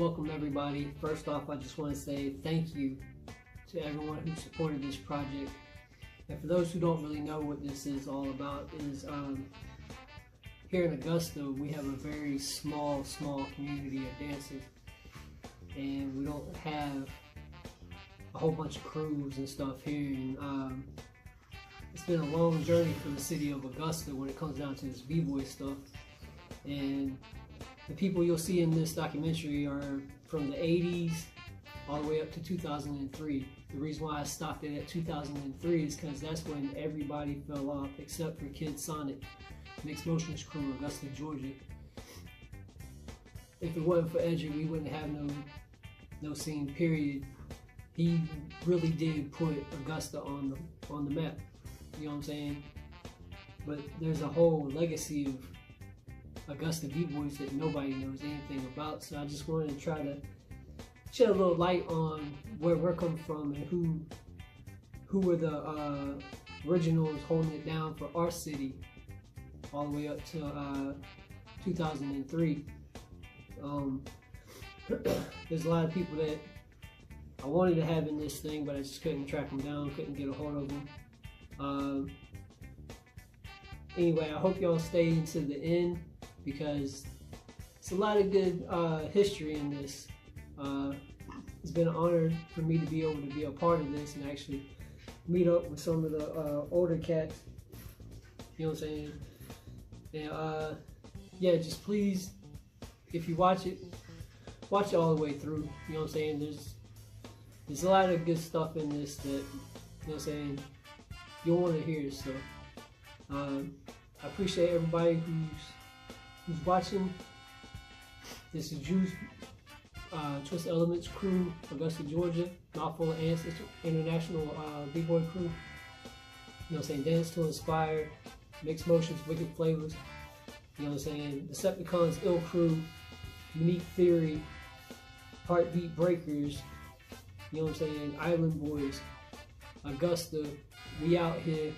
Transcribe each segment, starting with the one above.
Welcome everybody. First off, I just want to say thank you to everyone who supported this project. And for those who don't really know what this is all about, is here in Augusta, we have a very small community of dancers. And we don't have a whole bunch of crews and stuff here. And it's been a long journey for the city of Augusta when it comes down to this b-boy stuff. And the people you'll see in this documentary are from the 80s all the way up to 2003. The reason why I stopped it at 2003 is because that's when everybody fell off except for Kid Sonic, Mixed Motions crew, Augusta, Georgia. If it wasn't for Edger, we wouldn't have no scene, period. He really did put Augusta on the map, you know what I'm saying? But there's a whole legacy of Augusta b-boys that nobody knows anything about, so I just wanted to try to shed a little light on where we're coming from and who were the originals holding it down for our city all the way up to 2003. There's a lot of people that I wanted to have in this thing, but I just couldn't track them down, couldn't get a hold of them. Anyway, I hope y'all stay into the end, because it's a lot of good history in this. It's been an honor for me to be able to be a part of this and actually meet up with some of the older cats, you know what I'm saying? And yeah, just please, if you watch it all the way through, you know what I'm saying? There's a lot of good stuff in this that, you know what I'm saying, you'll want to hear. So I appreciate everybody who's watching. This is Juice, Twist Elements crew, Augusta, Georgia, Mouthful of Ants International b-boy crew. You know what I'm saying? Dance to Inspire, Mixed Motions, Wicked Flavors. You know what I'm saying? Decepticons, Ill Crew, Unique Theory, Heartbeat Breakers. You know what I'm saying? Island Boys, Augusta. We out here.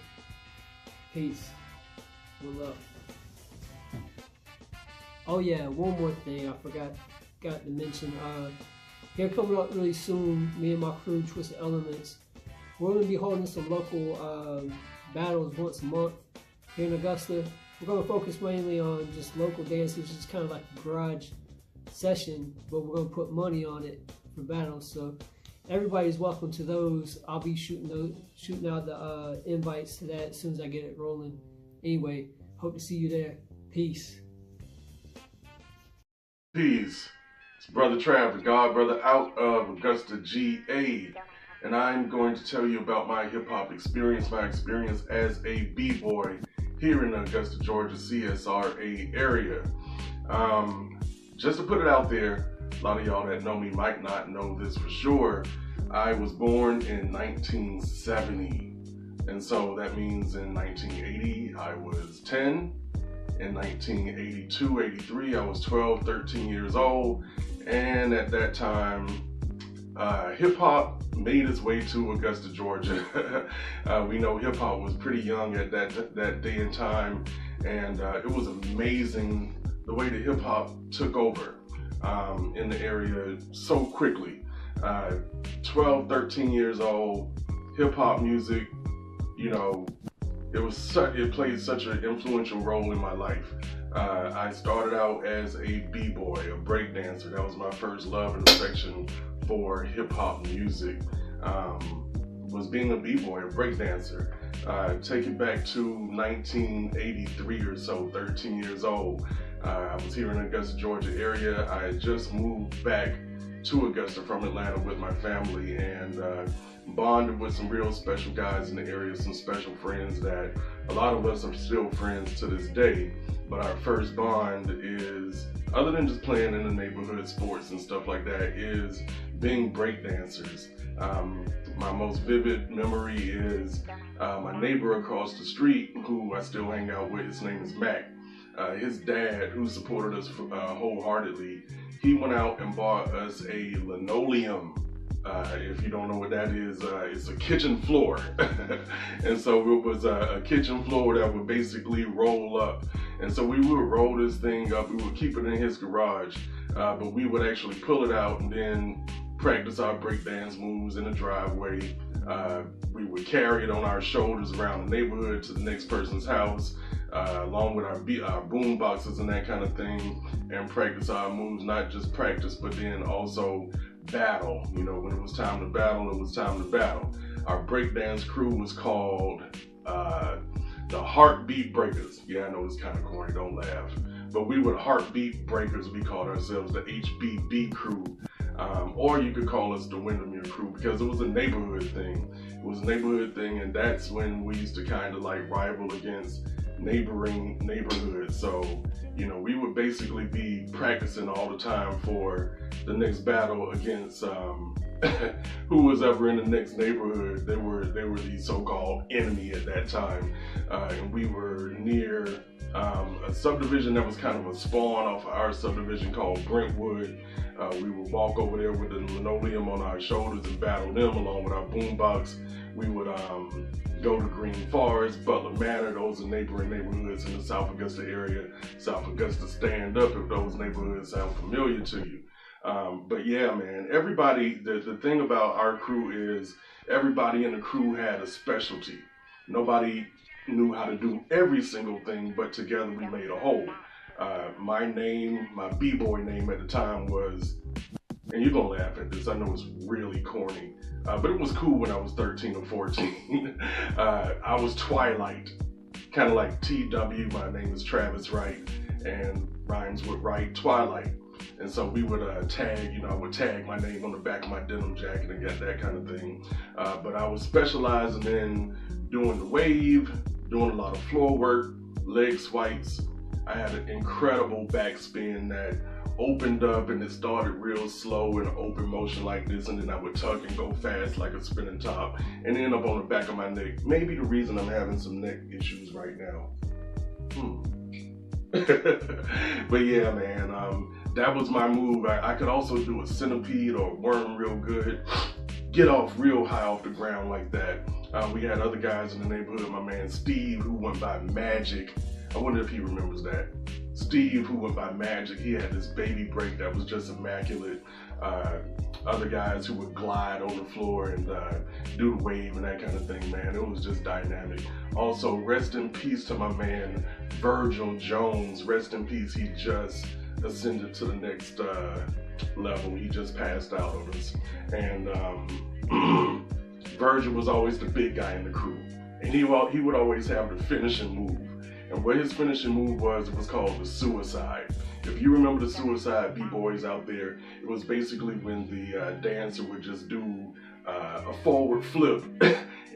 Peace. One love. Oh yeah, one more thing I forgot to mention. Here coming up really soon, me and my crew, Twisted Elements, we're going to be holding some local battles once a month here in Augusta. We're going to focus mainly on just local dances, just kind of like a garage session, but we're going to put money on it for battles. So everybody's welcome to those. I'll be shooting out the invites to that as soon as I get it rolling. Anyway, hope to see you there. Peace. Peace. It's Brother Trav, the God Brother out of Augusta, GA. And I'm going to tell you about my hip-hop experience, my experience as a b-boy here in the Augusta, Georgia, CSRA area. Just to put it out there, a lot of y'all that know me might not know this for sure. I was born in 1970. And so that means in 1980, I was 10. In 1982, 83, I was 12, 13 years old. And at that time, hip-hop made its way to Augusta, Georgia. We know hip-hop was pretty young at that day and time. And it was amazing the way the hip-hop took over in the area so quickly. 12, 13 years old, hip-hop music, you know, it played such an influential role in my life. I started out as a b-boy, a break dancer. That was my first love and affection for hip-hop music. Was being a b-boy, a break dancer. Take it back to 1983 or so, 13 years old. I was here in the Augusta, Georgia area. I had just moved back to Augusta from Atlanta with my family, and bonded with some real special guys in the area, some special friends that a lot of us are still friends to this day. But our first bond is, other than just playing in the neighborhood sports and stuff like that, is being break dancers. My most vivid memory is my neighbor across the street, who I still hang out with. His name is Mac. His dad, who supported us wholeheartedly, he went out and bought us a linoleum. If you don't know what that is, it's a kitchen floor. And so it was a kitchen floor that would basically roll up And so we would roll this thing up, we would keep it in his garage, but we would actually pull it out and then practice our breakdance moves in the driveway. We would carry it on our shoulders around the neighborhood to the next person's house, along with our boom boxes and that kind of thing, and practice our moves, not just practice, but then also battle. You know, when it was time to battle, it was time to battle. Our breakdance crew was called the Heartbeat Breakers. Yeah, I know it's kind of corny, don't laugh. But we were Heartbeat Breakers. We called ourselves the HBB crew. Or you could call us the Windermere crew, because it was a neighborhood thing. It was a neighborhood thing, and that's when we used to kind of like rival against neighboring neighborhoods. So, you know, we would basically be practicing all the time for the next battle against who was ever in the next neighborhood. They were the so-called enemy at that time, and we were near a subdivision that was kind of a spawn off of our subdivision called Brentwood. We would walk over there with the linoleum on our shoulders and battle them along with our boombox. We would go to Green Forest, Butler Manor. Those are neighboring neighborhoods in the South Augusta area. South Augusta, stand up if those neighborhoods sound familiar to you. But yeah, man, everybody, the thing about our crew is everybody in the crew had a specialty. Nobody knew how to do every single thing, but together we made a whole. My name, my b-boy name at the time was, and you're gonna laugh at this, I know it's really corny, but it was cool when I was 13 or 14. I was Twilight, kind of like TW. My name is Travis Wright, and rhymes with Wright, Twilight. And so we would tag, you know, I would tag my name on the back of my denim jacket and get that kind of thing. But I was specializing in doing the wave, doing a lot of floor work, leg swipes. I had an incredible backspin that opened up and it started real slow in an open motion like this, and then I would tuck and go fast like a spinning top and end up on the back of my neck. Maybe the reason I'm having some neck issues right now. But yeah, man, that was my move. I could also do a centipede or a worm real good, get off real high off the ground like that. We had other guys in the neighborhood, my man Steve, who went by Magic. I wonder if he remembers that. Steve, who went by Magic, he had this baby break that was just immaculate. Other guys who would glide on the floor and do the wave and that kind of thing, man. It was just dynamic. Also, rest in peace to my man, Virgil Jones. Rest in peace, he just ascended to the next level. He just passed out on us. And Virgil was always the big guy in the crew. And he would always have the finishing move. And what his finishing move was, it was called the suicide. If you remember the suicide, b-boys out there, it was basically when the dancer would just do a forward flip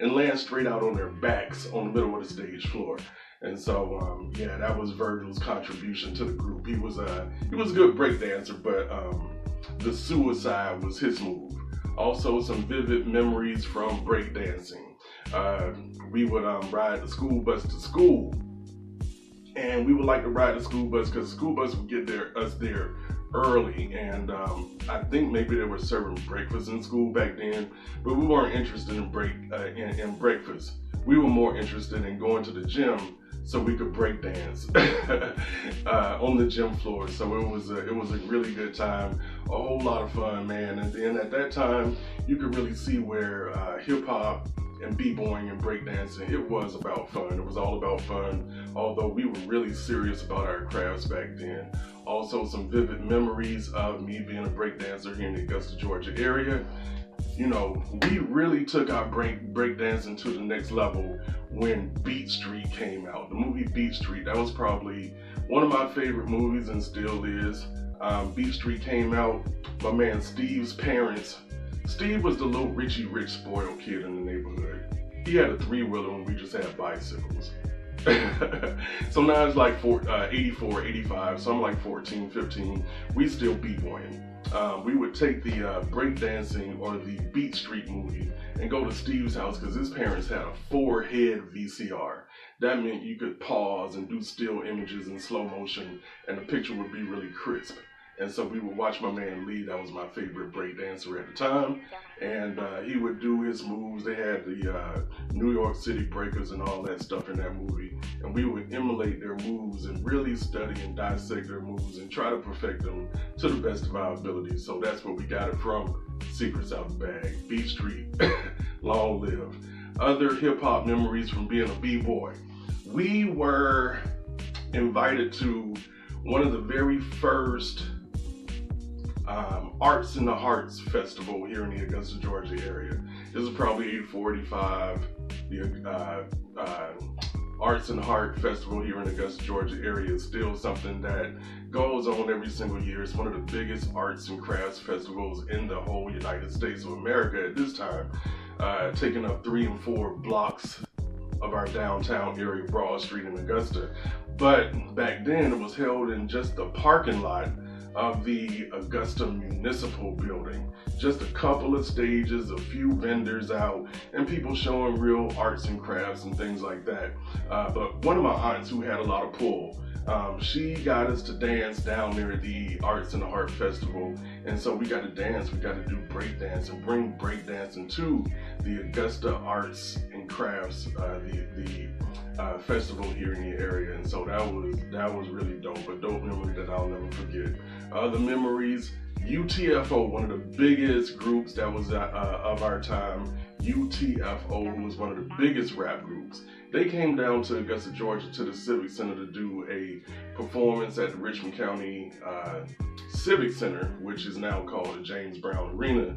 and land straight out on their backs on the middle of the stage floor. And so, yeah, that was Virgil's contribution to the group. He was a good break dancer, but the suicide was his move. Also, some vivid memories from break dancing. We would ride the school bus to school. And we would like to ride the school bus because the school bus would get us there early. And I think maybe they were serving breakfast in school back then, but we weren't interested in breakfast. We were more interested in going to the gym so we could break dance on the gym floor. So it was a really good time, a whole lot of fun, man. And then at that time, you could really see where hip hop and b-boying and breakdancing, it was about fun. It was all about fun, although we were really serious about our crafts back then. Also, some vivid memories of me being a breakdancer here in the Augusta, Georgia area. You know, we really took our breakdancing to the next level when Beat Street came out. The movie Beat Street, that was probably one of my favorite movies and still is. Beat Street came out, my man Steve's parents, Steve was the little Richie Rich spoiled kid in the neighborhood. He had a three-wheeler and we just had bicycles. So now it's like 84, 85, so I'm like 14, 15. We still b-boying. We would take the breakdancing or the Beat Street movie and go to Steve's house because his parents had a 4-head VCR. That meant you could pause and do still images in slow motion and the picture would be really crisp. And so we would watch my man Lee. That was my favorite break dancer at the time. And he would do his moves. They had the New York City Breakers and all that stuff in that movie. And we would emulate their moves and really study and dissect their moves and try to perfect them to the best of our abilities. So that's where we got it from. Secrets out the bag. Beat Street. Long live. Other hip hop memories from being a b-boy. We were invited to one of the very first Arts in the Hearts festival here in the Augusta, Georgia area. This is probably 84-85. The Arts and Heart Festival here in the Augusta, Georgia area is still something that goes on every single year. It's one of the biggest arts and crafts festivals in the whole United States of America at this time, taking up 3 and 4 blocks of our downtown area, Broad Street in Augusta. But back then it was held in just the parking lot of the Augusta Municipal Building. Just a couple of stages, a few vendors out, and people showing real arts and crafts and things like that. But one of my aunts who had a lot of pull, she got us to dance down there at the Arts and the Heart Festival. And so we got to dance, we got to do break dance and bring break dancing to the Augusta Arts and Crafts, the festival here in the area. And so that was really dope, a dope memory that I'll never forget. Other memories, UTFO, one of the biggest groups that was of our time. UTFO was one of the biggest rap groups. They came down to Augusta, Georgia to the Civic Center to do a performance at the Richmond County Civic Center, which is now called the James Brown Arena.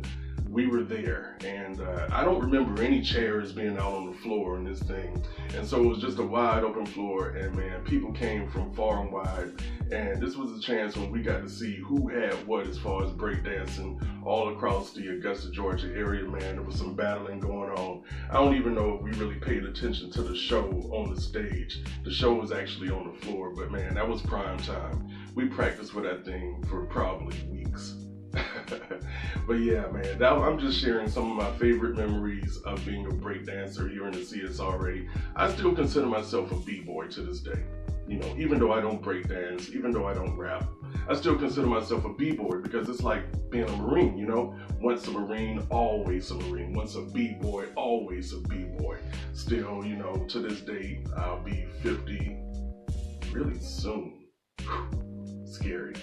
We were there, and I don't remember any chairs being out on the floor in this thing. And so it was just a wide open floor, and man, people came from far and wide. And this was a chance when we got to see who had what as far as breakdancing all across the Augusta, Georgia area, man. There was some battling going on. I don't even know if we really paid attention to the show on the stage. The show was actually on the floor, but man, that was prime time. We practiced for that thing for probably weeks. But yeah, man, I'm just sharing some of my favorite memories of being a break dancer here in the CSRA. I still consider myself a b-boy to this day. You know, even though I don't break dance, even though I don't rap, I still consider myself a b-boy because it's like being a Marine, you know? Once a Marine, always a Marine. Once a b-boy, always a b-boy. Still, you know, to this day, I'll be 50 really soon. Scary.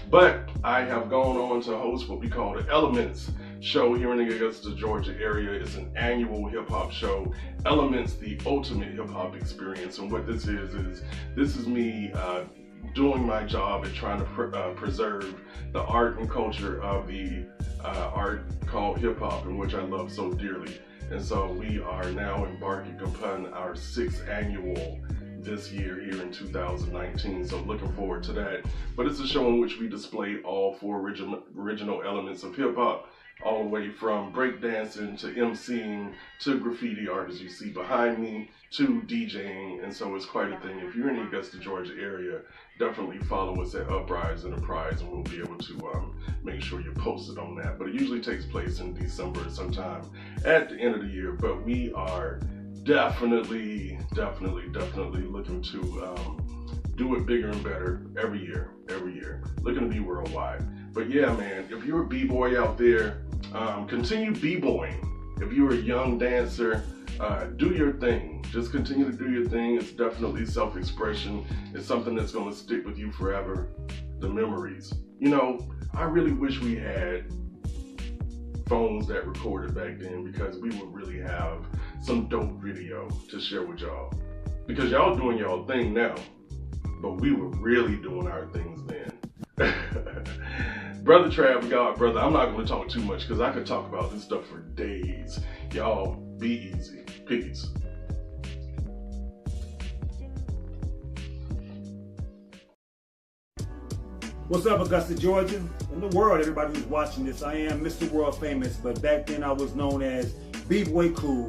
But I have gone on to host what we call the Elements show here in the Augusta, Georgia area. It's an annual hip hop show. Elements, the ultimate hip hop experience. And what this is me doing my job at trying to preserve the art and culture of the art called hip hop, in which I love so dearly. And so we are now embarking upon our 6th annual this year here in 2019, so looking forward to that. But it's a show in which we display all 4 original elements of hip-hop, all the way from breakdancing to MCing to graffiti art, as you see behind me, to DJing, and so it's quite a thing. If you're in the Augusta, Georgia area, definitely follow us at Uprise Enterprise, and we'll be able to make sure you're posted on that. But it usually takes place in December sometime at the end of the year, but we are definitely looking to do it bigger and better every year, looking to be worldwide. But yeah, man, if you're a b-boy out there, continue b-boying. If you're a young dancer, do your thing. Just continue to do your thing. It's definitely self-expression. It's something that's going to stick with you forever. The memories. You know, I really wish we had phones that recorded back then, because we would really have some dope video to share with y'all. Because y'all doing y'all thing now, but we were really doing our things then. Brother Trav, God, brother, I'm not going to talk too much because I could talk about this stuff for days. Y'all be easy. Peace. What's up, Augusta, Georgia? In the world, everybody who's watching this, I am Mr. World Famous, but back then I was known as B-Boy Cool,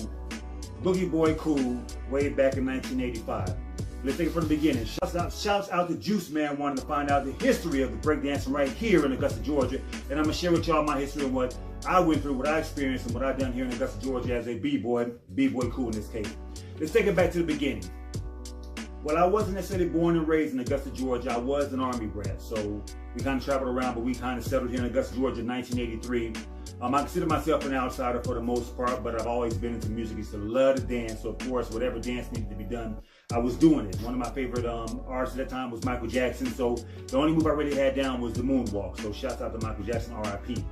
Boogie Boy Cool, way back in 1985. Let's take it from the beginning. Shouts out to Juice Man wanting to find out the history of the breakdancing right here in Augusta, Georgia. And I'm going to share with y'all my history and what I went through, what I experienced, and what I've done here in Augusta, Georgia as a B-Boy Cool in this case. Let's take it back to the beginning. Well, I wasn't necessarily born and raised in Augusta, Georgia. I was an Army brat, so we kind of traveled around, but we kind of settled here in Augusta, Georgia in 1983. I consider myself an outsider for the most part, but I've always been into music. I used to love to dance, so of course, whatever dance needed to be done, I was doing it. One of my favorite artists at that time was Michael Jackson, so the only move I really had down was the moonwalk, so shouts out to Michael Jackson, R.I.P.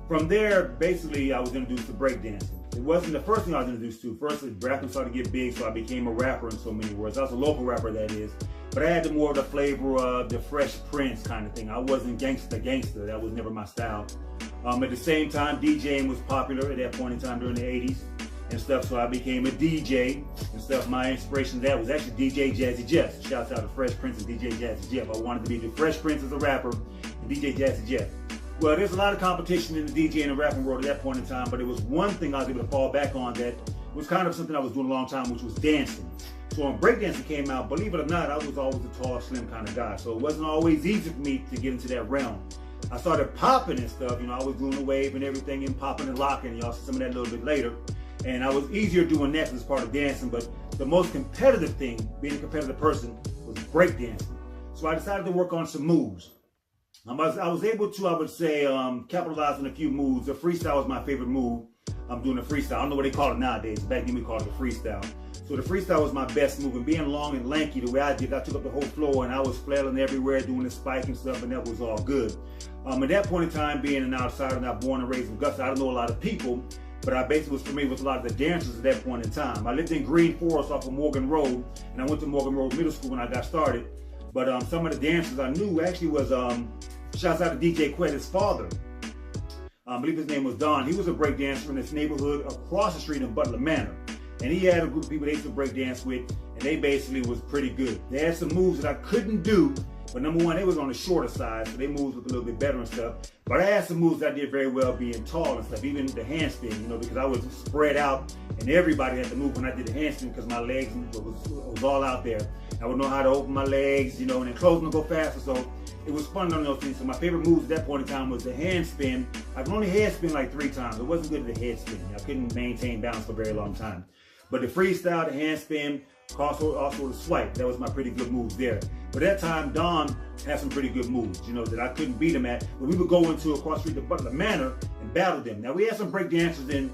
From there, basically, I was introduced to breakdancing. It wasn't the first thing I was introduced to. First, rapping started to get big, so I became a rapper in so many words. I was a local rapper, that is. But I had more of the flavor of the Fresh Prince kind of thing. I wasn't gangster. That was never my style. At the same time, DJing was popular at that point in time during the 80s and stuff, so I became a DJ and stuff. My inspiration that was actually DJ Jazzy Jeff. Shouts out to Fresh Prince and DJ Jazzy Jeff. I wanted to be the Fresh Prince as a rapper and DJ Jazzy Jeff. Well, there's a lot of competition in the DJ and the rapping world at that point in time, but it was one thing I was able to fall back on that was kind of something I was doing a long time, which was dancing. So when breakdancing came out, believe it or not, I was always a tall, slim kind of guy. So it wasn't always easy for me to get into that realm. I started popping and stuff, you know, I was doing the wave and everything and popping and locking. Y'all see some of that a little bit later. And I was easier doing that as part of dancing, but the most competitive thing, being a competitive person, was breakdancing. So I decided to work on some moves. I was able to, I would say, capitalize on a few moves. The freestyle was my favorite move. I'm doing a freestyle. I don't know what they call it nowadays. Back then we called it a freestyle. So the freestyle was my best move. And being long and lanky the way I did, I took up the whole floor and I was flailing everywhere doing the spike and stuff, and that was all good. At that point in time, being an outsider, not born and raised in Augusta, I don't know a lot of people, but I basically was familiar with a lot of the dancers at that point in time. I lived in Green Forest off of Morgan Road, and I went to Morgan Road Middle School when I got started. But some of the dancers I knew actually was, shouts out to DJ Quetta's father. I believe his name was Don. He was a break dancer in this neighborhood across the street in Butler Manor. And he had a group of people they used to break dance with, and they basically was pretty good. They had some moves that I couldn't do, but number one, they was on the shorter side, so they moves looked a little bit better and stuff. But I had some moves that I did very well being tall and stuff, even the handspin, you know, because I was spread out, and everybody had to move when I did the handspin because my legs was all out there. I would know how to open my legs, you know, and then close them to go faster, so it was fun learning those things. So my favorite moves at that point in time was the handspin. I could only handspin like 3 times. It wasn't good at the headspin. I couldn't maintain balance for a very long time. But the freestyle, the handspin, also the swipe, that was my pretty good moves there. But at that time, Don had some pretty good moves, you know, that I couldn't beat him at. But we would go into across the street to Butler Manor and battle them. Now, we had some break dancers in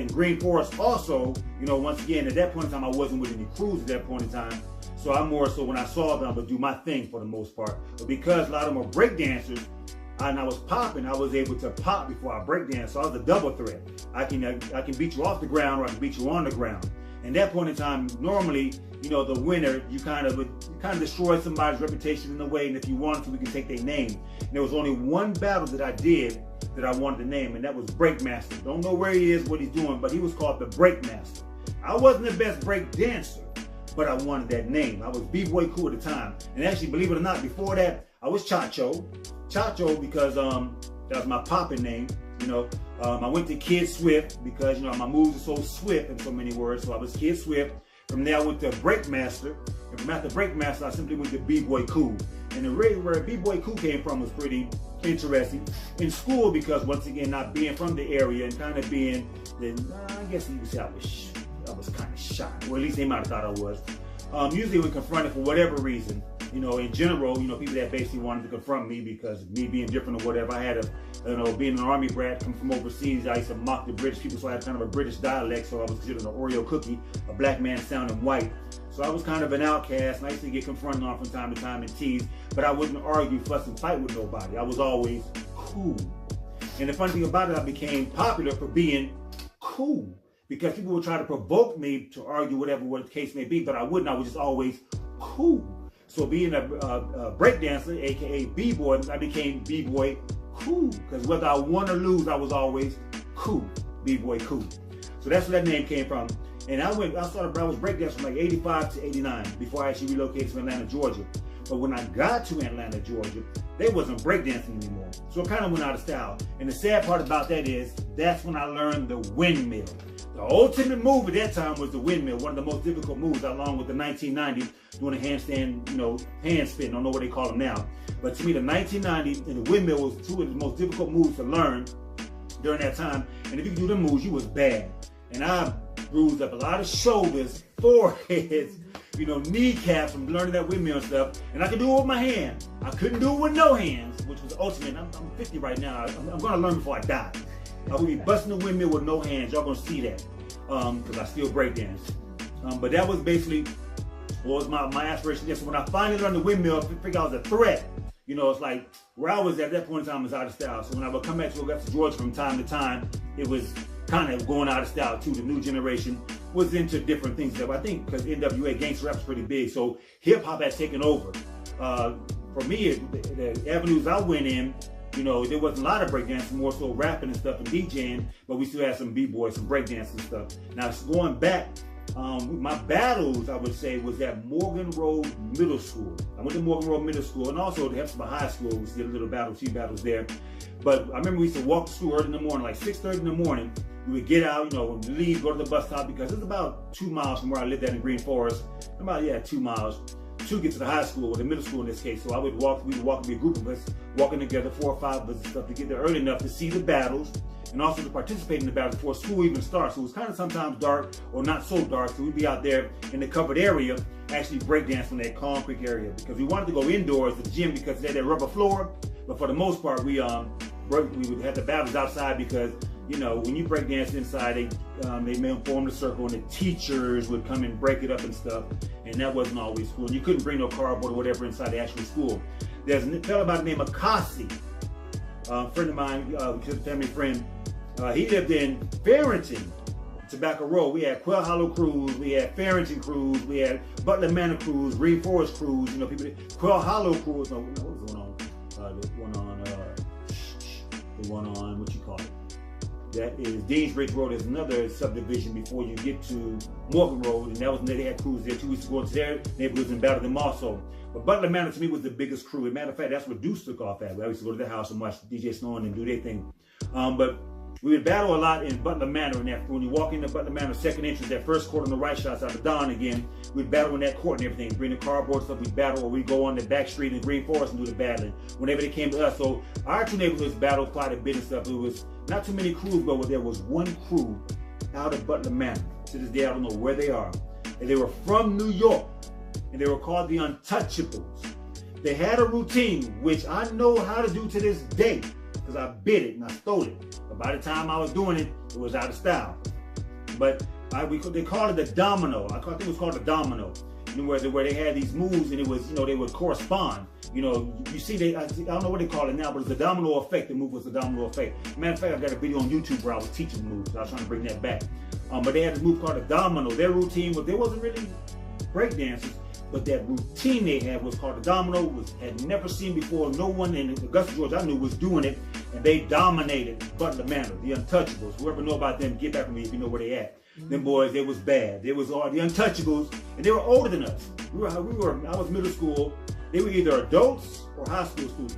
Green Forest also. You know, once again, at that point in time, I wasn't with any crews at that point in time. So I'm more so when I saw them, I would do my thing for the most part. But because a lot of them were break dancers, and I was popping, I was able to pop before I break dance. So I was a double threat. I can beat you off the ground, or I can beat you on the ground. And at that point in time, normally, you know, the winner, you kind of destroy somebody's reputation in a way. And if you wanted to, we can take their name. And there was only one battle that I did that I wanted to name, and that was Breakmaster. Don't know where he is, what he's doing, but he was called the Breakmaster. I wasn't the best break dancer, but I wanted that name. I was bboy cool at the time. And actually, believe it or not, before that, I was Chacho. Chacho because that was my popping name. You know, I went to Kid Swift because, you know, my moves are so swift in so many words. So I was Kid Swift. From there, I went to Breakmaster. And from after Breakmaster, I simply went to bboy cool. And the reason where bboy cool came from was pretty interesting in school because, once again, not being from the area and kind of being, I guess you could say I was kind of shy. Or at least they might have thought I was. Usually when confronted for whatever reason, you know, in general, you know, people that basically wanted to confront me because me being different or whatever. I had being an Army brat, come from overseas, I used to mock the British people, so I had kind of a British dialect, so I was considered an Oreo cookie, a black man sounding white. So I was kind of an outcast, and I used to get confronted on from time to time and teased, but I wouldn't argue, fuss, and fight with nobody. I was always cool. And the funny thing about it, I became popular for being cool. Because people would try to provoke me to argue what the case may be, but I wouldn't. I was just always cool. So being a breakdancer, aka b-boy, I became b-boy cool. Because whether I won or lose, I was always cool. B-boy cool. So that's where that name came from. And I was breakdancing from like 85 to 89 before I actually relocated to Atlanta, Georgia. But when I got to Atlanta, Georgia, they wasn't breakdancing anymore. So it kind of went out of style. And the sad part about that is, that's when I learned the windmill. The ultimate move at that time was the windmill, one of the most difficult moves, along with the 1990 doing a handstand, you know, handspin. I don't know what they call them now. But to me, the 1990 and the windmill was 2 of the most difficult moves to learn during that time. And if you could do them moves, you was bad. And I bruised up a lot of shoulders, foreheads, kneecaps from learning that windmill stuff. And I could do it with my hands. I couldn't do it with no hands, which was the ultimate. I'm 50 right now. I'm going to learn before I die. I will be busting the windmill with no hands. Y'all going to see that because I still breakdance. But that was basically what was my aspiration. So when I finally learned the windmill, I figured I was a threat. It's like where I was at that point in time was out of style. So when I would come back to Augusta, Georgia from time to time, it was kind of going out of style too. The new generation was into different things. I think because NWA gangster rap is pretty big, so hip hop had taken over. For me, the avenues I went in, there wasn't a lot of breakdancing, more so rapping and stuff and DJing, but we still had some b-boys, some breakdancing and stuff. Now going back, my battles, I would say, was at Morgan Road Middle School. I went to Morgan Road Middle School and also to Hepzibah High School. We did a little battle, few battles there. But I remember we used to walk to school early in the morning, like 6:30 in the morning. We would get out, leave, go to the bus stop because it's about 2 miles from where I lived at in Green Forest. About 2 miles to get to the high school or the middle school in this case. So I would walk. We would walk and be a group of us walking together, 4 or 5 of us and stuff, to get there early enough to see the battles and also to participate in the battles before school even starts. So it was kind of sometimes dark or not so dark. So we'd be out there in the covered area, actually breakdance in that concrete area because we wanted to go indoors to the gym because they had that rubber floor. But for the most part, we would have the battles outside because when you break dance inside, they may form the circle and the teachers would come and break it up and stuff, and that wasn't always cool. And you couldn't bring no cardboard or whatever inside the actual school. There's a fellow by the name of Kasi, a friend of mine, a family friend. He lived in Farrington, Tobacco Road. We had Quail Hollow crews, we had Farrington crews, we had Butler Manor crews, Green Forest crews. People. Quail Hollow crews. No, what was going on? The one on what you call it? That is Deansbridge Road. Is another subdivision before you get to Morgan Road, and that was they had crews there too. We used to go into their neighborhoods and battle them also. But Butler Manor to me was the biggest crew. As a matter of fact, that's where Deuce took off at. I used to go to their house and watch DJ Snow and do their thing. But we would battle a lot in Butler Manor. And when you walk into Butler Manor, second entrance, that first court on the right, shots out of Don again. We'd battle in that court and everything. Bring the cardboard stuff, we'd battle, or we'd go on the back street in Green Forest and do the battling whenever they came to us. So our two neighborhoods battled quite a bit and stuff. It was not too many crews, but there was one crew out of Butler Manor. To this day, I don't know where they are. And they were from New York, and they were called the Untouchables. They had a routine, which I know how to do to this day, because I bit it and I stole it. But by the time I was doing it, it was out of style. But they called it the domino. I think it was called the domino, where they had these moves and it was, they would correspond. You see, I don't know what they call it now, but it's the domino effect. The move was the domino effect. Matter of fact, I got a video on YouTube where I was teaching the moves. I was trying to bring that back. But they had this move called the domino. Their routine was, there wasn't really break dancers, but that routine they had was called the domino. Had never seen before. No one in Augusta, Georgia I knew was doing it, and they dominated Butler Manor, the Untouchables. Whoever know about them, get back with me if you know where they at. Them boys, they was bad. They was all the Untouchables, and they were older than us. I was middle school. They were either adults or high school students,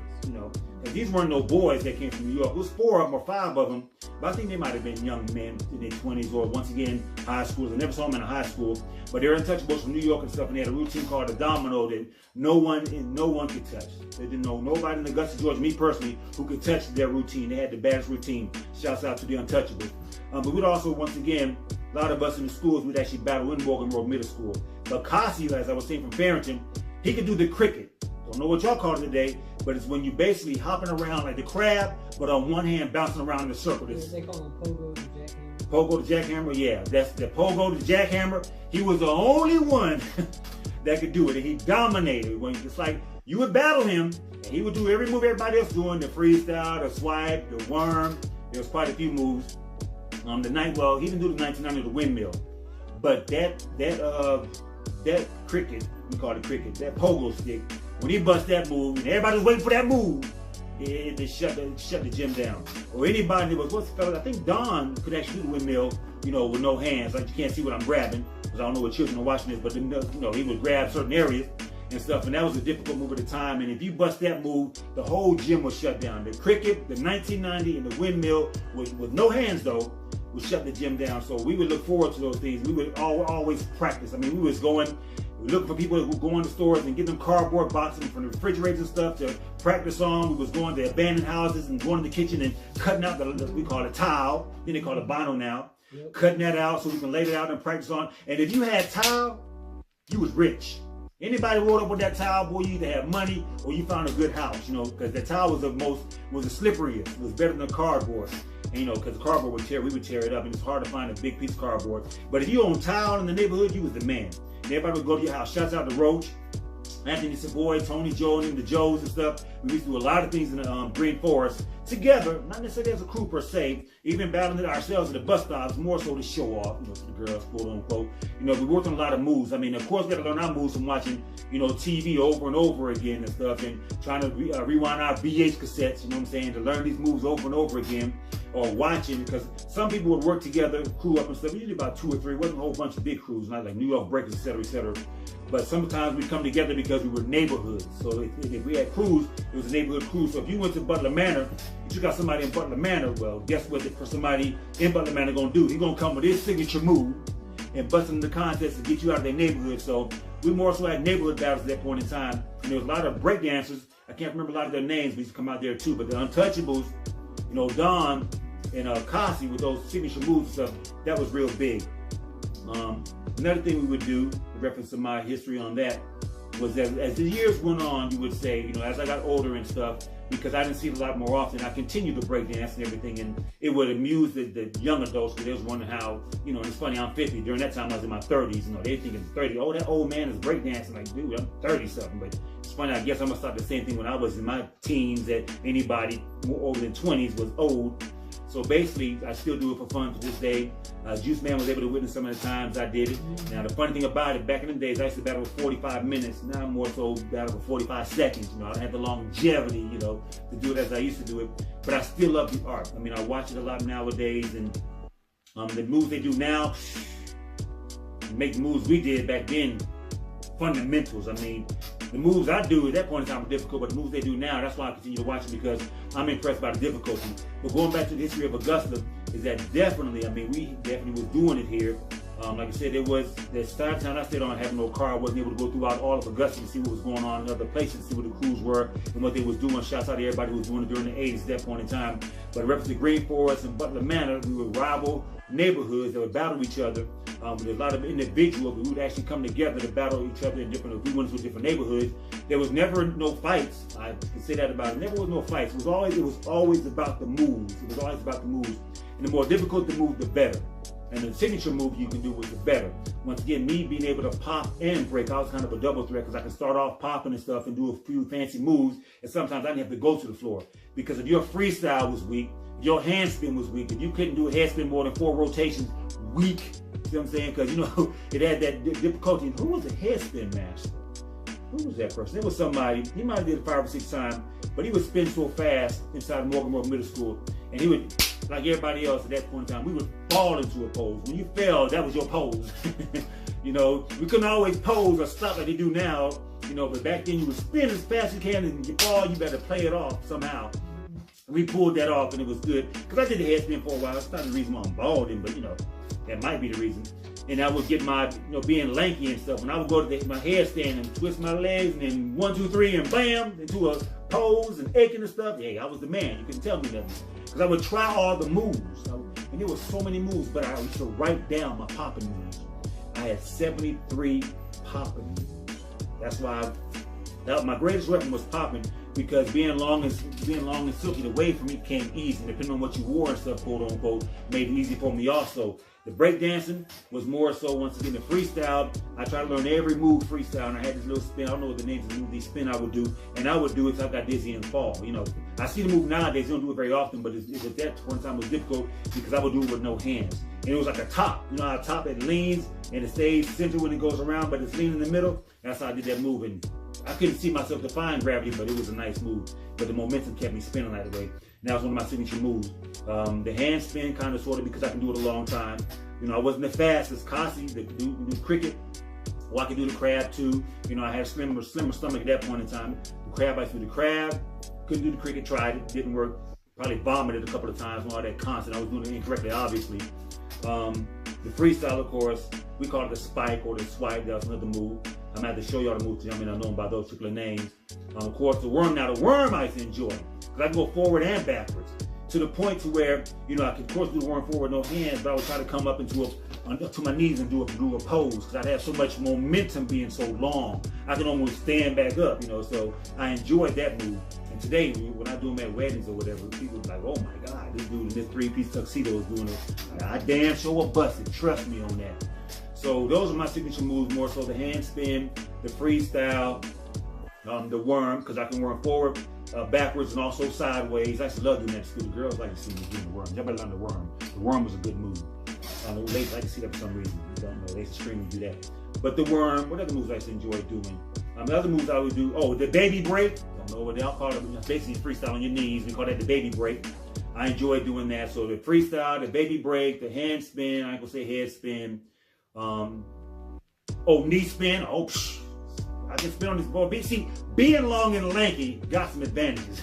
And these weren't no boys that came from New York. It was 4 of them or 5 of them, but I think they might have been young men in their 20s or once again high schoolers. I never saw them in a high school, but they're Untouchables from New York and stuff, and they had a routine called the domino that no one could touch. They didn't know nobody in Augusta, Georgia, me personally, who could touch their routine. They had the baddest routine. Shouts out to the Untouchables. But we'd also, once again, a lot of us in the schools would actually battle in Morgan Road Middle School. But Kasi, as I was saying from Farrington, he could do the cricket. Don't know what y'all call it today, but it's when you basically hopping around like the crab, but on one hand bouncing around in a circle. They call him pogo to jackhammer. Pogo to jackhammer, yeah. That's the pogo to jackhammer. He was the only one that could do it, and he dominated. When it's like you would battle him, and he would do every move everybody else doing, the freestyle, the swipe, the worm. There was quite a few moves. He didn't do the 1990, the windmill, but that cricket, we call it cricket, that pogo stick. When he bust that move, and everybody was waiting for that move, it shut the gym down. Or anybody that was, what's the fella? I think Don could actually do the windmill, with no hands. Like you can't see what I'm grabbing, because I don't know what children are watching this, but he would grab certain areas and stuff, and that was a difficult move at the time. And if you bust that move, the whole gym was shut down. The cricket, the 1990, and the windmill, with no hands though, would shut the gym down. So we would look forward to those things. We would always practice. I mean, we was looking for people that would go in the stores and get them cardboard boxes from the refrigerators and stuff to practice on. We was going to abandoned houses and going to the kitchen and cutting out we call it tile. Then they call it vinyl now. cutting that out so we can lay it out and practice on. And if you had tile, you was rich. Anybody rolled up with that tile, boy, you either had money or you found a good house, you know, because the tile was the slipperiest. It was better than cardboard. And, you know, because cardboard would tear, we would tear it up, and it's hard to find a big piece of cardboard. But if you owned tile in the neighborhood, you was the man. And everybody would go to your house. Shouts out to Roach, Anthony Savoy, Tony Joe, and the Joes and stuff. We used to do a lot of things in the Green Forest together, not necessarily as a crew per se, even battling it ourselves at the bus stops, more so to show off, you know, to the girls, quote unquote. You know, we worked on a lot of moves. I mean, of course, we had to learn our moves from watching, you know, TV over and over again and stuff, and trying to rewind our VH cassettes, you know what I'm saying, to learn these moves over and over again, or watching, because some people would work together, crew up and stuff, usually about 2 or 3, it wasn't a whole bunch of big crews, not like New York Breakers, etc., etc. But sometimes we come together because we were neighborhoods. So if we had crews, it was a neighborhood crew. So if you went to Butler Manor, if you got somebody in Butler Manor, well, guess what somebody in Butler Manor gonna do? He's gonna come with his signature move and bust in the contest to get you out of their neighborhood. So we more so had neighborhood battles at that point in time. And there was a lot of breakdancers. I can't remember a lot of their names. We used to come out there too. But the Untouchables, you know, Don and Kasi with those signature moves and stuff, that was real big. Another thing we would do, in reference to my history on that, was that as the years went on, you would say, you know, as I got older and stuff, because I didn't see it a lot more often, I continued to break dance and everything, and it would amuse the young adults, because they was wondering how, you know, and it's funny, I'm 50. During that time, I was in my 30s, you know, they thinking 30, oh, that old man is breakdancing. Like, dude, I'm 30-something, but it's funny, I guess I'm gonna start the same thing when I was in my teens, that anybody more older than 20s was old. So basically, I still do it for fun to this day. Juice Man was able to witness some of the times I did it. Now, the funny thing about it, back in the days, I used to battle for 45 minutes. Now I'm more so battle for 45 seconds. You know, I don't have the longevity, you know, to do it as I used to do it. But I still love the art. I mean, I watch it a lot nowadays, and the moves they do now, make the moves we did back then, fundamentals. I mean, the moves I do at that point in time were difficult, but the moves they do now, that's why I continue to watch them, because I'm impressed by the difficulty. But going back to the history of Augusta, is that definitely, I mean, we definitely was doing it here. Like I said, there was that start time I stayed on having no car. I wasn't able to go throughout all of Augusta to see what was going on in other places, see what the crews were and what they was doing. Shouts out to everybody who was doing it during the 80s at that point in time. But in reference to Green Forest and Butler Manor, we were rival neighborhoods that would battle each other. With a lot of individuals who would actually come together to battle each other in different, if we went into different neighborhoods. There was never no fights. I can say that about it. Never was no fights. It was always about the moves. It was always about the moves. And the more difficult the move, the better. And the signature move you can do was the better. Once again, me being able to pop and break, I was kind of a double threat, because I can start off popping and stuff and do a few fancy moves, and sometimes I didn't have to go to the floor. Because if your freestyle was weak, if your handspin was weak, if you couldn't do a handspin more than 4 rotations, weak. You know what I'm saying? Because, you know, it had that difficulty. Who was the headspin master? Who was that person? It was somebody. He might have did it 5 or 6 times, but he would spin so fast inside Morgan Road Middle School, and he would, like everybody else at that point in time, we would fall into a pose. When you fell, that was your pose. You know, we couldn't always pose or stop like they do now, you know, but back then you would spin as fast as you can, and you fall, you better play it off somehow. And we pulled that off, and it was good. Because I did the headspin for a while. It's not the reason why I'm balding, but, you know, that might be the reason. And I would get my, you know, being lanky and stuff, and I would go to my headstand and twist my legs, and then 1, 2, 3, and bam, into a pose and aching and stuff. Hey, I was the man. You couldn't tell me nothing. Because I would try all the moves. And there were so many moves, but I used to write down my popping moves. I had 73 popping moves. That's why my greatest weapon was popping, because being long and silky, the way for me came easy. Depending on what you wore and stuff, quote unquote, made it easy for me also. The breakdancing was more so, once again, the freestyle. I tried to learn every move freestyle, and I had this little spin. I don't know what the names of these spin I would do, and I would do it because I got dizzy and fall. You know, I see the move nowadays. They don't do it very often, but at that point in time it was difficult, because I would do it with no hands. And it was like a top. You know how a top, it leans and it stays centered when it goes around, but it's leaning in the middle. That's how I did that move. And I couldn't see myself defying gravity, but it was a nice move. But the momentum kept me spinning that way. And that was one of my signature moves. The hand spin, kind of, sort of, because I can do it a long time. You know, I wasn't the fastest. Kasi, the dude who do cricket, well, I could do the crab too. You know, I had a slimmer stomach at that point in time. The crab, I threw the crab. Couldn't do the cricket, tried it, didn't work. Probably vomited a couple of times with all that constant. I was doing it incorrectly, obviously. The freestyle, of course, we call it the spike or the swipe. That was another move. I'm going to have to show y'all the moves, because I mean, I know them by those particular names. Of course, the worm. Now, the worm I used to enjoy, because I can go forward and backwards. to the point to where, you know, I could of course do the worm forward with no hands, but I would try to come up to my knees and do a pose, because I'd have so much momentum being so long. I can almost stand back up, you know, so I enjoyed that move. And today, when I do them at weddings or whatever, people are like, oh my God, this dude in this three-piece tuxedo is doing it. I damn sure will bust it, trust me on that. So those are my signature moves, more so the hand spin, the freestyle, the worm, because I can worm forward, backwards, and also sideways. I used to love doing that to school. The girls like to see me doing the worm. Y'all better learn the worm. The worm was a good move. The ladies like to see that for some reason. You don't know. They used to scream and do that. But the worm, what other moves I used to enjoy doing? The other moves I would do, the baby break. Don't know what they all call it. Basically, freestyle on your knees. We call that the baby break. I enjoy doing that. So the freestyle, the baby break, the hand spin. I ain't gonna say head spin. Knee spin. I can spin on this board. See, being long and lanky got some advantages.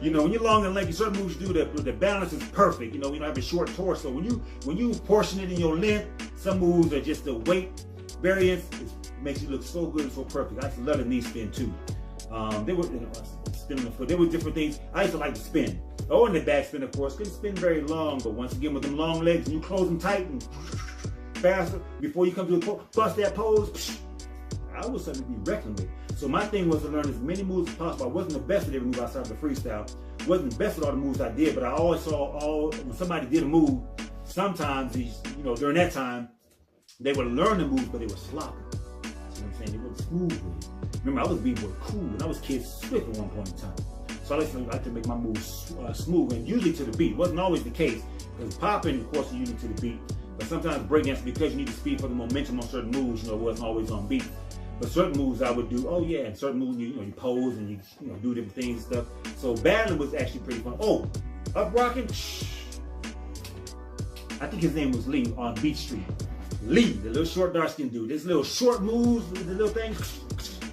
You know, when you're long and lanky, certain moves you do, the balance is perfect. You know, you don't have a short torso. When you portion it in your length, some moves are just the weight variance. It makes you look so good and so perfect. I used to love the knee spin too. They were spinning the foot. There were different things. I used to like to spin. And the back spin, of course, couldn't spin very long, but once again with them long legs and you close them tight and faster before you come to bust that pose. I was something to be reckoned with. So my thing was to learn as many moves as possible. I wasn't the best at every move outside of the freestyle. Wasn't the best at all the moves I did, but I always saw when somebody did a move, sometimes during that time, they would learn the moves, but they were sloppy. You know what I'm saying? They weren't smooth with it. Remember, I was b-boy cool, and I was Kid Swift at one point in time. So I like to make my moves smooth, and usually to the beat. It wasn't always the case, because popping, of course, is usually to the beat. But sometimes breakdance, because you need the speed for the momentum on certain moves, wasn't always on beat. But certain moves I would do, and certain moves, you pose and you do different things and stuff. So battling was actually pretty fun. Up rocking, I think his name was Lee on Beach Street. Lee, the little short dark skinned dude. This little short moves, the little things.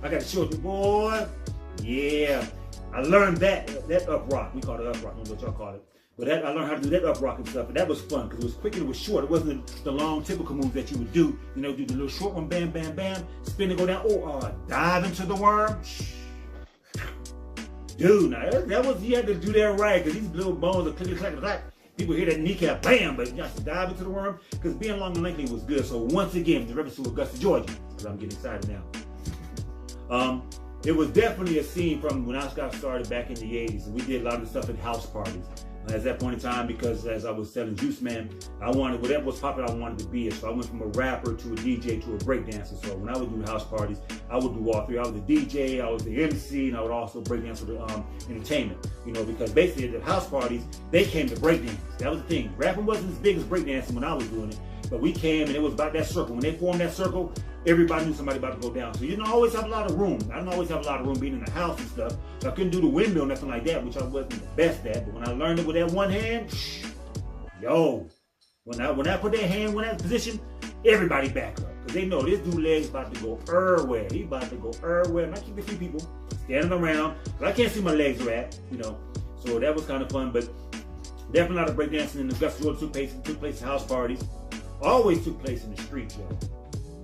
I got to show you, boy. Yeah, I learned that up rock. We call it up rock. I don't know what y'all call it. But I learned how to do that up rock and stuff, and that was fun because it was quick and it was short. It wasn't the long typical moves that you would do. Do the little short one, bam, bam, bam, spin and go down. Dive into the worm. Dude, now that was, you had to do that right, because these little bones are clickety clack clack. People hear that kneecap, bam, but you have to dive into the worm, because being long and lanky was good. So once again, the reference to Augusta, Georgia, because I'm getting excited now. It was definitely a scene from when I got started back in the 80s, and we did a lot of stuff at house parties. At that point in time, because as I was selling Juice Man, I wanted, whatever was popular, I wanted to be it. So I went from a rapper to a DJ to a breakdancer. So when I would do house parties, I would do all three. I was the DJ, I was the MC, and I would also breakdance for the entertainment. Because basically at the house parties, they came to breakdance. That was the thing. Rapping wasn't as big as breakdancing when I was doing it. But we came and it was about that circle. When they formed that circle, everybody knew somebody about to go down. So you didn't always have a lot of room. I didn't always have a lot of room being in the house and stuff. So I couldn't do the windmill, nothing like that, which I wasn't the best at. But when I learned it with that one hand, when I put that hand in that position, everybody back up. Because they know this dude's legs about to go everywhere. He about to go everywhere. And I keep a few people standing around. Because I can't see my legs at, So that was kind of fun. But definitely a lot of breakdancing in Augusta, Georgia took place at house parties. Always took place in the street, yo.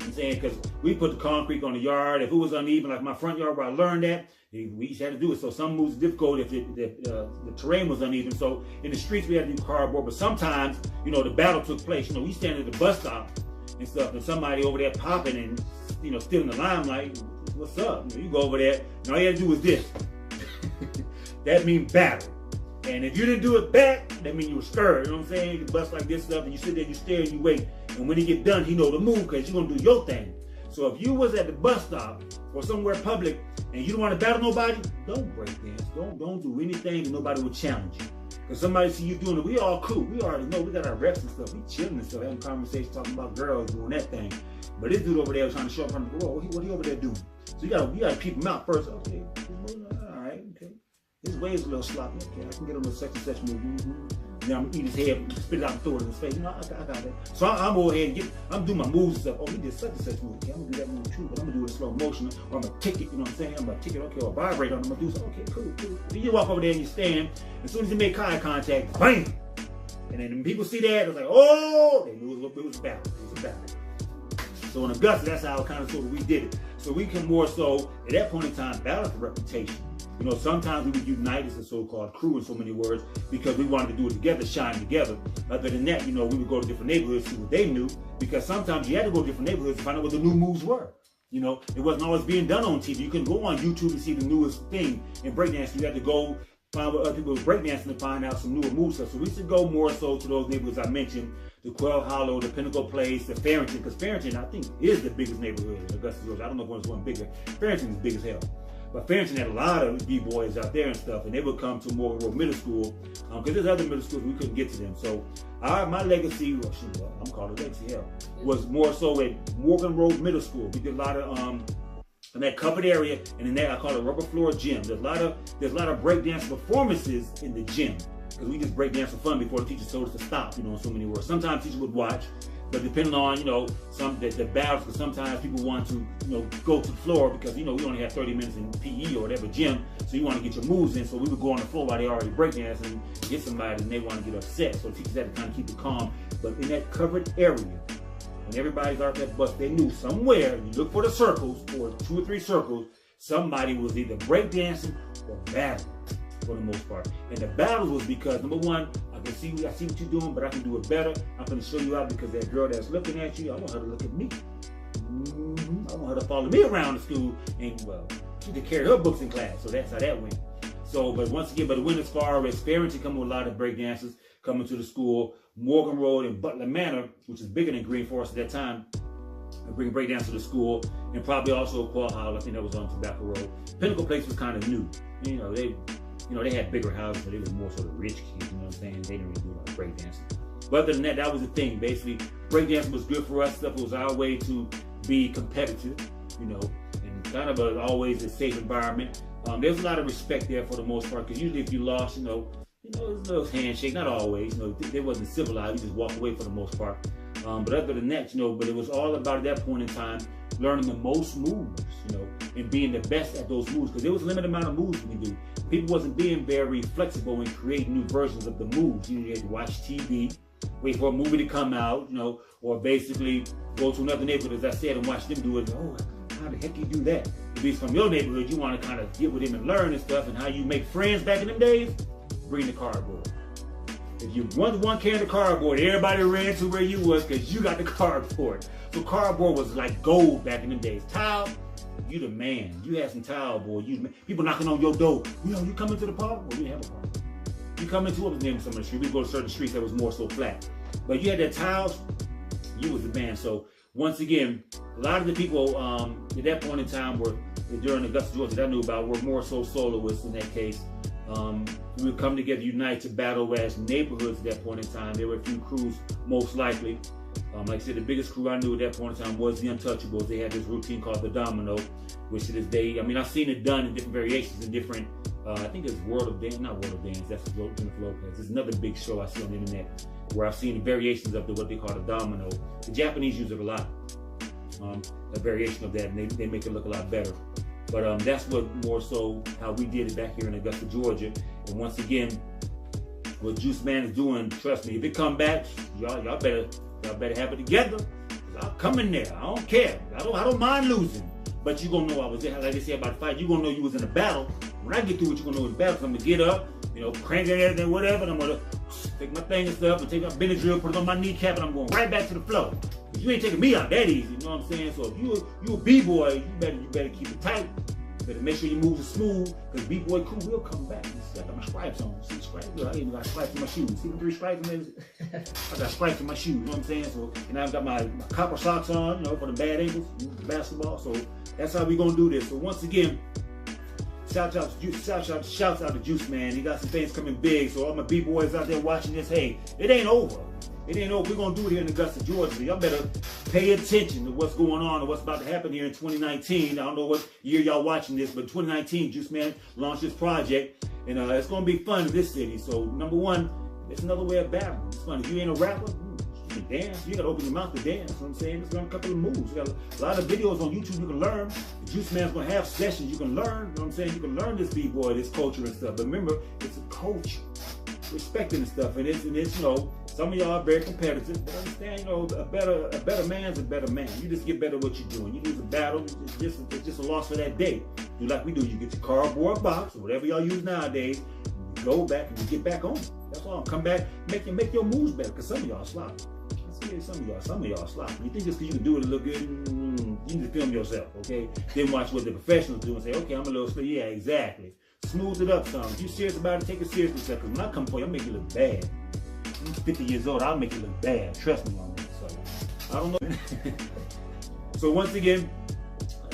I'm saying, because we put the concrete on the yard. If it was uneven, like my front yard where I learned that, we just had to do it. So some moves were difficult if the terrain was uneven. So in the streets, we had to do cardboard. But sometimes, the battle took place. We stand at the bus stop and stuff, and somebody over there popping and, still in the limelight. What's up? You go over there, and all you had to do was this. That means battle. And if you didn't do it back, that means you were scared. You know what I'm saying? You bust like this stuff, and you sit there, you stare, and you wait. And when he get done, he know the move, because you're going to do your thing. So if you was at the bus stop or somewhere public, and you don't want to battle nobody, don't break dance. Don't do anything that nobody will challenge you. Because somebody see you doing it, we all cool. We already know. We got our reps and stuff. We chilling and stuff, having conversations, talking about girls doing that thing. But this dude over there was trying to show up on the road. What he over there doing? So you gotta peep him out first. Okay, all right, okay. His wave's a little sloppy. Okay, I can get him a such and such move. Then I'm gonna eat his head, spit it out and throw it in his face. I got that. So I'm over here and I'm doing my moves and stuff. Oh, he did such and such move. Okay, I'm gonna do that move too, but I'm gonna do it in slow motion. Or I'm gonna tick it, you know what I'm saying? I'm gonna tick it, okay, or vibrate on it. I'm gonna do something. Okay, cool. Then you walk over there and you stand. As soon as you make eye contact, bam! And then when people see that, it's like, oh, they knew it was a battle. It was a battle. So in Augusta, that's how kind of sort of we did it. So we can more so, at that point in time, battle for reputation. You know, sometimes we would unite as a so-called crew in so many words because we wanted to do it together, shine together. Other than that, you know, we would go to different neighborhoods, see what they knew, because sometimes you had to go to different neighborhoods to find out what the new moves were. You know, it wasn't always being done on TV. You couldn't go on YouTube and see the newest thing in breakdance. You had to go find what other people was breakdancing to find out some newer moves. So we should go more so to those neighborhoods I mentioned, the Quail Hollow, the Pinnacle Place, the Farrington, because Farrington, I think, is the biggest neighborhood in Augusta, Georgia. I don't know if one's one bigger. Farrington is big as hell. But Farrington had a lot of b-boys out there and stuff, and they would come to Morgan Road Middle School, because there's other middle schools we couldn't get to them. So my legacy, I'm calling it legacy, hell, was more so at Morgan Road Middle School. We did a lot of in that covered area, and in that I call it rubber floor gym. There's a lot of breakdance performances in the gym, because we just breakdance for fun before the teacher told us to stop, you know, in so many words. Sometimes teachers would watch, but depending on, you know, the battles, because sometimes people want to, you know, go to the floor because, you know, we only have 30 minutes in PE or whatever gym, so you want to get your moves in. So we would go on the floor while they already breakdance and get somebody, and they want to get upset. So teachers had to kind of keep it calm. But in that covered area, when everybody's out that bus, they knew somewhere, you look for the circles, or 2 or 3 circles, somebody was either breakdancing or battling for the most part. And the battles was because, number one, I see what you're doing, but I can do it better. I'm going to show you out because that girl that's looking at you, I want her to look at me. I want her to follow me around the school, and well, she could carry her books in class, so that's how that went. So, but once again, but it went as far as Farrington coming with a lot of breakdancers coming to the school, Morgan Road and Butler Manor, which is bigger than Green Forest at that time, and bring breakdance to the school, and probably also Quail Hollow. I think that was on Tobacco Road. Pinnacle Place was kind of new. You know, they had bigger houses, but they was more sort of rich kids. You know what I'm saying? They didn't really do a lot of breakdancing. But other than that, that was the thing. Basically, breakdancing was good for us. Stuff. It was our way to be competitive, you know, and kind of always a safe environment. There's a lot of respect there for the most part, because usually if you lost, you know, it was a little handshake, not always, you know, they wasn't civilized, you just walk away for the most part. But other than that, you know, but it was all about at that point in time, learning the most moves, you know, and being the best at those moves, because there was a limited amount of moves we could do. People wasn't being very flexible in creating new versions of the moves. You had to watch TV, wait for a movie to come out, you know, or basically go to another neighborhood, as I said, and watch them do it. Oh, how the heck do you do that? At least from your neighborhood, you want to kind of get with them and learn and stuff, and how you make friends back in them days. Bring the cardboard. If you weren't the one carrying the cardboard, everybody ran to where you was because you got the cardboard. So cardboard was like gold back in them days. Tile, you the man. You had some tile, boy. People knocking on your door. You know, you coming to the park? Well, we didn't have a park. You coming to, what was the name of some of the streets? We go to certain streets that was more so flat. But you had that tiles, you was the man. So once again, a lot of the people at that point in time were, during Augusta, Georgia, that I knew about, were more so soloists in that case. We would come together, unite to battle as neighborhoods at that point in time. There were a few crews, most likely. Like I said, the biggest crew I knew at that point in time was the Untouchables. They had this routine called the Domino, which to this day, I mean, I've seen it done in different variations in different, I think it's World of Dance, not World of Dance, that's Jennifer Lopez. It's another big show I see on the internet where I've seen the variations of what they call the Domino. The Japanese use it a lot, a variation of that, and they make it look a lot better. But that's what more so how we did it back here in Augusta, Georgia. And once again, what Juice Man is doing, trust me, if it come back, y'all better have it together. I'll come in there. I don't care. I don't mind losing. But you gonna know I was there. Like they say about the fight, you gonna know you was in a battle. When I get through it, you gonna know it was a battle. So I'm gonna get up, you know, crank it everything, whatever, and I'm gonna take my thing and stuff and take my Benadryl, put it on my kneecap, and I'm going right back to the floor. You ain't taking me out that easy, you know what I'm saying? So if you a b-boy, you better keep it tight. You better make sure your moves are smooth, because b-boy crew will come back. See, I got my stripes on. See stripes? I even got stripes in my shoes. See the 3 stripes in there? I got stripes in my shoes, you know what I'm saying? So, and I've got my copper socks on, you know, for the bad ankles, basketball. So that's how we gonna do this. So once again, shouts out to Juice Man. He got some things coming big. So all my b-boys out there watching this, hey, it ain't over. It ain't over. We're going to do it here in Augusta, Georgia. Y'all better pay attention to what's going on and what's about to happen here in 2019. I don't know what year y'all watching this, but 2019, Juice Man launched this project. And it's going to be fun in this city. So, number one, it's another way of battling. It's fun. If you ain't a rapper, you can dance. You got to open your mouth to dance. You know what I'm saying? Just learn a couple of moves. You got a lot of videos on YouTube you can learn. The Juice Man's going to have sessions you can learn. You know what I'm saying? You can learn this b-boy, this culture and stuff. But remember, it's a culture. Respecting and stuff, and it's you know, Some of y'all are very competitive, but understand, you know, a better man's a better man. You just get better at what you're doing. You lose a battle, it's just a loss for that day. Do like we do. You get your cardboard box or whatever y'all use nowadays. You go back and you get back on it. That's all. Come back, make your moves better. Cause some of y'all sloppy. I see some of y'all sloppy. You think just because you can do it a little good, you need to film yourself, okay? Then watch what the professionals do and say, okay, I'm a little slow. Yeah, exactly. Smooth it up some. If you're serious about it, take it seriously, because when I come for you, I'll make you look bad. I'm 50 years old, I'll make you look bad. Trust me on that. So, I don't know. So once again,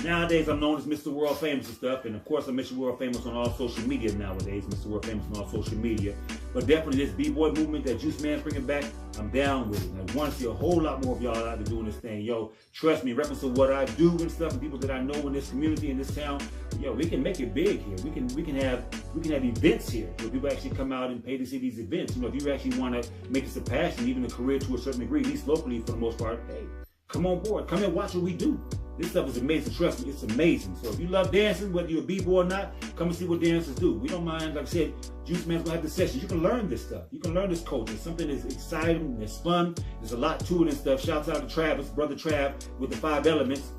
nowadays I'm known as Mr. World Famous and stuff, and of course I'm Mr. World Famous on all social media nowadays, Mr. World Famous on all social media. But definitely this b-boy movement that Juice Man's bringing back, I'm down with it. And I want to see a whole lot more of y'all out there doing this thing. Yo, trust me, in reference to what I do and stuff, and people that I know in this community, in this town, yo, we can make it big here. We can have events here where people actually come out and pay to see these events. You know, if you actually want to make this a passion, even a career to a certain degree, at least locally for the most part, hey, come on board. Come and watch what we do. This stuff is amazing. Trust me, it's amazing. So if you love dancing, whether you're a b-boy or not, come and see what dancers do. We don't mind, like I said, Juice Man's gonna have the sessions. You can learn this stuff. You can learn this culture. It's something that's exciting, it's fun. There's a lot to it and stuff. Shouts out to Travis, brother Trav, with the 5 elements.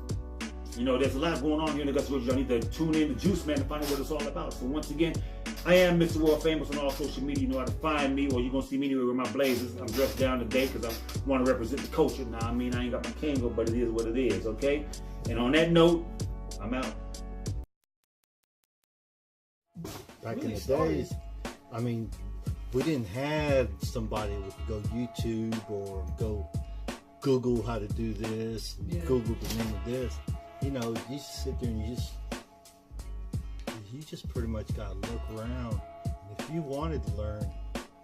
You know, there's a lot going on here in Augusta, Georgia. Y'all need to tune in to Juice Man to find out what it's all about. So once again, I am Mr. World Famous on all social media. You know how to find me, or you're going to see me anywhere with my blazers. I'm dressed down today because I want to represent the culture. Now, I mean, I ain't got my Kango, but it is what it is, okay? And on that note, I'm out. Back in the days, I mean, we didn't have somebody who would go YouTube or go Google how to do this, Google the name of this. You know, you just sit there and you just pretty much gotta look around. And if you wanted to learn,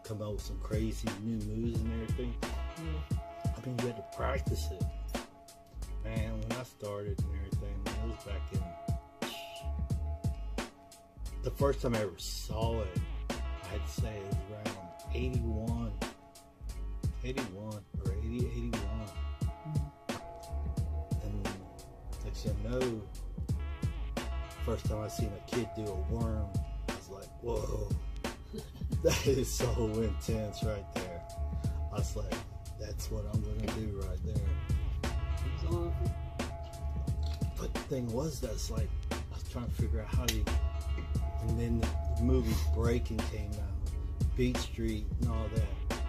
come up with some crazy new moves and everything, I mean, you had to practice it. Man, when I started and everything, it was back in, the first time I ever saw it, I'd say it was around 81 or 81. You know, first time I seen a kid do a worm, I was like, whoa, that is so intense right there. I was like, that's what I'm gonna do right there. But the thing was, that's like, I was trying to figure out how you, and then the movie Breaking came out, Beat Street and all that,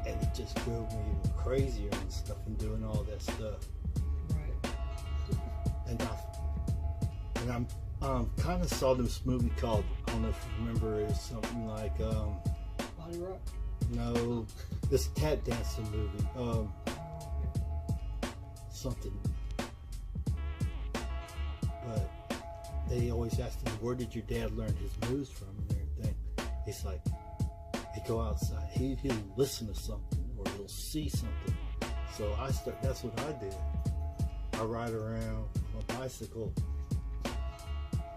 and it just drove me even crazier and stuff, and doing all that stuff. And I kind of saw this movie called, I don't know if you remember, it's something like Body Rock? No, this tap dancing movie, something. But they always asked him, where did your dad learn his moves from and everything? He's like, he'd go outside, he'll listen to something or he'll see something. So that's what I did. I ride around on a bicycle,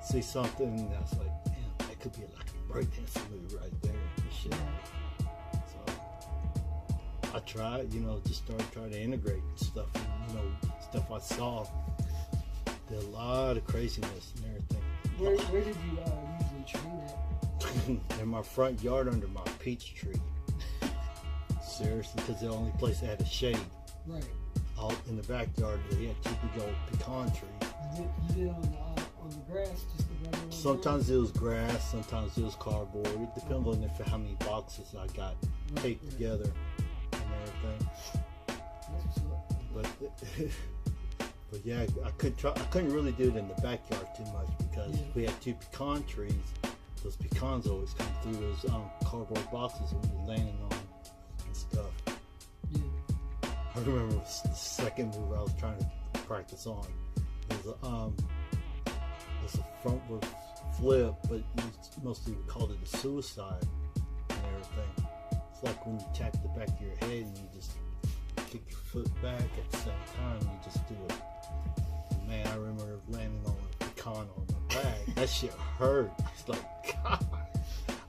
see something, and I was like, damn, that could be like a breakdancing move right there and shit. So I tried, you know, just trying to integrate stuff, and, you know, stuff I saw. Did a lot of craziness and everything. Where did you usually train at? In my front yard under my peach tree. Seriously, because the only place that had a shade. Right. Out in the backyard, they had 2 big old pecan trees. You did on the grass, just the regular Sometimes it was grass, sometimes it was cardboard. It depends on how many boxes I got taped together and everything. But yeah, I couldn't really do it in the backyard too much because we had 2 pecan trees. Those pecans always come through those cardboard boxes when you're landing on and stuff. I remember the second move I was trying to practice on. It was a frontward flip, but mostly we called it a suicide and everything. It's like when you tap the back of your head and you just kick your foot back at the same time, you just do it. Man, I remember landing on a pecan on my back. That shit hurt. It's like, God.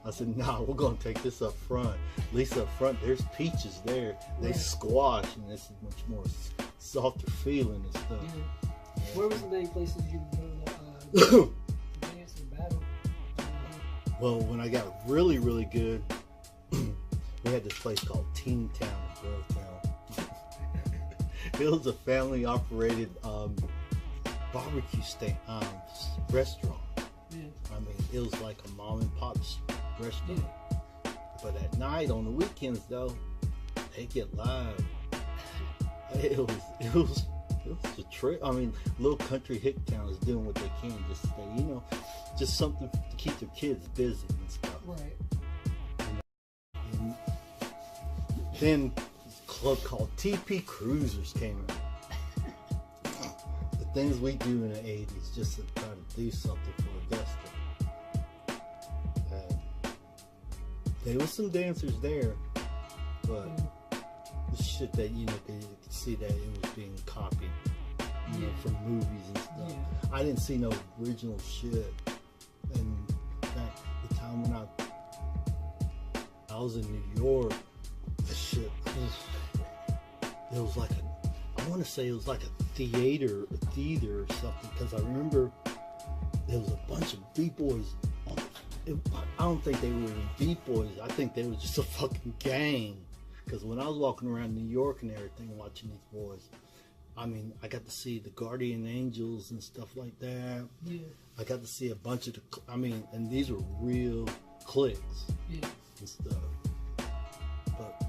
I said, nah, we're gonna take this up front. At least up front, there's peaches there. They squash, and this is much more softer feeling and stuff. Yeah. Where was the main places you would go to dance and battle? Well, when I got really, really good, we had this place called Teen Town in Grovetown. It was a family-operated barbecue restaurant. Yeah. I mean, it was like a mom and pop's restaurant. Yeah. But at night, on the weekends, though, they get live. It was a trip. I mean, little country hick town is doing what they can just to stay, just something to keep their kids busy and stuff. Right. And then a club called TP Cruisers came out. The things we do in the 80s just to try to do something for Augusta. There was some dancers there, but the shit that, they could see that it was being copied, from movies and stuff. Yeah. I didn't see no original shit. And in fact, the time when I was in New York, the shit, it was like I want to say it was like a theater or something, because I remember there was a bunch of b-boys. I don't think they were b-boys. I think they were just a fucking gang. Because when I was walking around New York and everything, watching these boys, I mean, I got to see the Guardian Angels and stuff like that. Yeah. I got to see a bunch of and these were real cliques and stuff. But,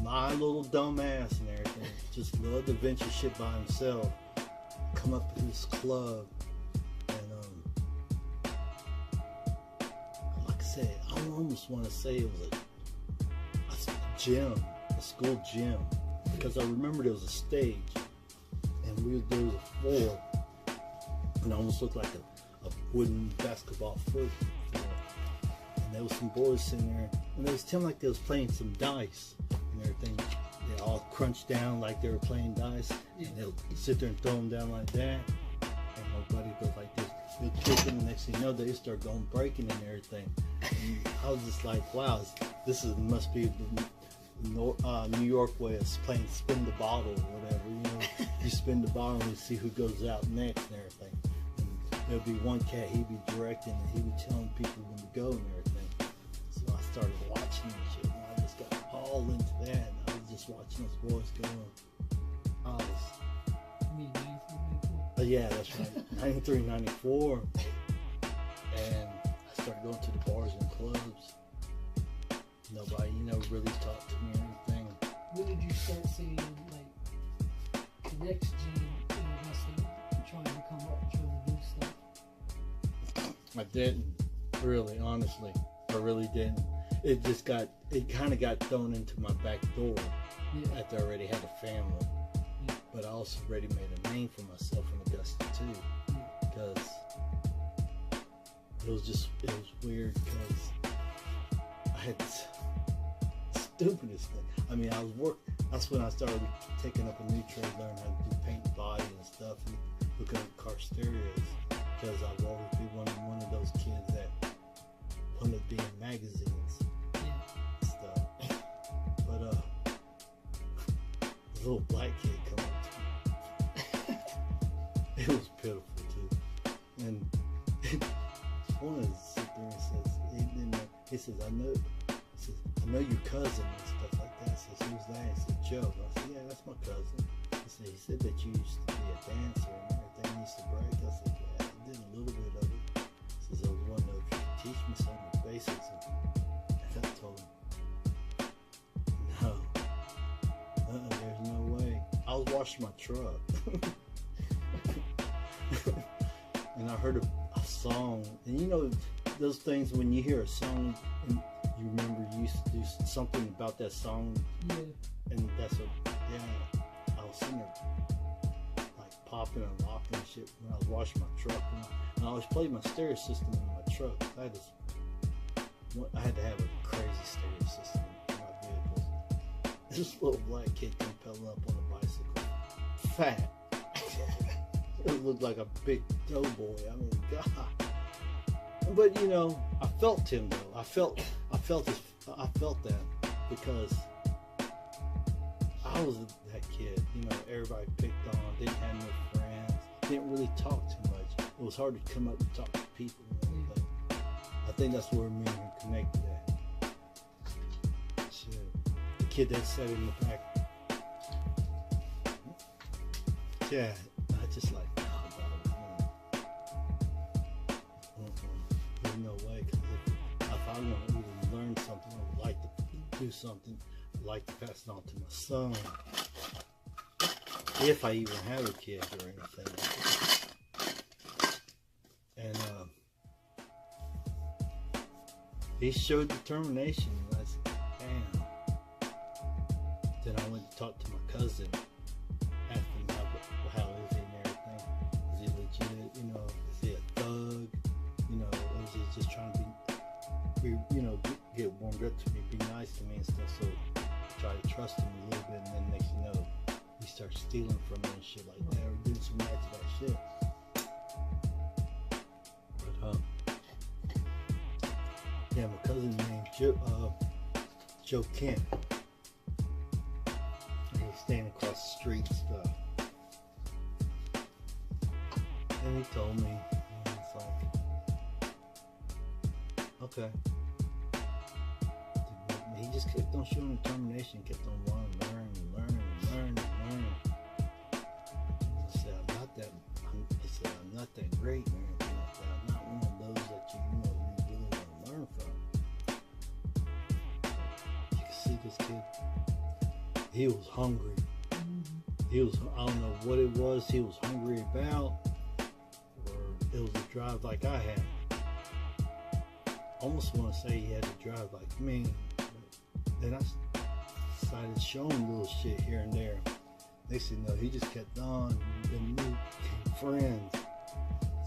my little dumb ass and everything just loved to venture shit by himself. Come up to this club and, like I said, I almost want to say it was a school gym, because I remember there was a stage and there was a floor, and it almost looked like a wooden basketball floor, and there was some boys sitting there, and they was telling like they was playing some dice and everything. They all crunched down like they were playing dice, and they'll sit there and throw them down like that, and my buddy goes like this, they'll kick them, and next thing you know, they start going breaking and everything. And I was just like, wow, this must be the New York way of playing spin the bottle or whatever. You spin the bottle and you see who goes out next and everything. And there'll be one cat, he'd be directing and he'd be telling people when to go and everything. So I started watching and shit, and I just got all into that, and I was just watching those boys going. You mean 93, 94? Yeah, that's right. 93, 94. And I started going to the bars and clubs. Nobody, really talked to me or anything. When did you start seeing, like, the next gen, wrestling trying to come up, trying to do stuff? I didn't, really, honestly. I really didn't. It kind of got thrown into my back door after I already had a family. Yeah. But I also already made a name for myself in Augusta, too. Because it was weird, because I had this stupidest thing. I mean, that's when I started taking up a new trade, learning how to do paint and body and stuff, and looking at car stereos, because I've always been one of those kids that wanted to be in magazines and stuff. But this little black kid come up to me. It was pitiful too. And one of them sit there and says, I know your cousin and stuff like that. I said, who's that? He said, Joe. I said, yeah, that's my cousin. He said that you used to be a dancer and everything, you used to break. I said, yeah, I did a little bit of it. He says, I was wondering if you could teach me some of the basics. And I told him, no, there's no way. I was washing my truck. And I heard a song, and those things when you hear a song and you remember you used to do something about that song, and that's I was sitting there like popping and locking and shit when I was washing my truck, and I always played my stereo system in my truck. I had to have a crazy stereo system in my vehicles. This little black kid came pedaling up on a bicycle, fat. It looked like a big doughboy. I mean, God. But I felt him though. I felt that because I was that kid. Everybody picked on. Didn't have no friends. Didn't really talk too much. It was hard to come up and talk to people and everything. I think that's where me and him connected at. kid that sat in the back. Yeah, I just like, there's no way, because if I want to even learn something, I would like to do something, I'd like to pass it on to my son, if I even have a kid or anything. And he showed determination. And I said, damn. Then I went to talk to my cousin, asked him how is he and everything. Is he legit? You know, is he a thug? You know, or is he just trying to be, you know, get warmed up to me, be nice to me and stuff? So I try to trust him a little bit, and then next you know, he starts stealing from me and shit like that, or doing some mad to that shit. But yeah, my cousin named Joe Kent. He was standing across the street and stuff. And he told me, and it's like, okay. He just kept on showing determination, kept on wanting to learn. I said, I'm not that great, man. I'm not one of those that you really want to learn from. You can see this kid, he was hungry. He was, I don't know what it was he was hungry about, or it was a drive like I had. I almost want to say he had a drive like me, but then I decided to show him little shit here and there. Next thing you know, he just kept on, and then we became friends.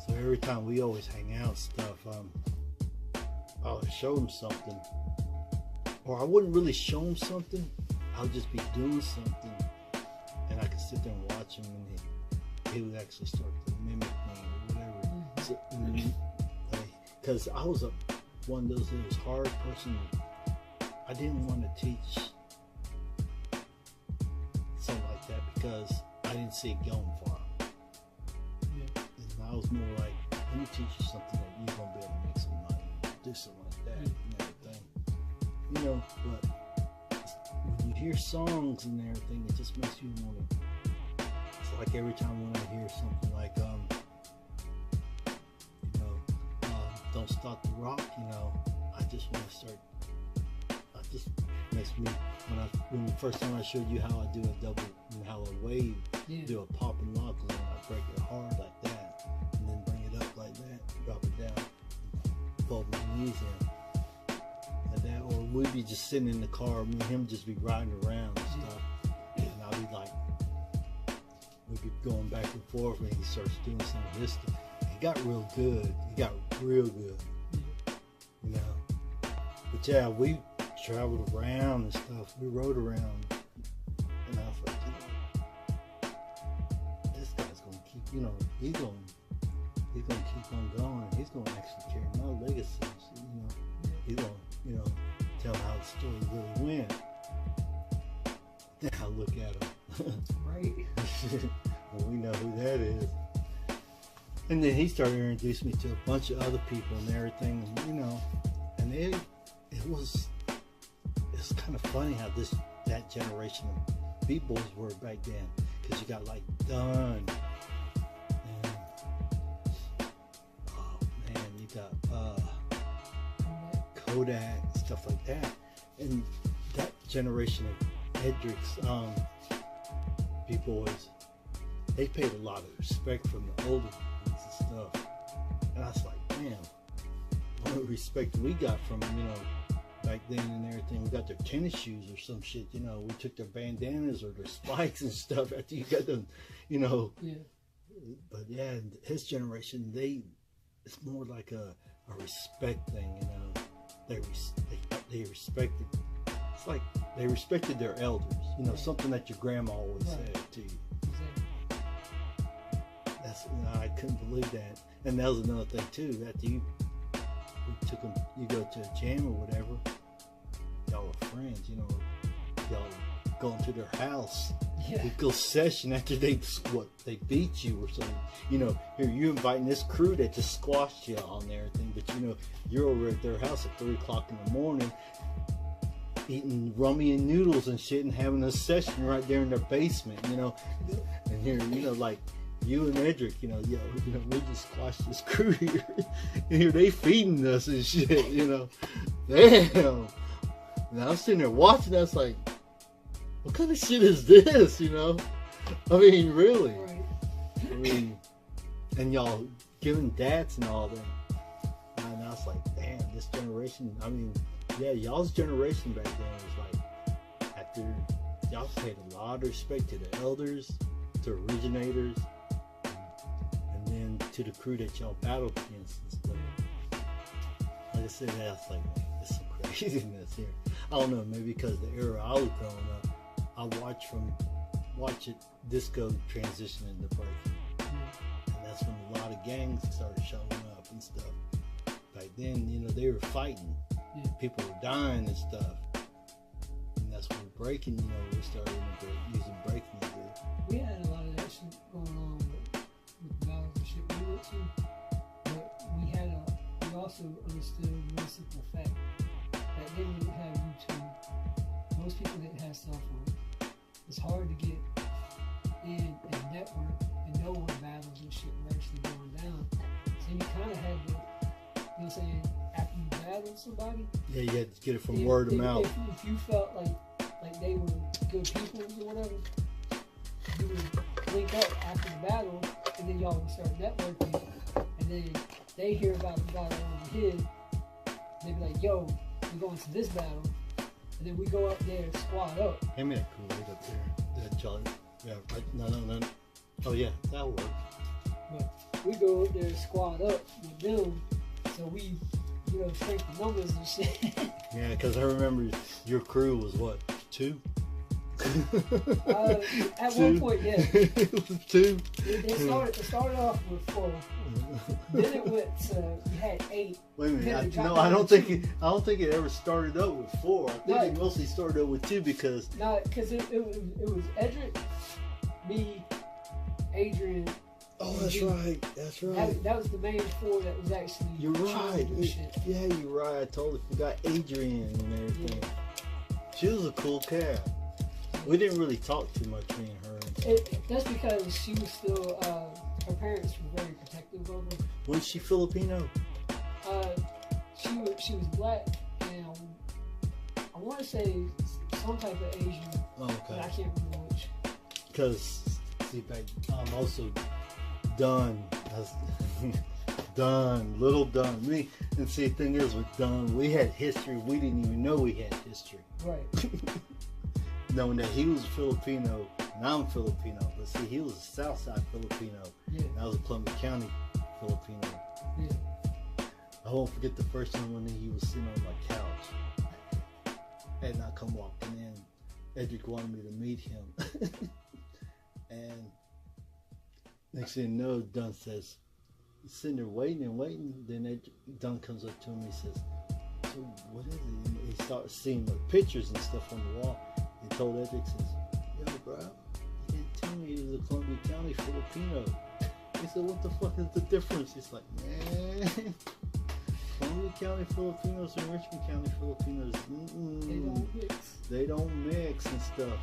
So every time we always hang out and stuff, I would show him something. Or I wouldn't really show him something, I would just be doing something, and I could sit there and watch him, and he would actually start to mimic me or whatever. So, because I was one of those that was hard person. I didn't want to teach something like that because I didn't see it going far. Yeah. And I was more like, let me teach you something that you're going to be able to make some money, do something like that and everything. You know, but when you hear songs and everything, it just makes you want to, it's like every time when I hear something like, Don't Stop the Rock, you know, I just want to start, just makes me, when the first time I showed you how I do a double, how I wave, do a pop and lock, and I break it hard like that, and then bring it up like that, drop it down, fold my knees in, like that, or we'd be just sitting in the car, me and him just be riding around and stuff, and I'll be like, we'd be going back and forth, and he starts doing some of his stuff. He got real good, you know, but yeah, we traveled around and stuff. We rode around, and I was like, you know, this guy's gonna keep, you know, he's gonna keep on going. He's gonna actually carry my legacy. So, you know, he's gonna, you know, tell how the story really went. Then I look at him, right? Well, we know who that is. And then he started introducing me to a bunch of other people and everything, you know, and it was kind of funny how that generation of b-boys were back then, because you got like Dunn, and oh man, you got Kodak and stuff like that, and that generation of Edric's b-boys, they paid a lot of respect from the older ones and stuff, and I was like, man, what respect we got from, you know, back then and everything. We got their tennis shoes or some shit, you know, we took their bandanas or their spikes and stuff after you got them, you know. Yeah. But yeah, his generation, it's more like a respect thing, you know. They respected, it's like they respected their elders, you know, something that your grandma always said to you. That's, you know, I couldn't believe that. And that was another thing too, after we took them, you go to a jam or whatever, y'all were friends, you know, y'all going to their house, you go session after they beat you or something, you know, here you inviting this crew that just squashed you on and everything, but you know, you're over at their house at 3 o'clock in the morning, eating ramen noodles and shit and having a session right there in their basement, you know. And here, you know, like you and Edric, you know, we just squashed this crew here. And here they feeding us and shit, you know. Damn. And I'm sitting there watching us like, what kind of shit is this, you know? I mean, really. Right. I mean, and y'all giving dads and all that. And I was like, damn, this generation, I mean, yeah, y'all's generation back then was like, after y'all paid a lot of respect to the elders, to originators, and then to the crew that y'all battled against and stuff. Like I said, that's like, man, there's some craziness here. I don't know, maybe because the era I was growing up, I watch it disco transition into breaking. And that's when a lot of gangs started showing up and stuff. Back then, you know, they were fighting. Yeah. People were dying and stuff. And that's when breaking, you know, we started using breaking again. We had a lot of that shit going on with battles and shit we went to. But we also understood one simple fact. That then we didn't have YouTube. Most people didn't have cell phones. It's hard to get in and network and know when battles and shit were actually going down. So you kind of had to, you know what I'm saying, after you battled somebody. Yeah, you had to get it from word of mouth. If you felt like they were good people or whatever, you would link up after the battle and then y'all would start networking. And then they hear about the battle over here. They'd be like, yo, we're going to this battle. And then we go up there and squad up. Hand me that Kool-Aid up there. That Jolly. Yeah, right. No. Oh, yeah, that'll work. But we go up there and squad up with them. So we, you know, strength the numbers and shit. Yeah, because I remember your crew was what, 2? At one point, yeah. It was 2. It started off with 4. Then it went to, we had 8. Wait a minute. I don't think it ever started out with 4. I think it mostly started out with 2 because. No, because it was Edric, me, Adrian. Oh, that's right. That's right. That was the main 4 that was actually. You're right. Shit. Yeah, you're right. I totally forgot Adrian and everything. Yeah. She was a cool cat. We didn't really talk too much, me and her. That's because she was still. Her parents were very protective of her. Was she Filipino? She was black, and I want to say some type of Asian. Oh, okay. But I can't remember which. Because, see, I'm also Dunn. Dunn, little Dunn. Me, and see, the thing is with Dunn, we had history. We didn't even know we had history. Right. Knowing that he was Filipino and I'm Filipino, but see, he was a Southside Filipino. Yeah. And I was a Columbia County Filipino. Yeah. I won't forget the first time when he was sitting on my couch and I come walking in. Edric wanted me to meet him. And next thing you know, Dunn says, he's sitting there waiting. Then Dunn comes up to him and he says, so what is it? And he starts seeing the pictures and stuff on the wall. He told Edric, says, yo, bro, you didn't tell me he was a Columbia County Filipino. He said, what the fuck is the difference? He's like, man, Columbia County Filipinos and Richmond County Filipinos, they don't mix and stuff.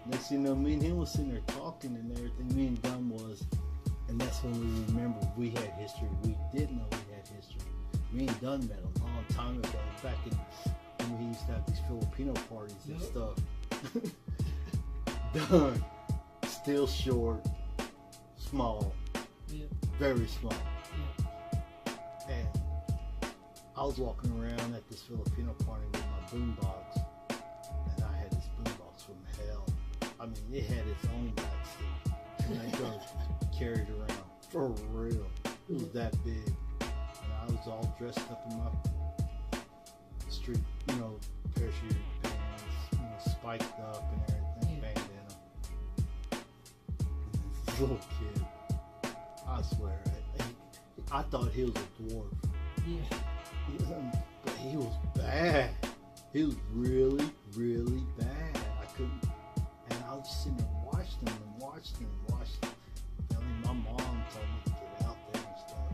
Next thing you know, me and him was sitting there talking and everything. Me and Dunn was, and that's when we remembered we had history. We didn't know we had history. Me and Dunn met a long time ago, back in when we used to have these Filipino parties and stuff. Dunn, still short, small, very small. And I was walking around at this Filipino party with my boombox, and I had this boombox from hell. I mean, it had its own backseat, and I could carry it around for real. It was that big, and I was all dressed up in my street, parachute pants, spiked up and everything, bandana. And this little kid, I swear, I thought he was a dwarf. Yeah. But he was bad. He was really, really bad. I couldn't, and I was just sitting there watching him. I mean, my mom told me to get out there and stuff.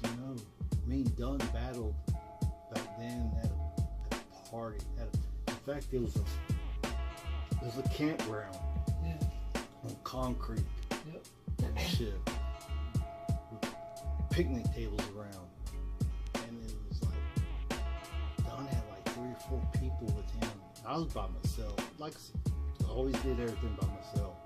So, me and Dunn battled back then at a party. In fact, it was a campground on concrete and shit, with picnic tables around, and it was like Don had like 3 or 4 people with him. I was by myself, like I always did everything by myself.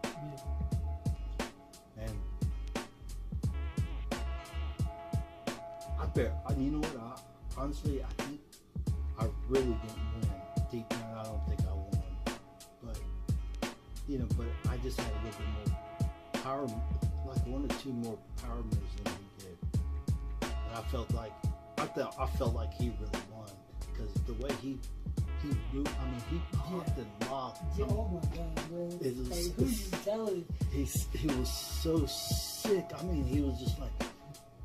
And you know what? Honestly, I think I really didn't win. Deep down, I don't think I won. But but I just had a little bit more power, like 1 or 2 more power moves than he did. And I felt like he really won because the way he moved. I mean, he popped and locked. Oh my God, man! Who you telling? He was so sick. I mean, he was just like.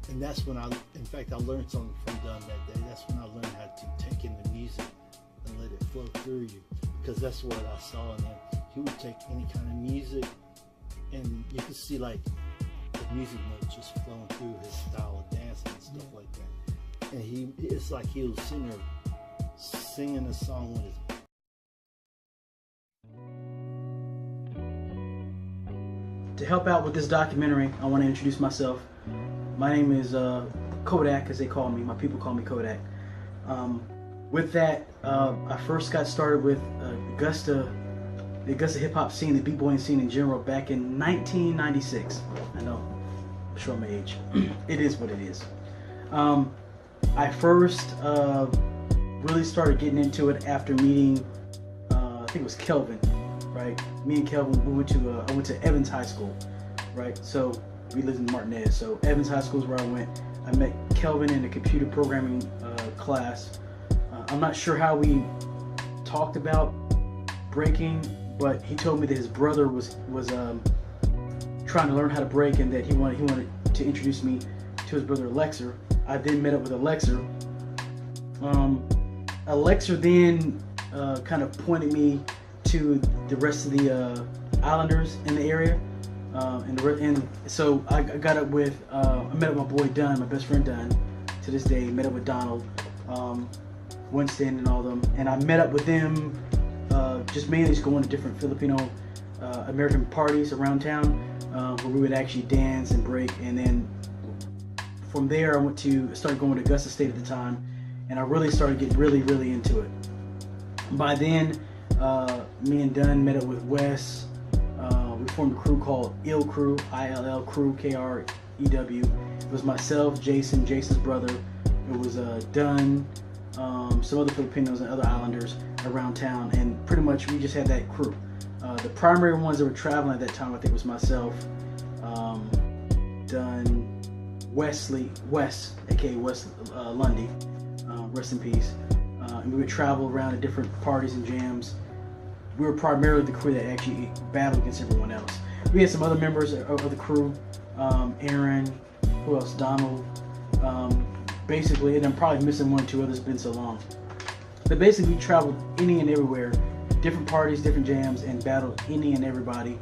And that's when I learned something from Dunn that day. That's when I learned how to take in the music and let it flow through you. Because that's what I saw in him. He would take any kind of music and you could see like the music notes just flowing through his style of dancing and stuff like that. And it's like he was sitting there singing a song with his. To help out with this documentary, I want to introduce myself. My name is Kodak, as they call me. My people call me Kodak. With that, I first got started with the Augusta hip hop scene, the b-boy scene in general, back in 1996. I know, I'm showing my age. It is what it is. I first really started getting into it after meeting, I think it was Kelvin, right? Me and Kelvin, I went to Evans High School, right? So we lived in Martinez, so Evans High School is where I went. I met Kelvin in a computer programming class. I'm not sure how we talked about breaking, but he told me that his brother was trying to learn how to break, and that he wanted to introduce me to his brother Alexer. I then met up with Alexer. Alexer then kind of pointed me to the rest of the Islanders in the area. And so I got up with, I met up with my boy Dunn, my best friend Dunn, to this day. Met up with Donald, Winston, and all them. And I met up with them just mainly just going to different Filipino American parties around town where we would actually dance and break. And then from there, I started going to Augusta State at the time, and I really started getting really into it. By then, me and Dunn met up with Wes. We formed a crew called Ill Crew, ILL Crew, KREW. It was myself, Jason's brother. It was Dunn, some other Filipinos and other Islanders around town, and pretty much we just had that crew. The primary ones that were traveling at that time, I think, was myself, Dunn, Wes, aka Wes Lundy, rest in peace. And we would travel around to different parties and jams. We were primarily the crew that actually battled against everyone else. We had some other members of the crew, Aaron, who else? Donald, basically, and I'm probably missing 1 or 2 others, been so long. But basically we traveled any and everywhere, different parties, different jams, and battled any and everybody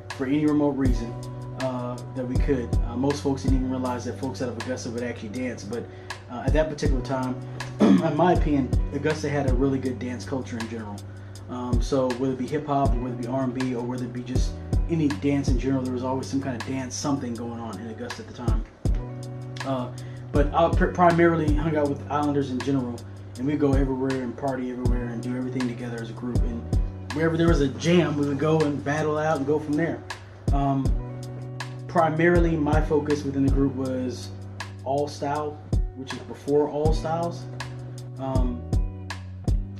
for any remote reason that we could. Most folks didn't even realize that folks out of Augusta would actually dance, but at that particular time, in my opinion, Augusta had a really good dance culture in general. So whether it be hip hop, or whether it be R&B, or whether it be just any dance in general, there was always some kind of dance, something going on in Augusta at the time. But I primarily hung out with Islanders in general, and we'd go everywhere and party everywhere and do everything together as a group. And wherever there was a jam, we would go and battle out and go from there. Primarily, my focus within the group was All Style, which is before All Styles.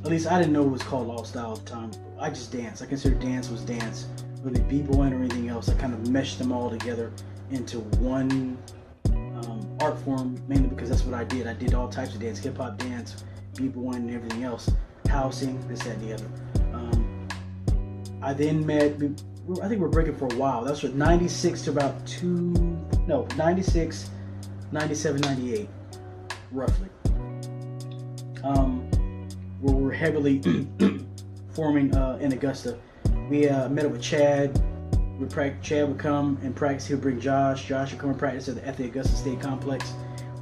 At least I didn't know it was called All Style at the time. I just danced. I considered dance was dance. Whether it be b-boying or anything else, I kind of meshed them all together into one art form, mainly because that's what I did. I did all types of dance, hip hop dance, b-boying, and everything else, housing, this, that, and the other. I then met, I think we were breaking for a while. That was from 96 to about 96, 97, 98, roughly. Where we're heavily forming in Augusta. We met up with Chad. Chad would come and practice. He would bring Josh. Josh would come and practice at the Augusta State Complex,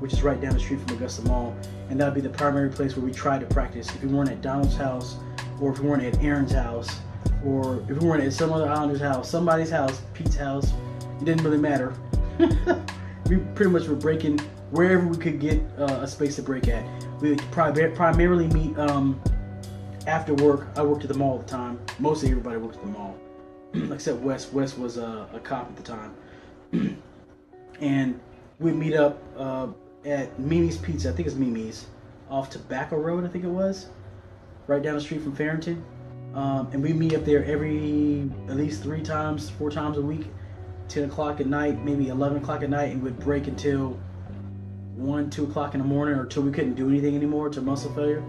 which is right down the street from Augusta Mall, and that would be the primary place where we tried to practice. If we weren't at Donald's house, or if we weren't at Aaron's house, or if we weren't at some other Islander's house, somebody's house, Pete's house, it didn't really matter. We pretty much were breaking wherever we could get a space to break at. We would primarily meet after work. I worked at the mall at the time. Mostly everybody worked at the mall, except Wes. Wes was a cop at the time. And we'd meet up at Mimi's Pizza. I think it's Mimi's, off Tobacco Road, I think it was, right down the street from Farrington. And we meet up there at least 4 times a week, 10 o'clock at night, maybe 11 o'clock at night, and we'd break until 1, 2 o'clock in the morning, or until we couldn't do anything anymore, to muscle failure.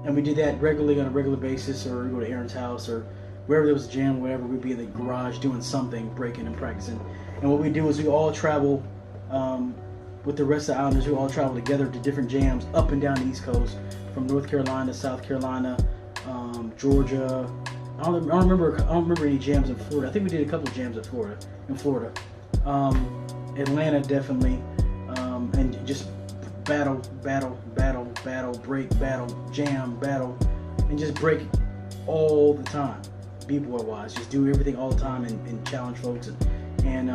And we did that regularly on a regular basis, or we go to Aaron's house, or wherever there was a jam, whatever, we'd be in the garage doing something, breaking and practicing. And what we do is we all travel with the rest of the Islanders. We all travel together to different jams up and down the East Coast, from North Carolina, South Carolina, Georgia. I don't remember any jams in Florida. I think we did a couple of jams in Florida. Atlanta definitely, and just battle, break, battle, jam, battle, and just break all the time, b-boy wise. Just do everything all the time and challenge folks. And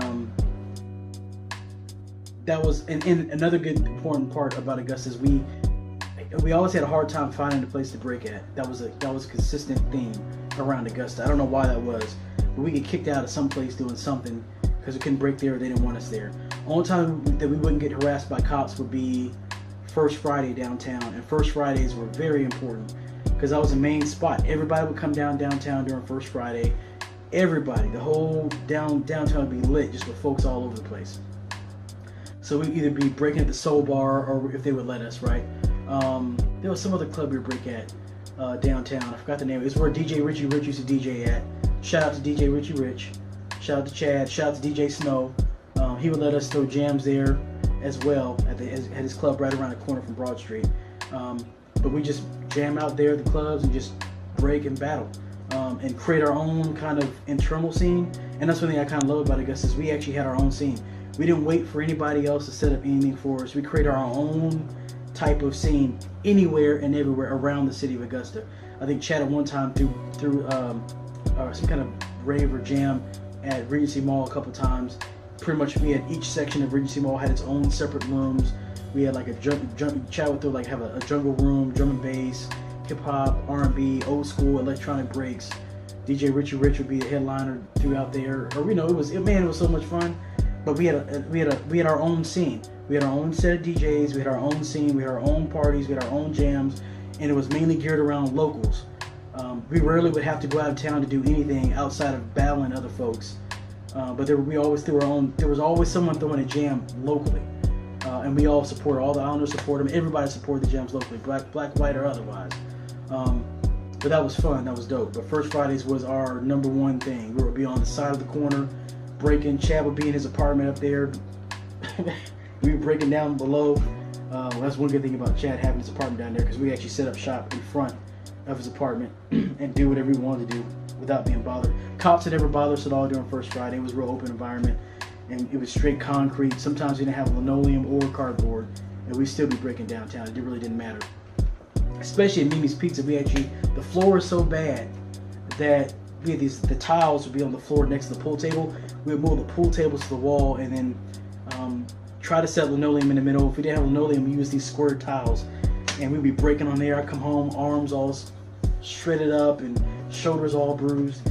that was and another good important part about Augusta is we always had a hard time finding a place to break at. That was a consistent theme around Augusta. I don't know why that was, but we get kicked out of some place doing something because we couldn't break there, or they didn't want us there. Only time that we wouldn't get harassed by cops would be First Friday downtown, and First Fridays were very important because that was the main spot. Everybody would come downtown during First Friday. Everybody, the whole downtown would be lit just with folks all over the place. So we'd either be breaking at the Soul Bar, or if they would let us, right? There was some other club we would break at downtown. I forgot the name. It's where DJ Richie Rich used to DJ at. Shout out to DJ Richie Rich. Shout out to Chad. Shout out to DJ Snow. He would let us throw jams there as well at his club right around the corner from Broad Street. But we just jam out there at the clubs and just break and battle and create our own kind of internal scene. And that's one thing I kind of love about Augusta is we actually had our own scene. We didn't wait for anybody else to set up anything for us. We created our own type of scene anywhere and everywhere around the city of Augusta. I think Chad at one time threw some kind of rave or jam at Regency Mall a couple times. Pretty much we had each section of Regency Mall had its own separate rooms. We had like a Chad would have a jungle room, drum and bass, hip hop, R&B, old school, electronic breaks. DJ Richie Rich would be the headliner throughout there. Or it was so much fun. But we had our own scene. We had our own set of DJs. We had our own scene. We had our own parties. We had our own jams, and it was mainly geared around locals. We rarely would have to go out of town to do anything outside of battling other folks. But we always threw our own. There was always someone throwing a jam locally, and we all support. All the Islanders support them. Everybody supported the jams locally, black, white, or otherwise. But that was fun. That was dope. But First Fridays was our number one thing. We would be on the side of the corner, breaking. Chad would be in his apartment up there. We were breaking down below. That's one good thing about Chad having his apartment down there, because we actually set up shop in front of his apartment and do whatever we wanted to do without being bothered. Cops had never bothered us at all during First Friday. It was a real open environment, and it was straight concrete. Sometimes we didn't have linoleum or cardboard, and we'd still be breaking downtown. It really didn't matter. Especially at Mimi's Pizza, the floor is so bad that we had the tiles would be on the floor next to the pool table. We would move the pool tables to the wall and then try to set linoleum in the middle. If we didn't have linoleum, we used these square tiles, and we'd be breaking on there. I'd come home, arms all shredded up and shoulders all bruised.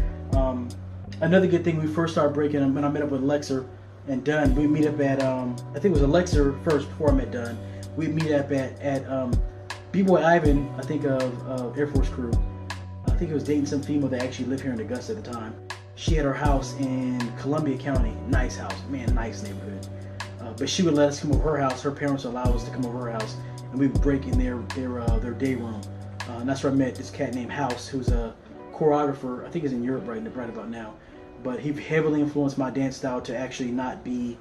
Another good thing, we first started breaking when I met up with Lexer and Dunn. We'd meet up at, I think it was Lexer first before I met Dunn. We'd meet up at B-Boy Ivan, I think of Air Force Crew. I think he was dating some female that actually lived here in Augusta at the time. She had her house in Columbia County. Nice house, man, nice neighborhood. But she would let us come over her house. Her parents would allow us to come over her house, and we would break in their day room. And that's where I met this cat named House, who's a choreographer. I think he's in Europe right about now. But he heavily influenced my dance style to actually not be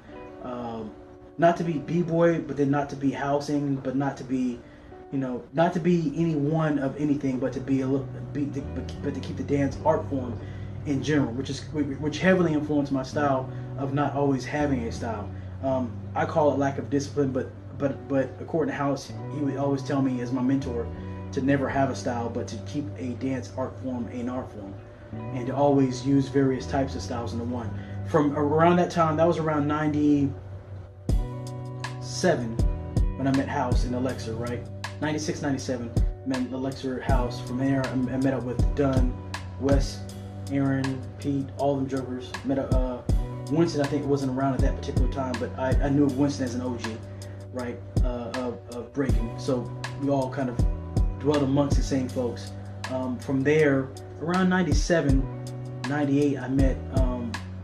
b-boy, but then not to be housing, but not to be, not to be any one of anything, but to but to keep the dance art form in general, which heavily influenced my style of not always having a style. I call it lack of discipline, but but according to House, he would always tell me as my mentor to never have a style, but to keep a dance art form an art form, and to always use various types of styles into one. From around that time, that was around 97 when I met House in Alexa, right? 96, 97, met Alexa House. From there, I met up with Dunn, Wes, Aaron, Pete, all them jokers. Met up, Winston, I think wasn't around at that particular time, but I knew of Winston as an OG, right, of breaking. So we all kind of dwelled amongst the same folks. From there, around 97, 98, I met,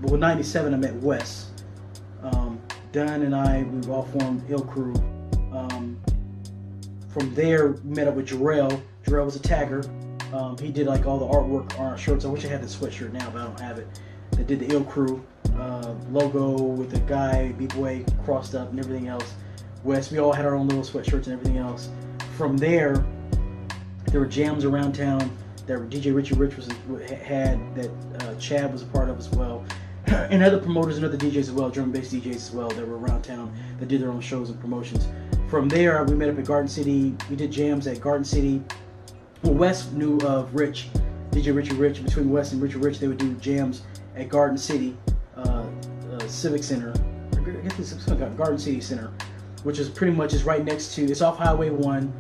97, I met Wes. Dunn and we all formed Ill Crew. From there, we met up with Jarrell. Jarrell was a tagger. He did like all the artwork on our shirts. I wish I had the sweatshirt now, but I don't have it. That did the Ill Crew logo with the guy, bboy, crossed up and everything else. Wes, we all had our own little sweatshirts and everything else. From there, there were jams around town that DJ Richie Rich had, that Chad was a part of as well. And other promoters and other DJs as well, drum and bass DJs as well, that were around town that did their own shows and promotions. From there, we met up at Garden City. We did jams at Garden City. Well, Wes knew of Rich, DJ Richie Rich. Between Wes and Richie Rich, they would do jams at Garden City Civic Center. I guess it's Garden City Center, which is pretty much right next to. It's off Highway 1,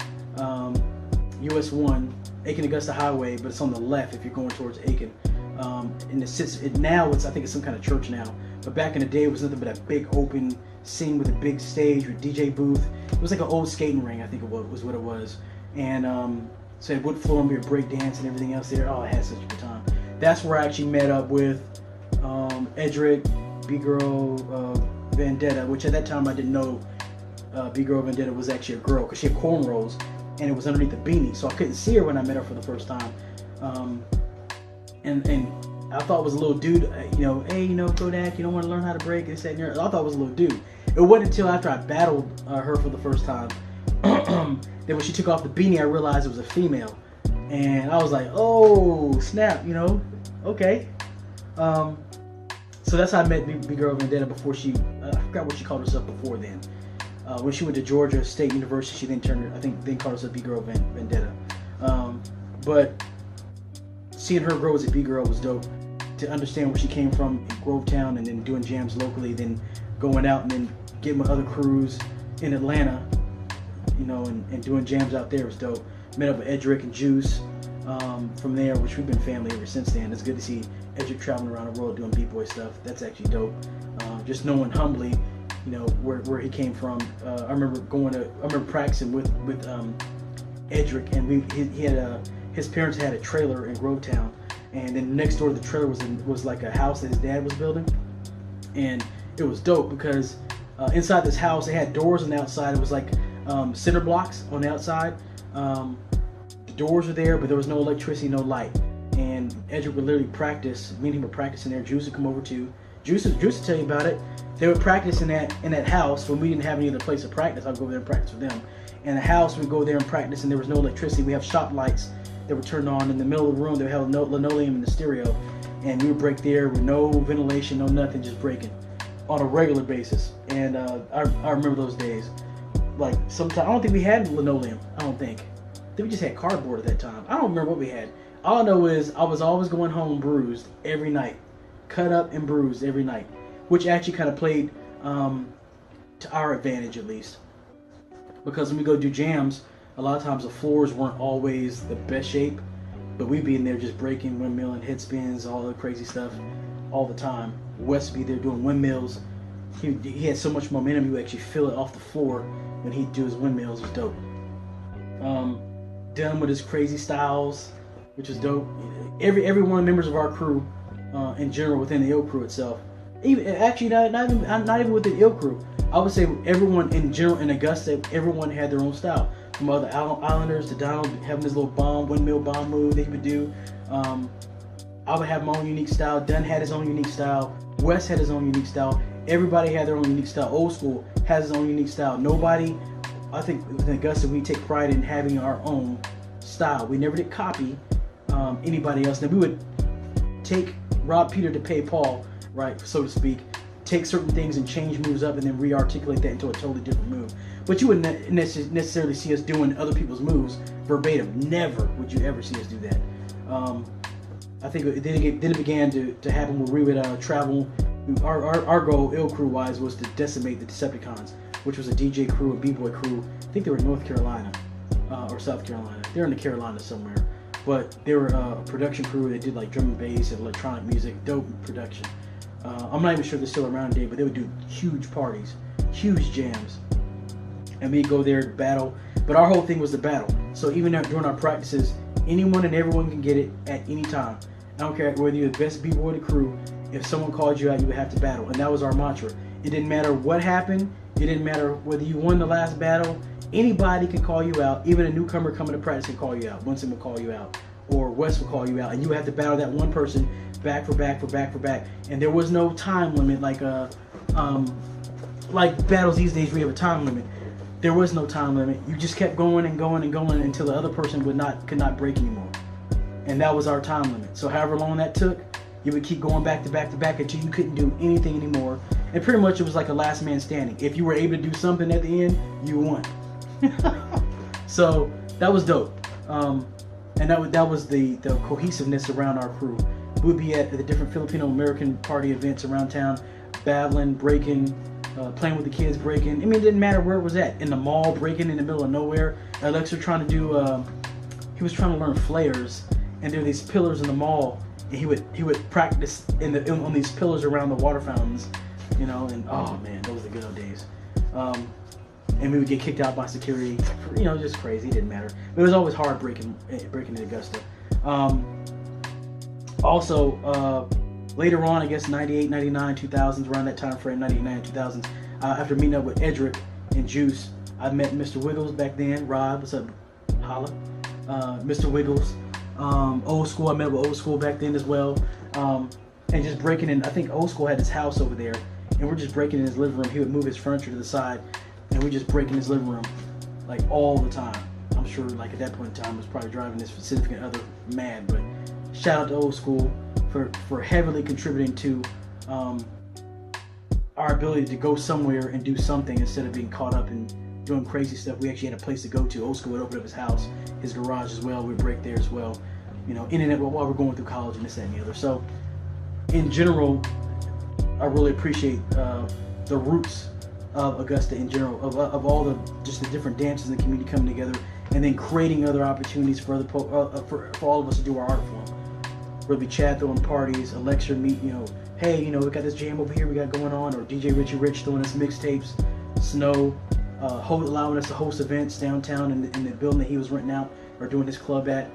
US 1, Aiken Augusta Highway, but it's on the left if you're going towards Aiken. And now I think it's some kind of church now. But back in the day, it was nothing but a big open scene with a big stage with DJ booth. It was like an old skating ring, I think it was what it was. And so it would floor and be a break dance and everything else there. Oh, I had such a good time. That's where I actually met up with Edric, B-Girl, Vendetta, which at that time I didn't know B-Girl Vendetta was actually a girl, because she had cornrows and it was underneath the beanie, so I couldn't see her when I met her for the first time. And I thought it was a little dude, hey, Kodak, you don't want to learn how to break, this, that, and there. I thought it was a little dude. It wasn't until after I battled her for the first time that when she took off the beanie, I realized it was a female. And I was like, oh, snap, okay. So that's how I met B-Girl Vendetta before I forgot what she called herself before then. When she went to Georgia State University, she then called herself B-Girl Vendetta. But seeing her grow as a B-Girl was dope. To understand where she came from in Grovetown, and then doing jams locally, then going out and then getting with other crews in Atlanta, and doing jams out there was dope. Met up with Edric and Juice from there, which we've been family ever since then. It's good to see Edric traveling around the world doing b-boy stuff. That's actually dope. Just knowing humbly, where he came from. I remember practicing with Edric, and he had his parents had a trailer in Grovetown, and then next door to the trailer was like a house that his dad was building, and it was dope because inside this house they had doors on the outside. It was like cinder blocks on the outside. The doors were there, but there was no electricity, no light. And Edric would literally practice. Me and him were practicing there. Juice would come over too. Juice would tell you about it. They would practice in that house when we didn't have any other place to practice. I'd go over there and practice with them. In the house, we'd go there and practice, and there was no electricity. We have shop lights that were turned on in the middle of the room. They held linoleum in the stereo, and we would break there with no ventilation, no nothing, just breaking on a regular basis. And I remember those days. Like sometimes I don't think we had linoleum. I think we just had cardboard at that time. I don't remember what we had. All I know is I was always going home bruised every night, cut up and bruised every night, which actually kind of played to our advantage at least, because when we go do jams, a lot of times the floors weren't always the best shape, but we'd be in there just breaking, windmill and head spins, all the crazy stuff all the time. Wes would be there doing windmills. He had so much momentum, he would actually feel it off the floor when he'd do his windmills. It was dope. Done with his crazy styles, which was dope. Every one of the members of our crew, in general, within the Ill Crew itself, even actually not even within the Ill Crew, I would say everyone in general in Augusta, everyone had their own style. From other islanders to Donald having this little windmill bomb move that he would do. I would have my own unique style. Dunn had his own unique style. Wes had his own unique style. Everybody had their own unique style. Old School has his own unique style. Nobody, I think within Augusta, we take pride in having our own style. We never did copy anybody else. Now we would take Rob Peter to pay Paul, right, so to speak, take certain things and change moves up and then re-articulate that into a totally different move. But you wouldn't necessarily see us doing other people's moves verbatim. Never would you ever see us do that. I think then it began to happen where we would travel. Our goal, ill crew wise, was to decimate the Decepticons, which was a DJ crew, a b-boy crew. I think they were in North Carolina or South Carolina. They're in the Carolinas somewhere. But they were a production crew that did like drum and bass and electronic music, dope production. I'm not even sure they're still around today, but they would do huge parties, huge jams. And we'd go there to battle. But our whole thing was the battle. So even during our practices, anyone and everyone can get it at any time. I don't care whether you're the best b-boy in the crew. If someone called you out, you would have to battle. And that was our mantra. It didn't matter what happened. It didn't matter whether you won the last battle. Anybody can call you out. Even a newcomer coming to practice can call you out. Winston will call you out. Or Wes will call you out. And you have to battle that one person back for back for back for back. And there was no time limit like battles these days where you have a time limit. There was no time limit. You just kept going and going and going until the other person could not break anymore. And that was our time limit. So however long that took, you would keep going back to back to back until you couldn't do anything anymore. And pretty much it was like a last man standing. If you were able to do something at the end, you won. So that was dope. And that was the cohesiveness around our crew. We would be at the different Filipino American party events around town, battling, breaking, playing with the kids, breaking. I mean, it didn't matter where it was at. In the mall, breaking in the middle of nowhere. Alexa trying to do, he was trying to learn flares. And there were these pillars in the mall. And he would practice on these pillars around the water fountains, you know. And oh man, those were the good old days. And we would get kicked out by security, you know, just crazy. It didn't matter. But it was always hard breaking in Augusta. Also, later on, I guess 98, 99, 2000s, around that time frame, 99, 2000s, after meeting up with Edric and Juice, I met Mr. Wiggles back then. Rob, what's up? Holla. Mr. Wiggles. Old School, I met with Old School back then as well. And just breaking in, I think Old School had his house over there, and we're just breaking in his living room. He would move his furniture to the side, and we just break in his living room, like all the time. I'm sure like at that point in time, it was probably driving his significant other mad, but shout out to Old School for heavily contributing to our ability to go somewhere and do something instead of being caught up in doing crazy stuff. We actually had a place to go to. Old School would open up his house, his garage as well. We'd break there as well. You know, in and out while we're going through college and this, that, and the other. So, in general, I really appreciate the roots of Augusta in general, of all the different dances in the community coming together, and then creating other opportunities for for all of us to do our art form. Whether it be Chad throwing parties, a lecture meet, you know, hey, you know, we got this jam over here we got going on, or DJ Richie Rich throwing us mixtapes, Snow, allowing us to host events downtown in the building that he was renting out or doing his club at.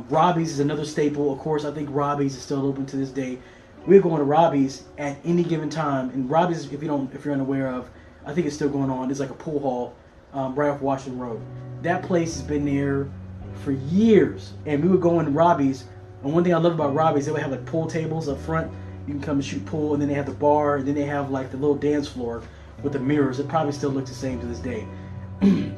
Robbie's is another staple. Of course, I think Robbie's is still open to this day. We're going to Robbie's at any given time. And Robbie's, if you're unaware of, I think it's still going on. It's like a pool hall right off Washington Road. That place has been there for years. And we would go into Robbie's. And one thing I love about Robbie's, they would have like pool tables up front. You can come and shoot pool. And then they have the bar. And then they have like the little dance floor with the mirrors. It probably still looks the same to this day. And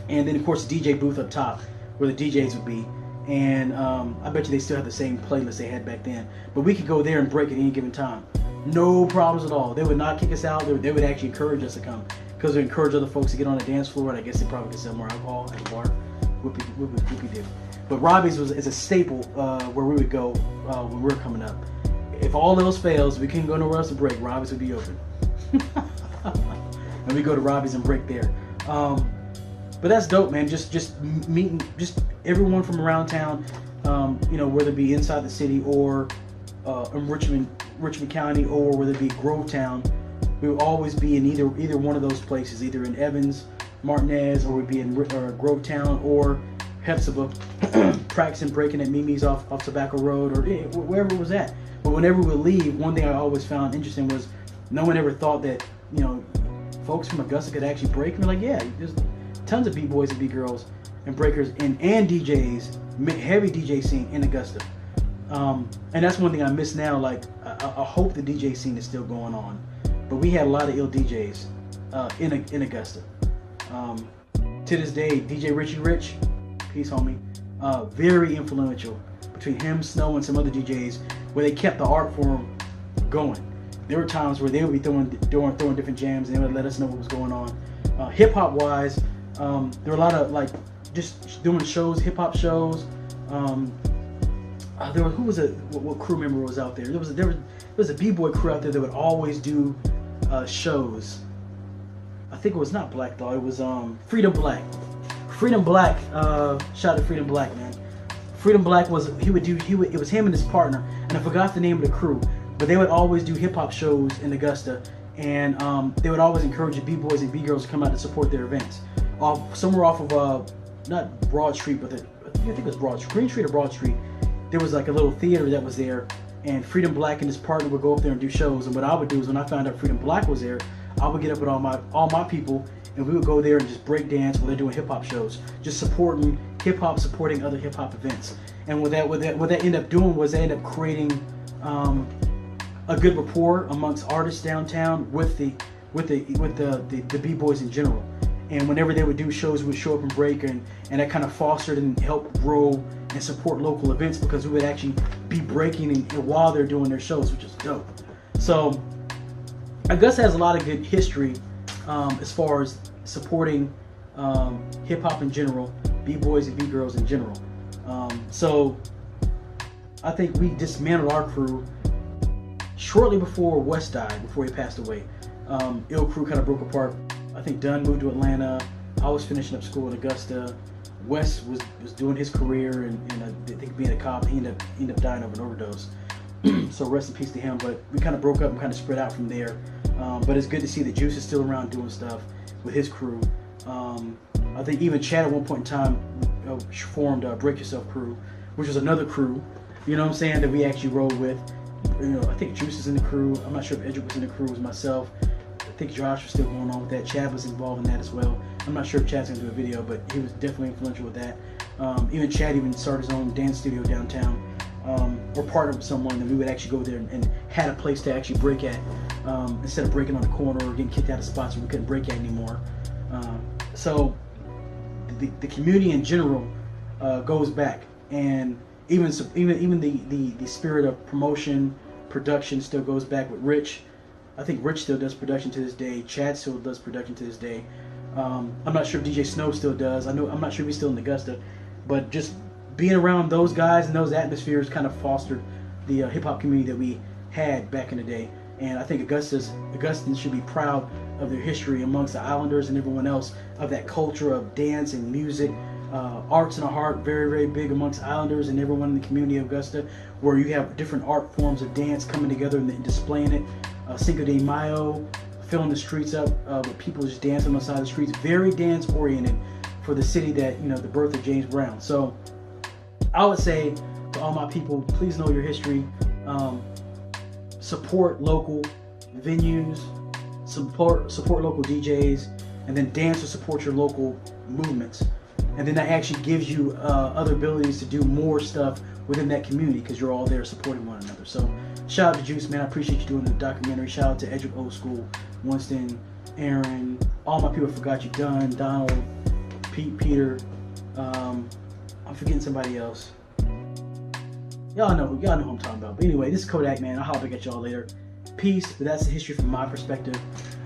then, of course, the DJ booth up top where the DJs would be. And I bet you they still have the same playlist they had back then. But we could go there and break at any given time. No problems at all. They would not kick us out. They would actually encourage us to come. Because they encourage other folks to get on the dance floor. And I guess they probably could sell more alcohol at the bar. Whoopie did. But Robbie's is a staple where we would go when we were coming up. If all else fails, we couldn't go nowhere else to break, Robbie's would be open. And we go to Robbie's and break there. But that's dope, man. Just meeting everyone from around town, you know, whether it be inside the city or in Richmond County, or whether it be Grovetown. We would always be in either one of those places, either in Evans, Martinez, or we'd be in Grovetown or Hepzibah, practicing breaking at Mimi's off Tobacco Road, or wherever it was at. But whenever we leave, one thing I always found interesting was no one ever thought that, you know, folks from Augusta could actually break. And we're like, yeah, there's tons of b-boys and b-girls and breakers and DJs, heavy DJ scene in Augusta. And that's one thing I miss now. Like, I hope the DJ scene is still going on. But we had a lot of ill DJs in Augusta. To this day, DJ Richie Rich, peace homie, very influential between him, Snow, and some other DJs, where they kept the art form going. there were times where they would be throwing different jams, and they would let us know what was going on. Hip hop wise, there were a lot of like just doing shows, hip hop shows. There was, who was it? What crew member was out there? There was a b-boy crew out there that would always do shows. I think it was not Black Thought. It was Freedom Black. Freedom Black. Shout out to Freedom Black, man. Freedom Black it was him and his partner, and I forgot the name of the crew, but they would always do hip hop shows in Augusta, and they would always encourage the b-boys and b-girls to come out to support their events. Somewhere off of not Broad Street, but I think it was Green Street or Broad Street. There was like a little theater that was there, and Freedom Black and his partner would go up there and do shows. And what I would do is when I found out Freedom Black was there, I would get up with all my people, and we would go there and just break dance while they're doing hip hop shows, just supporting hip hop, supporting other hip hop events. And what that ended up doing was they ended up creating a good rapport amongst artists downtown with the b-boys in general. And whenever they would do shows, we would show up and break, and that kind of fostered and helped grow and support local events, because we would actually be breaking and while they're doing their shows, which is dope. So Augusta has a lot of good history as far as supporting hip hop in general, b-boys and b-girls in general. So I think we dismantled our crew shortly before Wes died, before he passed away. Ill crew kind of broke apart. I think Dunn moved to Atlanta. I was finishing up school in Augusta. Wes was doing his career and I think being a cop. He ended up dying of an overdose. So rest in peace to him. But we kind of broke up and kind of spread out from there. But it's good to see that Juice is still around doing stuff with his crew. I think even Chad at one point in time formed Break Yourself Crew, which was another crew, you know what I'm saying, that we actually rode with. You know, I think Juice is in the crew. I'm not sure if Edric was in the crew. It was myself. I think Josh was still going on with that. Chad was involved in that as well. I'm not sure if Chad's gonna do a video, but he was definitely influential with that. Even Chad even started his own dance studio downtown, or partnered with someone that we would actually go there and had a place to actually break at, instead of breaking on the corner or getting kicked out of spots where we couldn't break at anymore. So the community in general goes back, and even the spirit of promotion, production still goes back with Rich. I think Rich still does production to this day. Chad still does production to this day. I'm not sure if DJ Snow still does. I'm not sure if he's still in Augusta, but just being around those guys and those atmospheres kind of fostered the hip hop community that we had back in the day. And I think Augustans should be proud of their history amongst the Islanders and everyone else, of that culture of dance and music. Arts and heart, very, very big amongst Islanders and everyone in the community of Augusta, where you have different art forms of dance coming together and displaying it. Cinco de Mayo, filling the streets up with people just dancing on the side of the streets. Very dance oriented for the city that, you know, the birth of James Brown. So I would say to all my people, please know your history. Support local venues, support local DJs, and then dance to support your local movements. And then that actually gives you other abilities to do more stuff within that community, because you're all there supporting one another. So shout out to Juice, man. I appreciate you doing the documentary. Shout out to Edric Old School, Winston, Aaron, all my people. Forgot you, Dunn, Donald, Peter. I'm forgetting somebody else. Y'all know who I'm talking about. But anyway, this is Kodak, man. I'll hop back at y'all later. Peace. But that's the history from my perspective.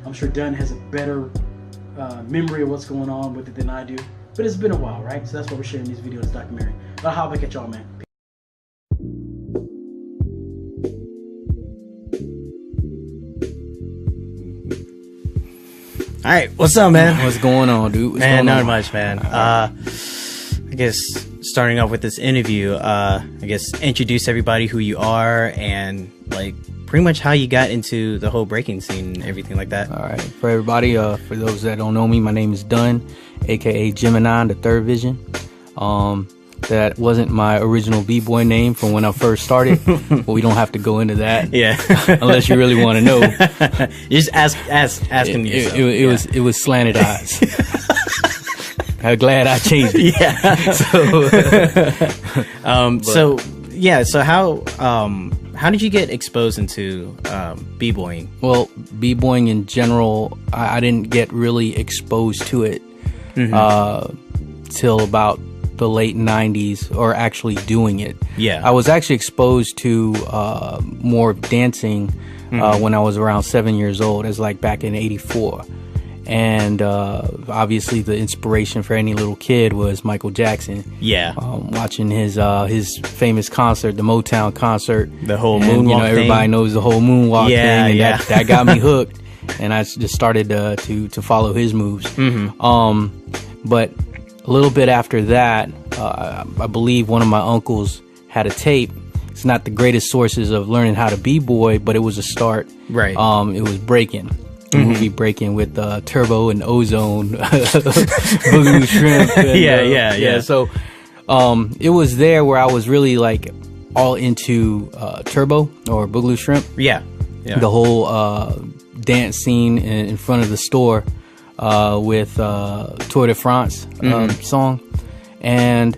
I'm sure Dunn has a better memory of what's going on with it than I do. But it's been a while, right? So that's why we're sharing these videos, this documentary. But I'll hop back at y'all, man. All right, what's up, man? What's going on, dude? Man, not much, man. I guess starting off with this interview, I guess introduce everybody who you are and like pretty much how you got into the whole breaking scene and everything like that. All right, for everybody, for those that don't know me, my name is Dunn, aka Gemini, the Third Vision. That wasn't my original b-boy name from when I first started, but we don't have to go into that. Yeah, unless you really want to know. You just asking yourself. It was Slanted Eyes. I'm glad I changed it. Yeah. So how did you get exposed into b-boying? Well, b-boying in general, I didn't get really exposed to it till about the late 90s, or actually doing it. Yeah. I was actually exposed to more dancing when I was around 7 years old. It's like back in '84. And obviously the inspiration for any little kid was Michael Jackson. Yeah. Watching his famous concert, the Motown concert. The whole moonwalk thing. Everybody knows the whole moonwalk thing. And yeah. that got me hooked. And I just started to follow his moves. But a little bit after that, I believe one of my uncles had a tape. It's not the greatest sources of learning how to b-boy, but it was a start. Right. It was breaking. Movie Breaking with Turbo and Ozone, Boogaloo Shrimp. And, yeah. So it was there where I was really like all into Turbo or Boogaloo Shrimp. Yeah. The whole dance scene in front of the store with Tour de France song. And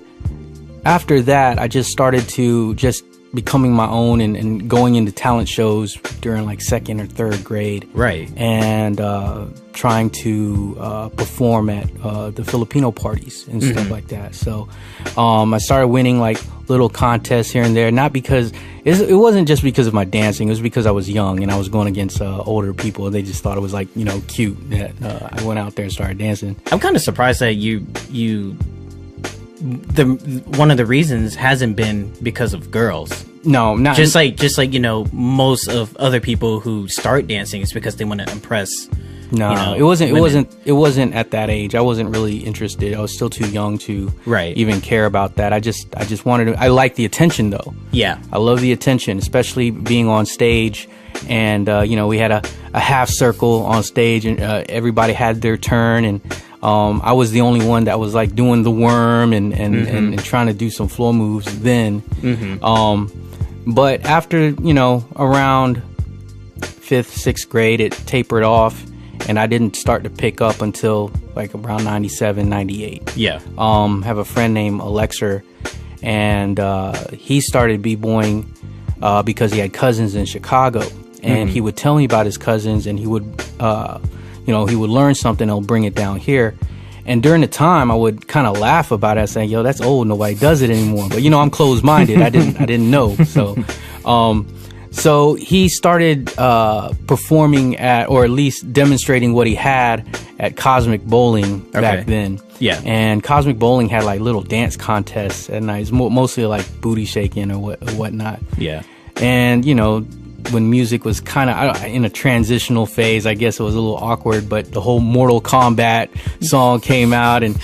after that, I just started to just becoming my own and going into talent shows during like 2nd or 3rd grade. Right. And trying to perform at the Filipino parties and stuff like that. So I started winning like little contests here and there, not because it wasn't just because of my dancing. It was because I was young and I was going against older people. They just thought it was like, cute that I went out there and started dancing. I'm kind of surprised that one of the reasons hasn't been because of girls. No, not just like most of other people who start dancing is because they want to impress. No, it wasn't at that age. I wasn't really interested. I was still too young to even care about that. I just wanted to. I like the attention though. Yeah, I love the attention, especially being on stage. And we had a half circle on stage, and everybody had their turn, and I was the only one that was like doing the worm and trying to do some floor moves then. But after around 5th, 6th grade, it tapered off, and I didn't start to pick up until like around 97, 98. Yeah. Have a friend named Alexer, and he started b-boying because he had cousins in Chicago, and he would tell me about his cousins, and he would he would learn something, he'll bring it down here. And during the time, I would kind of laugh about it, saying, "Yo, that's old. Nobody does it anymore." But I'm closed-minded. I didn't know. So he started performing at, or at least demonstrating what he had at Cosmic Bowling back then. Yeah. And Cosmic Bowling had like little dance contests at night, mostly like booty shaking or whatnot. Yeah. And when music was kind of in a transitional phase, I guess it was a little awkward, but the whole Mortal Kombat song came out, and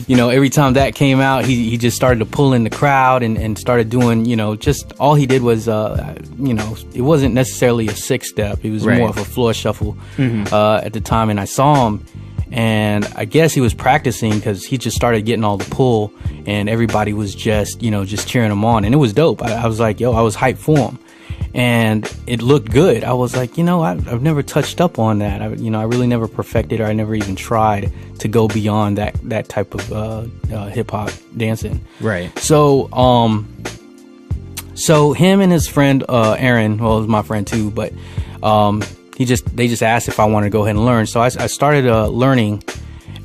every time that came out, he just started to pull in the crowd and started doing, just all he did was it wasn't necessarily a 6-step, it was more of a floor shuffle at the time. And I saw him, and I guess he was practicing because he just started getting all the pull, and everybody was just cheering him on, and it was dope. I was like, I was hyped for him. And it looked good. I was like, I've never touched up on that. I really never perfected, or I never even tried to go beyond that type of hip hop dancing. Right. So, so him and his friend Aaron, well, it was my friend too, but they just asked if I wanted to go ahead and learn. So I started learning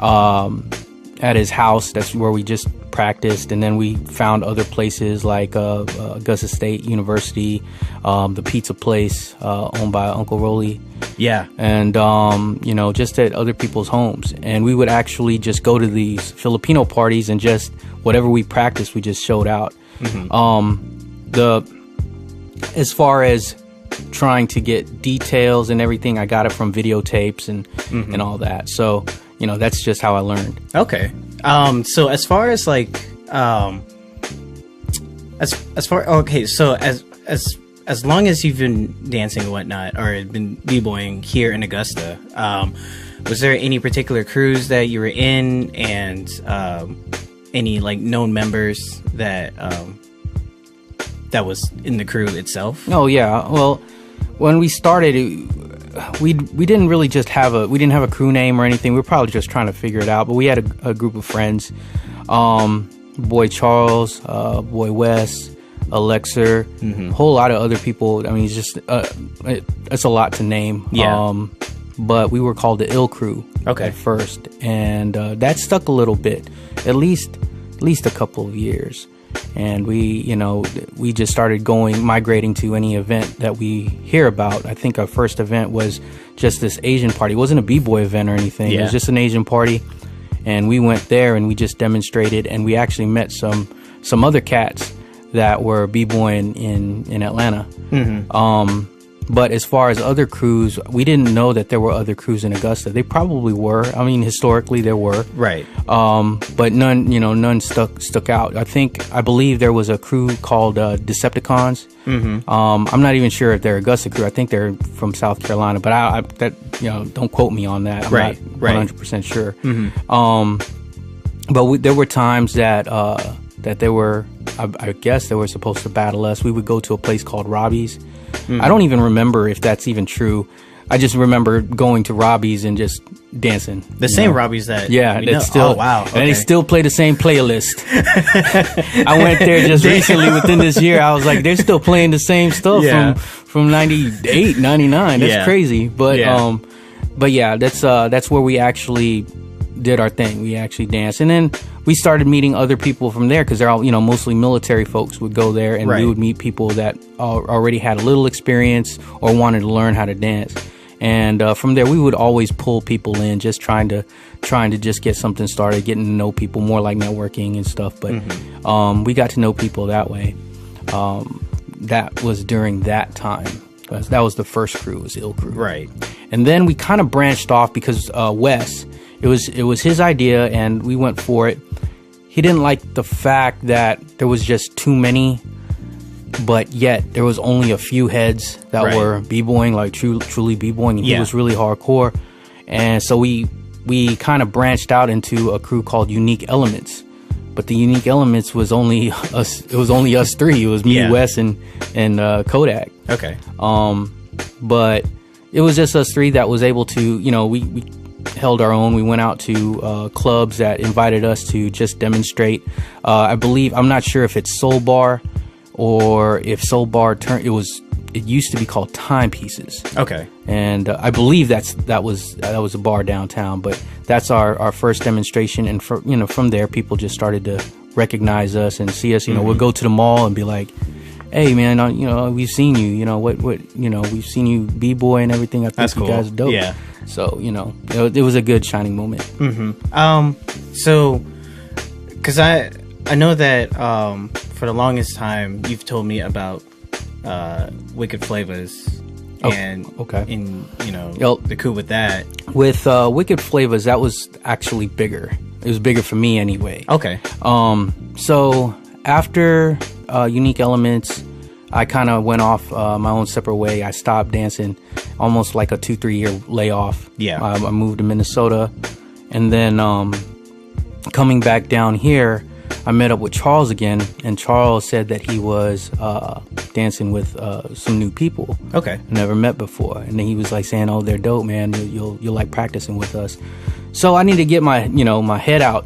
at his house. That's where we just practiced, and then we found other places like Augustas State University, the pizza place owned by Uncle Rolly. Yeah. And just at other people's homes, and we would actually just go to these Filipino parties, and just whatever we practiced, we just showed out. As far as trying to get details and everything, I got it from videotapes and all that. So that's just how I learned. Okay. So as far as like, as long as you've been dancing and whatnot, or been b-boying here in Augusta, was there any particular crews that you were in, and any like known members that was in the crew itself? Oh yeah. Well, when we started, we didn't really just have a crew name or anything. We were probably just trying to figure it out. But we had a group of friends, boy Charles, boy Wes, Alexer, a whole lot of other people. I mean, it's just it's a lot to name. Yeah. But we were called the Ill Crew at first, and that stuck a little bit, at least a couple of years. And we just started migrating to any event that we hear about. I think our first event was just this Asian party. It wasn't a b-boy event or anything. It was just an Asian party. And we went there and we just demonstrated, and we actually met some other cats that were b-boying in Atlanta. But as far as other crews, we didn't know that there were other crews in Augusta. They probably were. I mean, historically there were. Right. But none stuck out. I believe there was a crew called Decepticons. I'm not even sure if they're Augusta crew. I think they're from South Carolina, but don't quote me on that. I'm not 100% sure. But there were times that they were, I guess they were supposed to battle us. We would go to a place called Robbie's. I don't even remember if that's even true. I just remember going to Robbie's and just dancing. The same Robbie's that that's still. Oh, wow. Okay. And they still play the same playlist. I went there just recently within this year. I was like, they're still playing the same stuff from 98, 99. That's crazy. But yeah, that's where we actually did our thing. We actually danced, and then we started meeting other people from there, because they're all mostly military folks would go there, and we would meet people that already had a little experience or wanted to learn how to dance. And from there, we would always pull people in, just trying to just get something started, getting to know people, more like networking and stuff. But we got to know people that way. That was during that time. That was the first crew, was Ill Crew. Right. And then we kind of branched off because Wes, it was his idea, and we went for it. He didn't like the fact that there was just too many, but yet there was only a few heads that were b-boying, like truly b-boying, and he was really hardcore. And so we kind of branched out into a crew called Unique Elements. But the Unique Elements was only us. It was only us three. It was me, Wes, and Kodak. Okay. But it was just us three that was able to, we held our own. We went out to clubs that invited us to just demonstrate. I'm not sure if it's Soul Bar or if Soul Bar it used to be called Timepieces. Okay. And I believe that was a bar downtown, but that's our first demonstration. And from there, people just started to recognize us and see us. We'll go to the mall and be like, hey man, we've seen you, we've seen you b-boy and everything. I think that's cool. You guys are dope. Yeah. So, it was a good shining moment. So, because I know that for the longest time you've told me about Wicked Flavors and the coup with that. With Wicked Flavors, that was actually bigger. It was bigger for me anyway. Okay. So after Unique Elements, I kind of went off my own separate way. I stopped dancing, almost like a 2-3 year layoff. Yeah. I moved to Minnesota, and then coming back down here, I met up with Charles again, and Charles said that he was dancing with some new people. Okay. Never met before, and then he was like saying, "Oh, they're dope, man. You'll like practicing with us." So I need to get my my head out,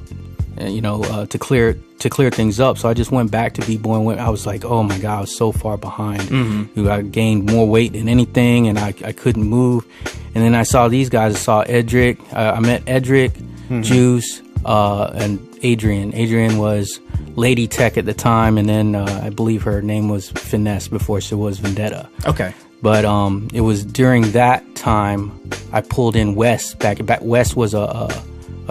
to clear things up. So I just went back to b-boy. I was like, oh my god, I was so far behind. I gained more weight than anything, and I couldn't move. And then I saw these guys. I saw Edric. I met Edric, Juice, and Adrian. Adrian was Lady Tech at the time, and then I believe her name was Finesse before she was Vendetta. Okay. But it was during that time I pulled in Wes back. Wes was a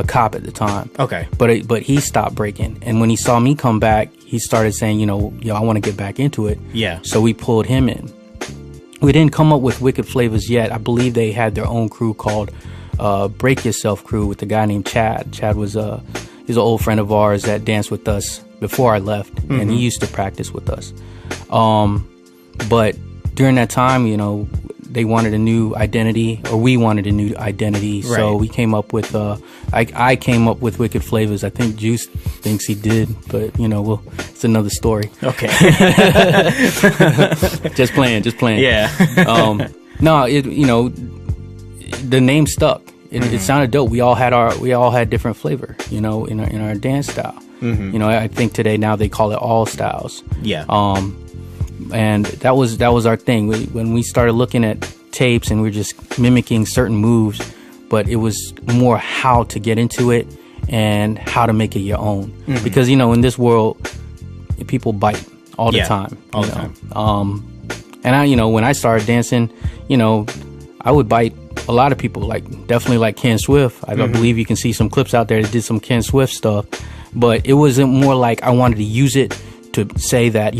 cop at the time. Okay. But he stopped breaking, and when he saw me come back, he started saying, I want to get back into it. Yeah. So we pulled him in. We didn't come up with Wicked Flavors yet. I believe they had their own crew called Break Yourself Crew with a guy named Chad. Chad was he's an old friend of ours that danced with us before I left, and he used to practice with us. But during that time, they wanted a new identity, or we wanted a new identity. Right. So we came up with I came up with Wicked Flavors. I think Juice thinks he did, but it's another story. Okay. just playing. Yeah. No, the name stuck. It sounded dope. We all had different flavor, in our dance style. I think today now they call it all styles. Yeah. And that was our thing. When we started looking at tapes and we were just mimicking certain moves, but it was more how to get into it and how to make it your own. Because in this world, people bite all the time. All the time. And I, when I started dancing, I would bite a lot of people, definitely like Ken Swift. I believe you can see some clips out there that did some Ken Swift stuff, but it wasn't more like I wanted to use it to say that,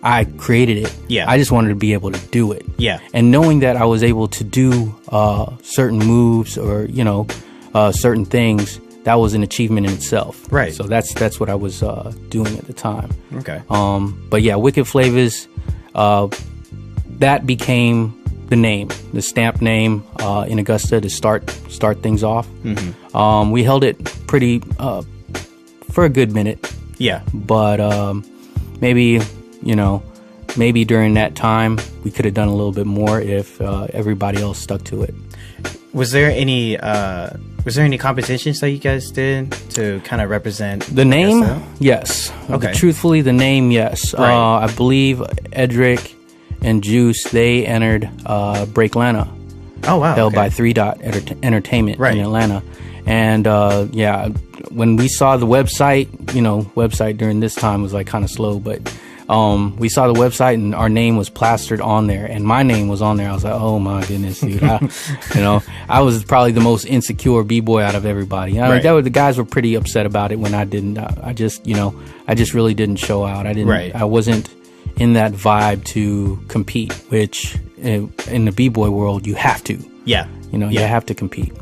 I created it. Yeah. I just wanted to be able to do it. Yeah. And knowing that I was able to do certain moves or, certain things, that was an achievement in itself. Right. So that's what I was doing at the time. Okay. But yeah, Wicked Flavors, that became the name, the stamp name in Augusta to start things off. We held it pretty for a good minute. Yeah. But maybe during that time we could have done a little bit more if everybody else stuck to it. Was there any competitions that you guys did to kind of represent the name? Yes. Okay. Truthfully, the name, yes. Right. I believe Edric and Juice, they entered Break Atlanta. Oh wow. Held by 3 Dot Entertainment in Atlanta. And when we saw the website, website during this time was kind of slow, but we saw the website and our name was plastered on there and my name was on there. I was like, oh my goodness, dude. I was probably the most insecure b-boy out of everybody. The guys were pretty upset about it when I didn't. I just really didn't show out. I wasn't in that vibe to compete, which in the b-boy world you have to. Yeah. You have to compete.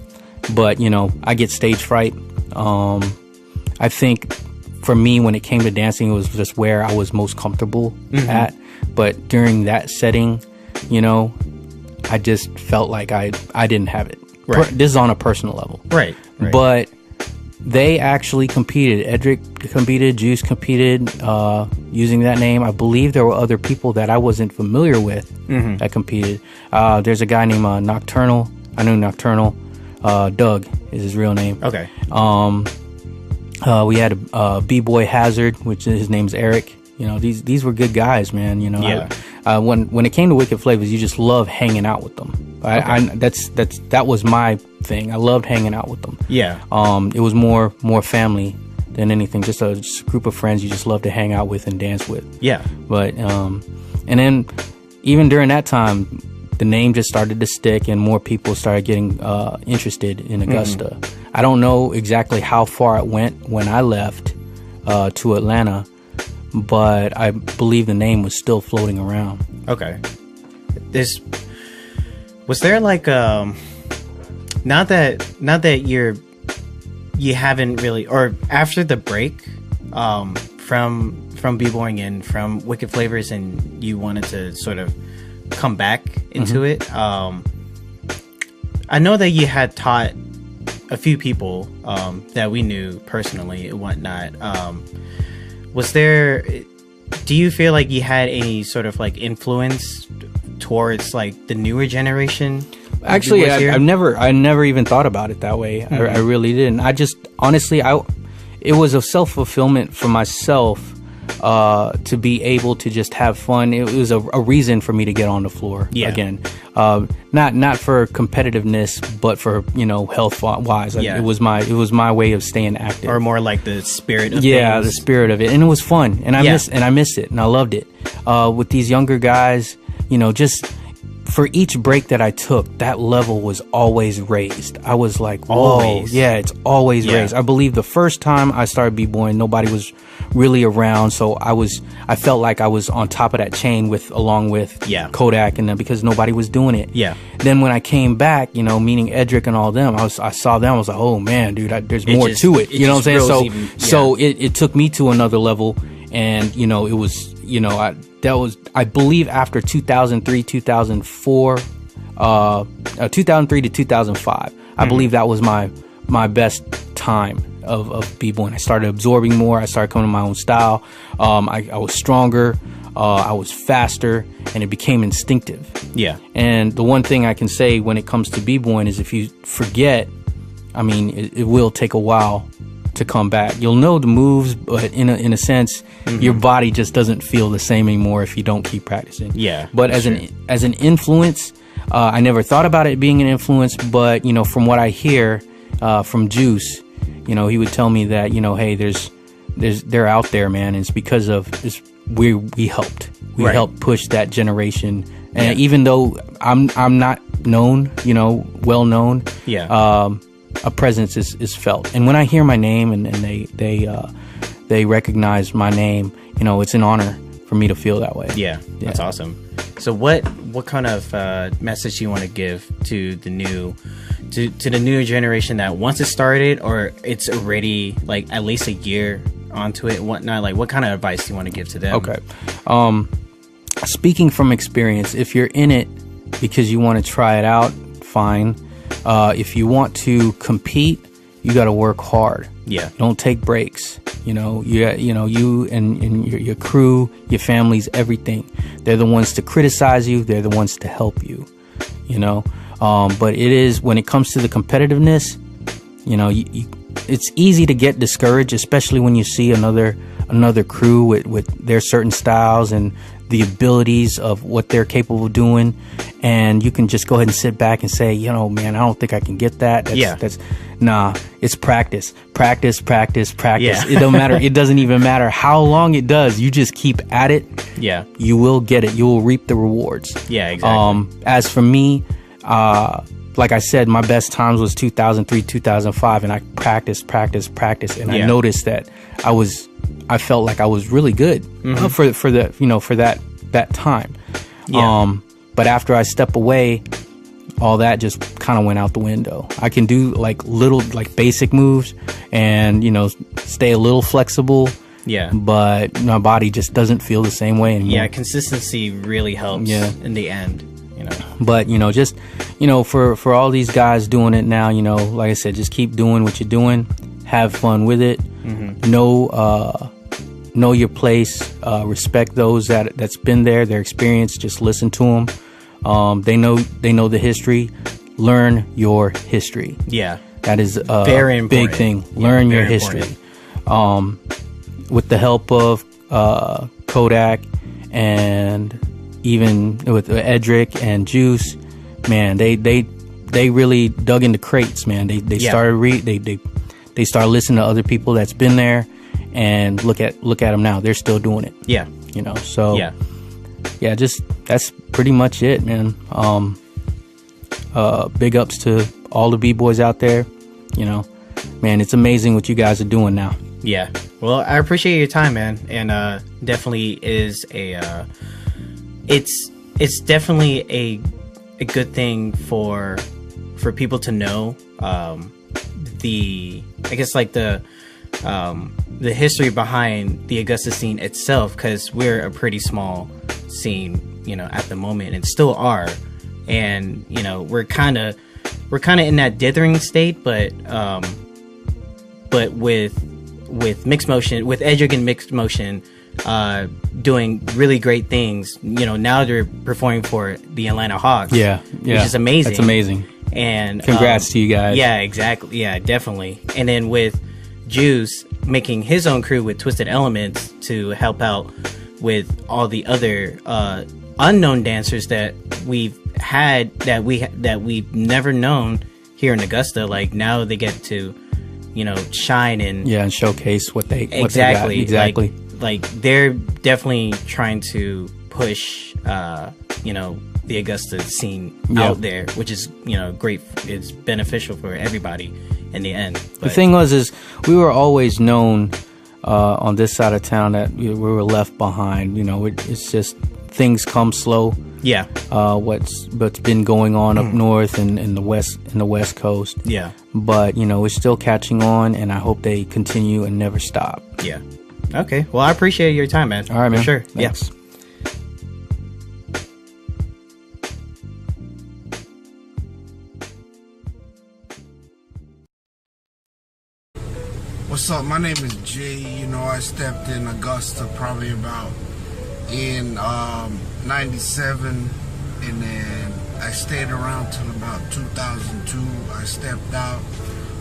But I get stage fright. I think for me, when it came to dancing, it was just where I was most comfortable at. But during that setting, I just felt like I didn't have it. Right. This is on a personal level. Right. But they actually competed. Edric competed, Juice competed, using that name. I believe there were other people that I wasn't familiar with that competed. There's a guy named Nocturnal. I knew Nocturnal. Doug is his real name. Okay. We had a b-boy Hazard, which his name's Eric. These were good guys, man. When it came to Wicked Flavors, you just love hanging out with them. That was my thing. I loved hanging out with them. Yeah. It was more family than anything. Just a group of friends you just love to hang out with and dance with. Yeah. But and then even during that time, the name just started to stick and more people started getting interested in Augusta. I don't know exactly how far it went when I left to Atlanta, but I believe the name was still floating around. Okay. Was there not that you haven't really, or after the break from b-boying and from Wicked Flavors and you wanted to sort of come back into it, I know that you had taught a few people that we knew personally and whatnot. Do you feel like you had any sort of influence towards the newer generation? Actually, I never even thought about it that way. I really didn't. I just honestly, it was a self-fulfillment for myself to be able to just have fun. It was a reason for me to get on the floor again. Not for competitiveness, but for health wise. It was my way of staying active, or more like the spirit of the spirit of it, and it was fun, and I missed it, and I loved it. With these younger guys, just for each break that I took, that level was always raised. I was like, whoa, always. Yeah, it's always raised. I believe the first time I started b-boying, nobody was really around, so I felt like I was on top of that chain along with Kodak, and because nobody was doing it. Yeah. Then when I came back, meaning Edric and all them, I saw them. I was like, oh man, dude, there's more to it. You know what I'm saying? So it took me to another level, and it was I believe after 2003, 2004, 2003 to 2005. I believe that was my best time of b-boying. I started absorbing more. I started coming to my own style. I was stronger. I was faster, and it became instinctive. Yeah. And the one thing I can say when it comes to b-boying is if you forget, it will take a while to come back. You'll know the moves, but in a sense, your body just doesn't feel the same anymore if you don't keep practicing. Yeah. But as an influence, I never thought about it being an influence, but from what I hear from Juice, he would tell me that hey, there's they're out there, man. And it's because of we helped. We helped push that generation. And even though I'm not known, well known, a presence is felt. And when I hear my name and they recognize my name, it's an honor for me to feel that way. Yeah, that's awesome. So what kind of message do you want to give to the new generation that once it started, or it's already like at least a year onto it and whatnot? Like, what kind of advice do you want to give to them? Okay. Speaking from experience, if you're in it because you want to try it out, fine. If you want to compete, you got to work hard. Yeah. Don't take breaks. You and your crew, your families, everything. They're the ones to criticize you. They're the ones to help you. But it is, when it comes to the competitiveness, it's easy to get discouraged, especially when you see another crew with their certain styles and the abilities of what they're capable of doing, and you can just go ahead and sit back and say, man, I don't think I can get that. It's practice. Yeah. It don't matter. It doesn't even matter how long it does. You just keep at it. Yeah. You will get it. You will reap the rewards. Yeah, exactly. As for me, like I said, my best times was 2003, 2005, and I practiced, and I noticed that I felt like I was really good for that time. Yeah. But after I step away, all that just kind of went out the window. I can do little basic moves and stay a little flexible. Yeah. But my body just doesn't feel the same way anymore. Yeah, consistency really helps in the end. But just for all these guys doing it now, like I said, just keep doing what you're doing. Have fun with it. Know your place. Respect those that's been there, their experience. Just listen to them. They know the history. Learn your history. Yeah, that is a very important. Big thing. Learn your history. With the help of Kodak and even with Edric and Juice, man, they really dug into crates, man. They started they started listening to other people that's been there, and look at them now. They're still doing it. Yeah. So just that's pretty much it, man. Big ups to all the b-boys out there. Man, it's amazing what you guys are doing now. Yeah. Well, I appreciate your time, man, and definitely is a it's definitely a good thing for people to know the history behind the Augustas scene itself, because we're a pretty small scene, at the moment, and still are, and we're kind of in that dithering state, but with mixed motion, with Edric and mixed motion doing really great things. Now they're performing for the Atlanta Hawks. Yeah, which is amazing. That's amazing. And congrats to you guys. Yeah, exactly. Yeah, definitely. And then with Juice making his own crew with Twisted Elements to help out with all the other unknown dancers that we've had that we've never known here in Augusta. Like, now they get to shine and showcase what they exactly what they got. Exactly. Like they're definitely trying to push the Augusta scene out there, which is great. It's beneficial for everybody in the end. But the thing is we were always known on this side of town that we were left behind. It's just things come slow. Yeah. What's been going on up north and in the west coast. Yeah. But we're still catching on, and I hope they continue and never stop. Yeah. Okay. Well, I appreciate your time, man. All right, man. For sure. Thanks. Yeah. What's up? My name is Jay. I stepped in Augusta probably about in 97, and then I stayed around till about 2002. I stepped out,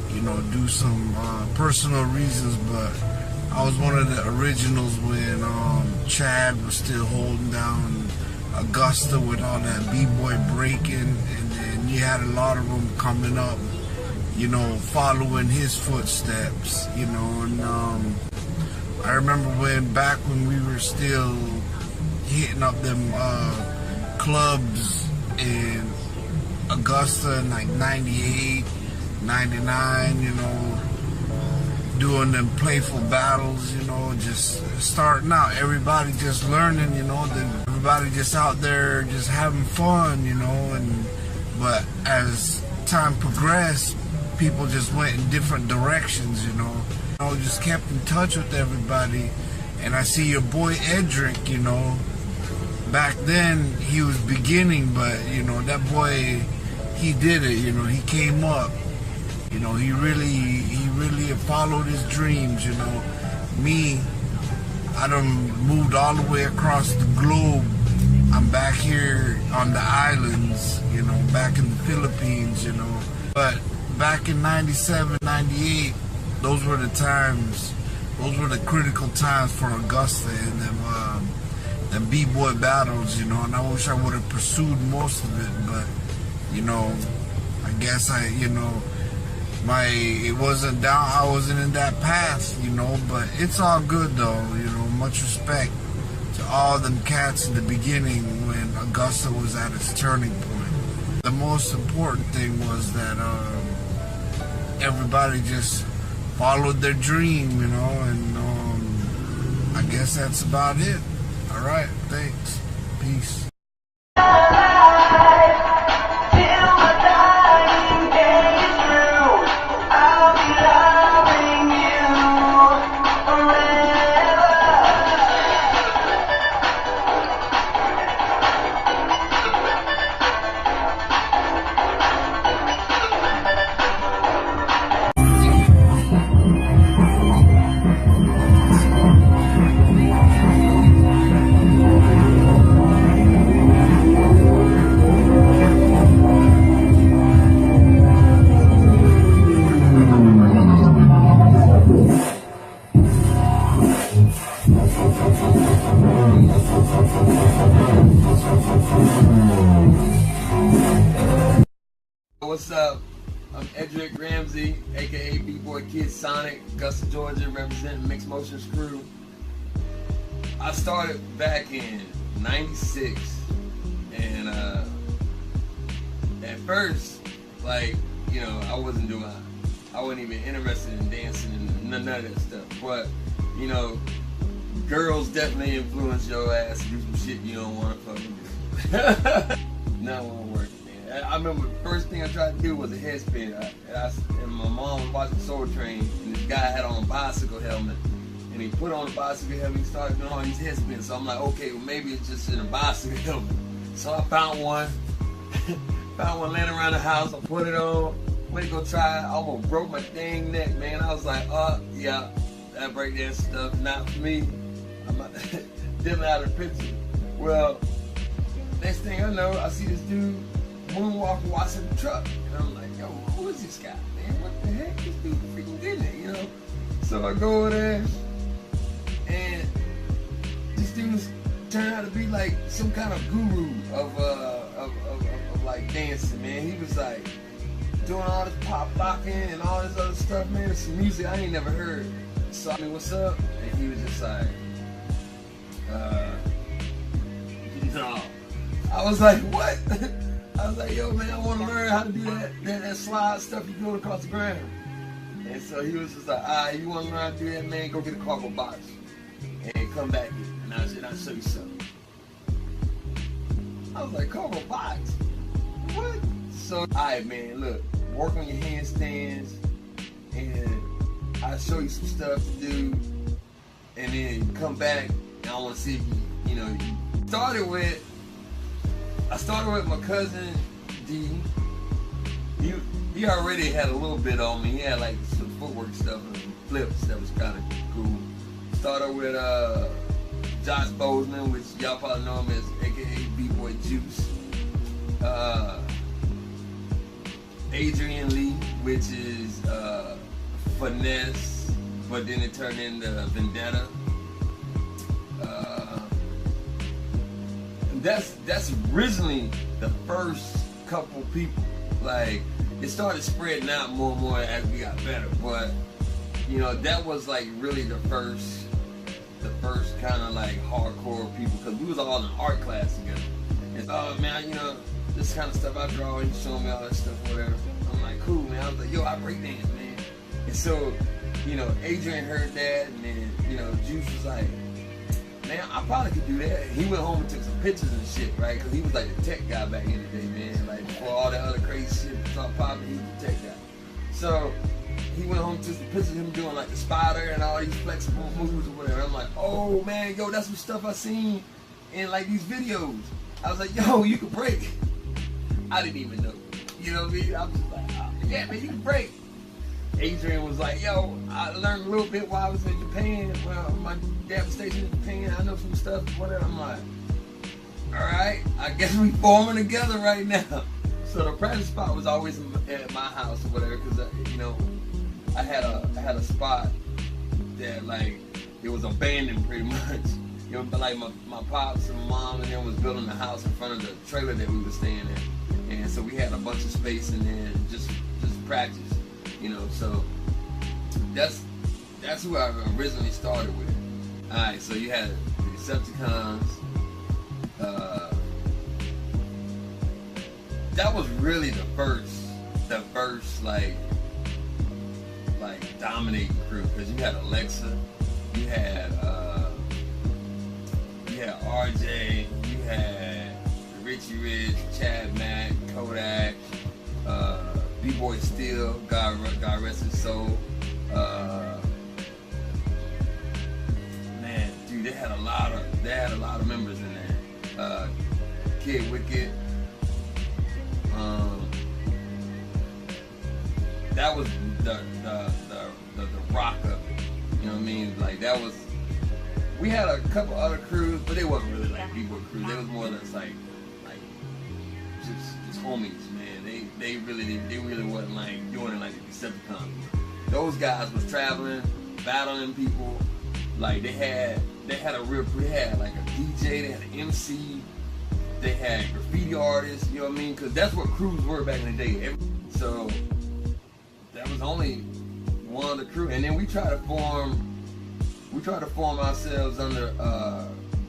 due some personal reasons, but I was one of the originals when Chad was still holding down Augusta with all that b-boy breaking, and then you had a lot of them coming up, following his footsteps, and I remember back when we were still hitting up them clubs in Augusta in like 98, 99, you know, doing them playful battles, you know, just starting out, everybody just learning, you know, everybody just out there just having fun, you know, but as time progressed, people just went in different directions, you know. I just kept in touch with everybody, and I see your boy Edric, you know, back then he was beginning, but you know, that boy, he did it, you know, he came up, you know, he really followed his dreams, you know. Me, I done moved all the way across the globe. I'm back here on the islands, you know, back in the Philippines, you know. But back in 97, 98, those were the times, those were the critical times for Augusta and them b-boy battles, you know, and I wish I would have pursued most of it, but, you know, I guess you know, it wasn't down, I wasn't in that path, you know, but it's all good though, you know, much respect to all them cats in the beginning when Augusta was at its turning point. The most important thing was that everybody just followed their dream, you know, and I guess that's about it. All right, thanks. Peace. What's up? I'm Edric Ramsey, aka B-Boy Kid Sonic, Augusta, Georgia, representing Mixed Motions Crew. I started back in '96, and at first, like, you know, I wasn't even interested in dancing and none of that stuff. But, you know, girls definitely influence your ass to do some shit you don't want to fucking do. Not want to work. I remember the first thing I tried to do was a headspin, and my mom was watching Soul Train, and this guy had on a bicycle helmet, and he put on a bicycle helmet, and he started doing all these headspins, so I'm like, okay, well maybe it's just in a bicycle helmet. So I found one laying around the house, I put it on, went to go try it, I almost broke my dang neck, man. I was like, oh, yeah, that breakdance stuff, not for me. I'm not dealing out of the picture. Well, next thing I know, I see this dude moonwalking, watching the truck, and I'm like, yo, who is this guy, man? What the heck? This dude freaking did it, you know? So I go over there, and this dude turned out to be like some kind of guru of like dancing, man. He was like doing all this pop locking and all this other stuff, man. It's some music I ain't never heard. So I mean, what's up? And he was just like, no. I was like, what? I was like, yo, man, I want to learn how to do that slide stuff you doing across the ground. And so he was just like, all right, you want to learn how to do that, man? Go get a cargo box and come back here. And I said, I'll show you something. I was like, cargo box? What? So, all right, man, look, work on your handstands, and I'll show you some stuff to do, and then come back, and I want to see if you know, I started with my cousin D. He already had a little bit on me. He had like some footwork stuff and flips that was kind of cool. Started with Josh Bozeman, which y'all probably know him as aka B-Boy Juice. Adrian Lee, which is Finesse, but then it turned into Vendetta. That's originally the first couple people. Like, it started spreading out more and more as we got better, but you know, that was like really the first the first kind of like hardcore people, because we was all in art class together. And man, you know, this kind of stuff I draw, and he showing me all that stuff, whatever. I'm like, cool, man. I was like, yo, I break dance, man. And so, you know, Adrian heard that, and then, you know, Juice was like, man, I probably could do that. He went home and took some pictures and shit, right? Because he was like the tech guy back in the day, man. Like, before all that other crazy shit started popping, he was the tech guy. So, he went home and took some pictures of him doing like the spider and all these flexible moves or whatever. I'm like, oh man, yo, that's some stuff I seen in like these videos. I was like, yo, you can break. I didn't even know. You know what I mean? I was just like, oh, yeah, man, you can break. Adrian was like, yo, I learned a little bit while I was in Japan. Well, my dad was stationed in Japan. I know some stuff, whatever. I'm like, all right, I guess we forming together right now. So the practice spot was always at my house or whatever, because you know, I had a spot that like it was abandoned pretty much. You know, but like my pops and mom and them was building a house in front of the trailer that we were staying in, and so we had a bunch of space in there just practice. You know, so that's who I originally started with. All right, so you had the Decepticons. That was really the first like dominating crew, because you had Alexa, you had RJ, you had Richie Rich, Chad Mack, Kodak, bboy Steel, God rest his soul. Man, dude, they had a lot of members in there. Kid Wicked. That was the rock of it. You know what I mean? Like that was. We had a couple other crews, but they wasn't really like b-boy crews. They was more or less like just homies, man. They really wasn't like doing it like the Decepticons. Those guys was traveling, battling people. Like they had a real crew. They had like a DJ, they had an MC, they had graffiti artists. You know what I mean? Because that's what crews were back in the day. So that was only one of the crew, and then we tried to form ourselves under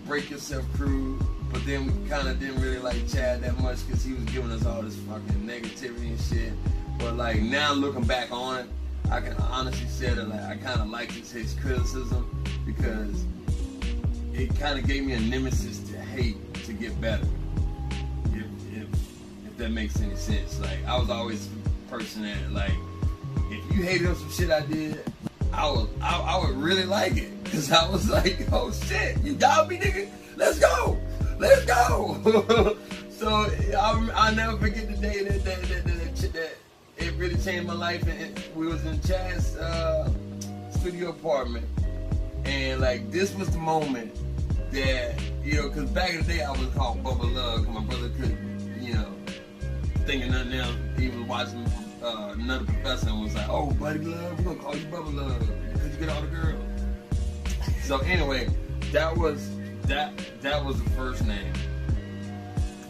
Break Yourself crew, but then we kind of didn't really like Chad that much because he was giving us all this fucking negativity and shit. But like now looking back on it, I can honestly say that like I kind of liked his criticism, because it kind of gave me a nemesis to hate to get better. If that makes any sense. Like I was always a person that like, if you hated on some shit I did, I would really like it, because I was like, oh shit, you got me, nigga, let's go. So I'll never forget the day that it really changed my life. And we was in Chad's studio apartment, and like this was the moment that, you know, because back in the day I was called Bubba Love. My brother couldn't, you know, thinking nothing else. He was watching another professor and was like, oh, Buddy Love, we're gonna call you Bubba Love because you get all the girls. So anyway, that was the first name.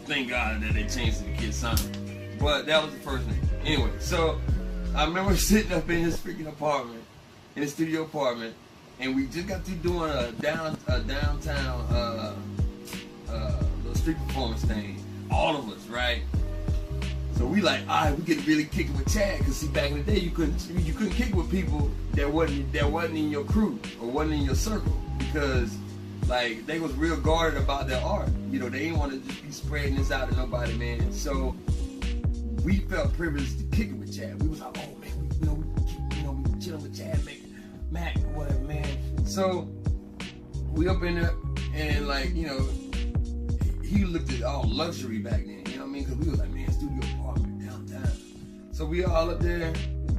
Thank God that they changed it to Kid Son. But that was the first name. Anyway, so I remember sitting up in his freaking apartment, in his studio apartment, and we just got through doing a downtown little street performance thing. All of us, right? So we like, all right, we get really kick it with Chad, because see, back in the day you couldn't kick it with people that wasn't in your crew or wasn't in your circle, because like they was real guarded about their art. You know, they didn't want to just be spreading this out to nobody, man. So we felt privileged to kick it with Chad. We was like, oh man, we chilling with Chad, Mac, whatever, man. So we up in there, and like, you know, he looked at all luxury back then. You know what I mean? Because we was like, man, studio apartment downtown. So we all up there,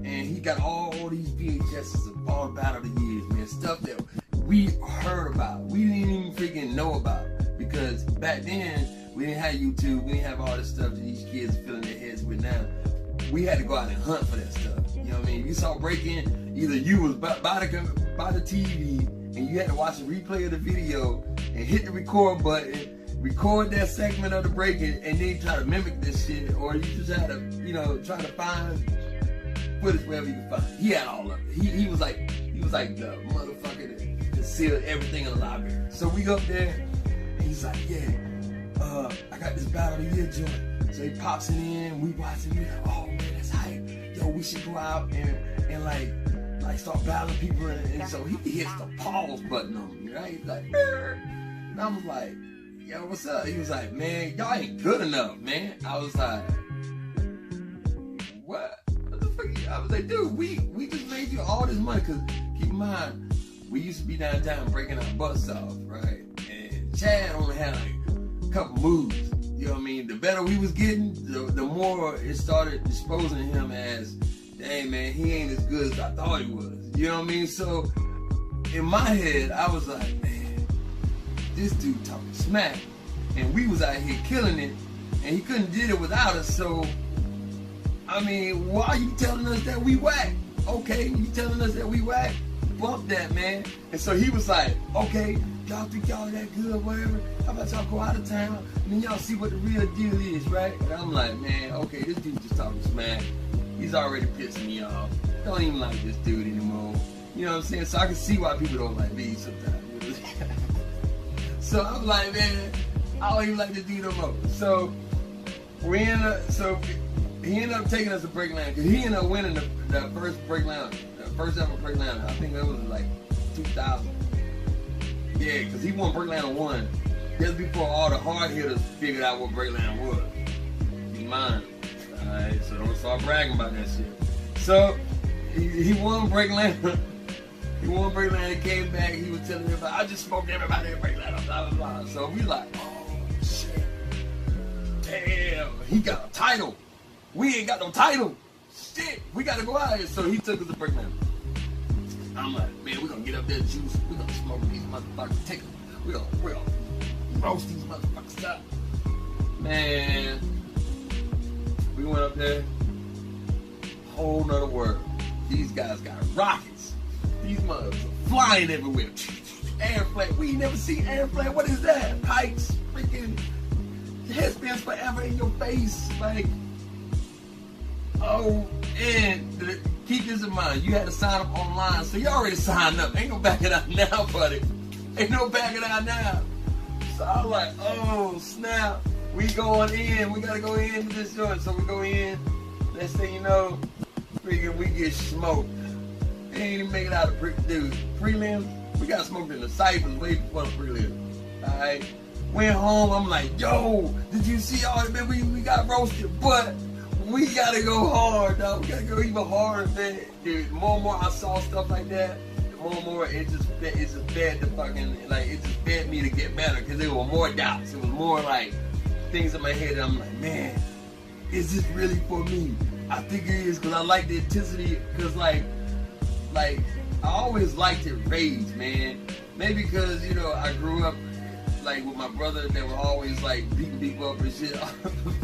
and he got all these VHSs of all the Battle of the Years, man. Stuff that we heard about, we didn't even freaking know about, because back then we didn't have YouTube, we didn't have all this stuff that these kids are filling their heads with now. We had to go out and hunt for that stuff. You know what I mean? If you saw break-in, either you was by the TV and you had to watch a replay of the video and hit the record button, record that segment of the break-in, and then try to mimic this shit, or you just had to, you know, try to find footage wherever you could find it. He had all of it. He was like the motherfucker that concealed everything in the library. So we go up there, and he's like, yeah, I got this Battle of the Year joint. So he pops it in, we watch it, we like, oh man, that's hype. Yo, we should go out and like start battling people. And so he hits the pause button on me, right? He's like, and I was like, yo, what's up? He was like, man, y'all ain't good enough, man. I was like, what? What the fuck? I was like, dude, we just made you all this money. Cause keep in mind, we used to be downtown breaking our butts off, right? And Chad only had like a couple moves. You know what I mean? The better we was getting, the more it started exposing him as, dang man, he ain't as good as I thought he was. You know what I mean? So in my head, I was like, man, this dude talking smack. And we was out here killing it, and he couldn't did it without us. So, I mean, why are you telling us that we whack? Okay, you telling us that we whack? Bump that, man. And so he was like, okay, y'all think y'all that good, whatever. How about y'all go out of town and then y'all see what the real deal is, right? And I'm like, man, okay, this dude just talking smack. He's already pissing me off. Don't even like this dude anymore. You know what I'm saying? So I can see why people don't like me sometimes. So I'm like, man, I don't even like this dude no more. So he ended up taking us to Breakland because he ended up winning the first Breakland. First ever Breakland, I think that was like 2000. Yeah, because he won Breakland 1 just before all the hard hitters figured out what Breakland was. Keep in mind. Alright, so don't start bragging about that shit. So, he won Breakland. He won Breakland and came back. He was telling everybody, I just smoked everybody at Breakland, blah, blah, blah. So we like, oh, shit. Damn, he got a title. We ain't got no title. Shit, we gotta go out here. So he took us to Breakland. I'm like, man, we're gonna get up there, juice. We're gonna smoke these motherfuckers. Take them. We're gonna roast these motherfuckers up. Man, we went up there. Whole nother world. These guys got rockets. These motherfuckers are flying everywhere. Air flag. We ain't never seen air flag. What is that? Pikes. Freaking headbands forever in your face. Like, oh, and keep this in mind, you had to sign up online, so you already signed up. Ain't no backing out now, buddy. Ain't no backing out now. So I was like, oh, snap. We going in. We got to go into this joint. So we go in. Next thing you know, freaking we get smoked. They ain't even make it out of prelims. We got smoked in the ciphers way before the prelims. All right. Went home. I'm like, yo, did you see all that? We got roasted, but we gotta go hard, dog. We gotta go even harder, man. Dude, the more and more I saw stuff like that, the more and more it just fed the fucking, like, it just fed me to get better, because there were more doubts. It was more like things in my head that I'm like, man, is this really for me? I think it is, because I like the intensity, because like I always liked it rage, man. Maybe because, you know, I grew up like with my brother that were always like beating people up and shit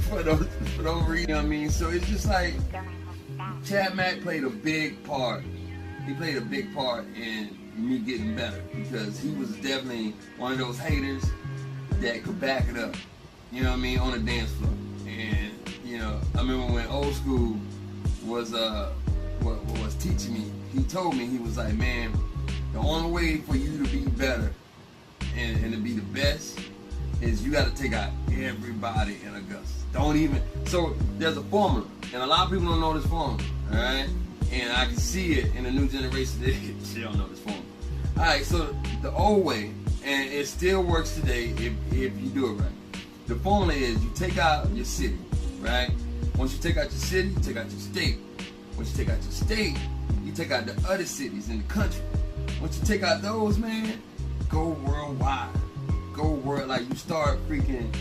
for those reasons, you know what I mean? So it's just like Chad Mack played a big part. He played a big part in me getting better because he was definitely one of those haters that could back it up, you know what I mean, on the dance floor. And you know, I remember when Old School was was teaching me, he told me, he was like, man, the only way for you to be better and to be the best is you got to take out everybody in Augusta. Don't even, so there's a formula, and a lot of people don't know this formula, all right? And I can see it in the new generation, they don't know this formula. All right, so the old way, and it still works today if you do it right. The formula is you take out your city, right? Once you take out your city, you take out your state. Once you take out your state, you take out the other cities in the country. Once you take out those, man, go worldwide. Go world, like you start freaking,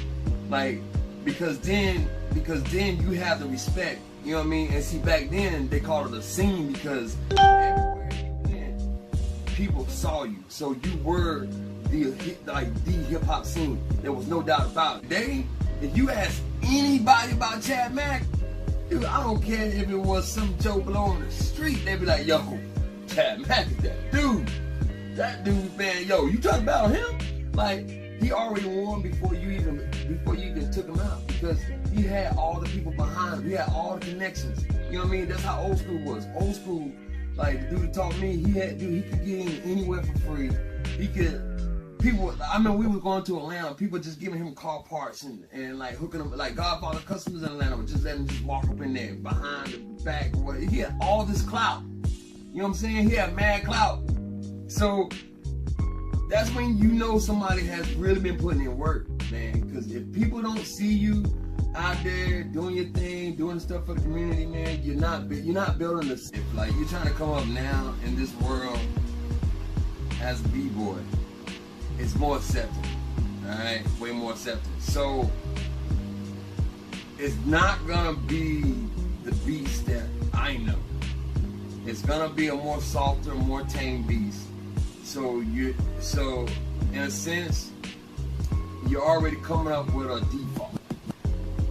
like, because then you have the respect, you know what I mean? And see, back then they called it a scene because everywhere you went, people saw you. So you were the hip hop scene. There was no doubt about it. If you ask anybody about Chad Mack, dude, I don't care if it was some Joe Blow on the street, they'd be like, yo, Chad Mack is that dude. That dude, man, yo, you talking about him? Like, he already won before you even took him out, because he had all the people behind him. He had all the connections. You know what I mean? That's how Old School was. Old School Like the dude that taught me, he could get in anywhere for free. He could. People, I mean, we were going to Atlanta. People just giving him car parts and like hooking them, like Godfather customers in Atlanta would just let him just walk up in there behind the back. Or he had all this clout. You know what I'm saying? He had mad clout. So that's when you know somebody has really been putting in work, man. Because if people don't see you out there doing your thing, doing stuff for the community, man, you're not building this. Like you're trying to come up now in this world as a b-boy. It's more accepted, all right? Way more accepted. So it's not gonna be the beast that I know. It's gonna be a more softer, more tame beast. So in a sense, you're already coming up with a default,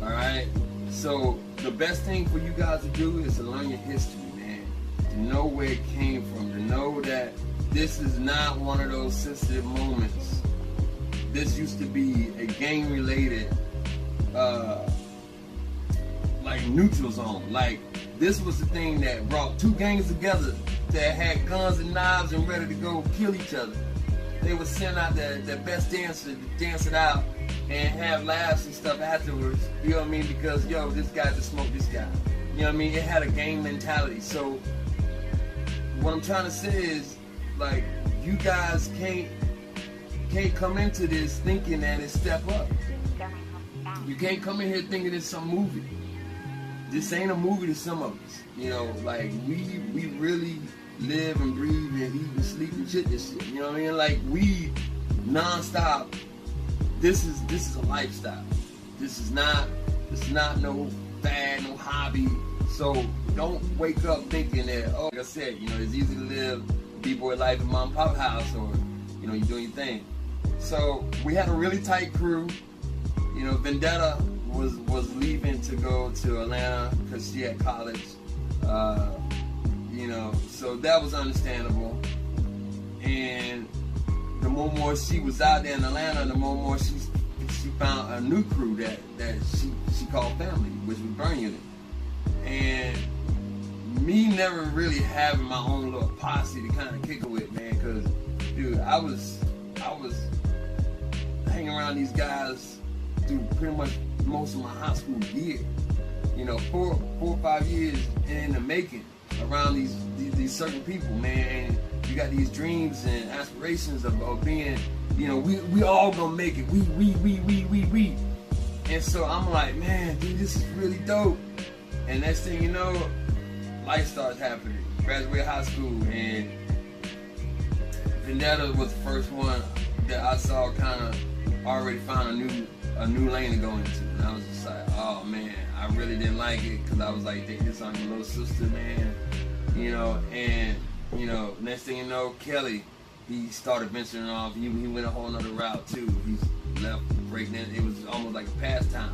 all right? So the best thing for you guys to do is to learn your history, man. To know where it came from, to know that this is not one of those sensitive moments. This used to be a gang-related, like neutral zone. Like this was the thing that brought two gangs together that had guns and knives and ready to go kill each other. They would send out their best dancer to dance it out and have laughs and stuff afterwards. You know what I mean? Because yo, this guy just smoked this guy. You know what I mean? It had a gang mentality. So what I'm trying to say is, like, you guys can't come into this thinking that it's step up. You can't come in here thinking it's some movie. This ain't a movie to some of us. You know, like we really live and breathe and eat and sleep and shit this shit. You know what I mean? Like we non-stop. This is a lifestyle. This is not no fad, no hobby. So don't wake up thinking that, oh, like I said, you know, it's easy to live b-boy life in mom and pop house, or you know, you're doing your thing. So we had a really tight crew. You know, Vendetta was leaving to go to Atlanta because she had college. You know, so that was understandable. And the more she was out there in Atlanta, the more she found a new crew that she called family, which was Burn Unit. And me never really having my own little posse to kind of kick it with, man, because dude, I was hanging around these guys through pretty much most of my high school year. You know, 4 or 5 years in the making around these certain people, man. And you got these dreams and aspirations of being, you know, we all gonna make it. We. And so I'm like, man, dude, this is really dope. And next thing you know, life starts happening. Graduated high school, and Vendetta was the first one that I saw kind of already found a new lane to go into. And I was just like, oh man, I really didn't like it, because I was like, this on your little sister, man. You know, and you know, next thing you know, Kelly, he started venturing off. He went a whole nother route too. He left breakdancing. It was almost like a pastime.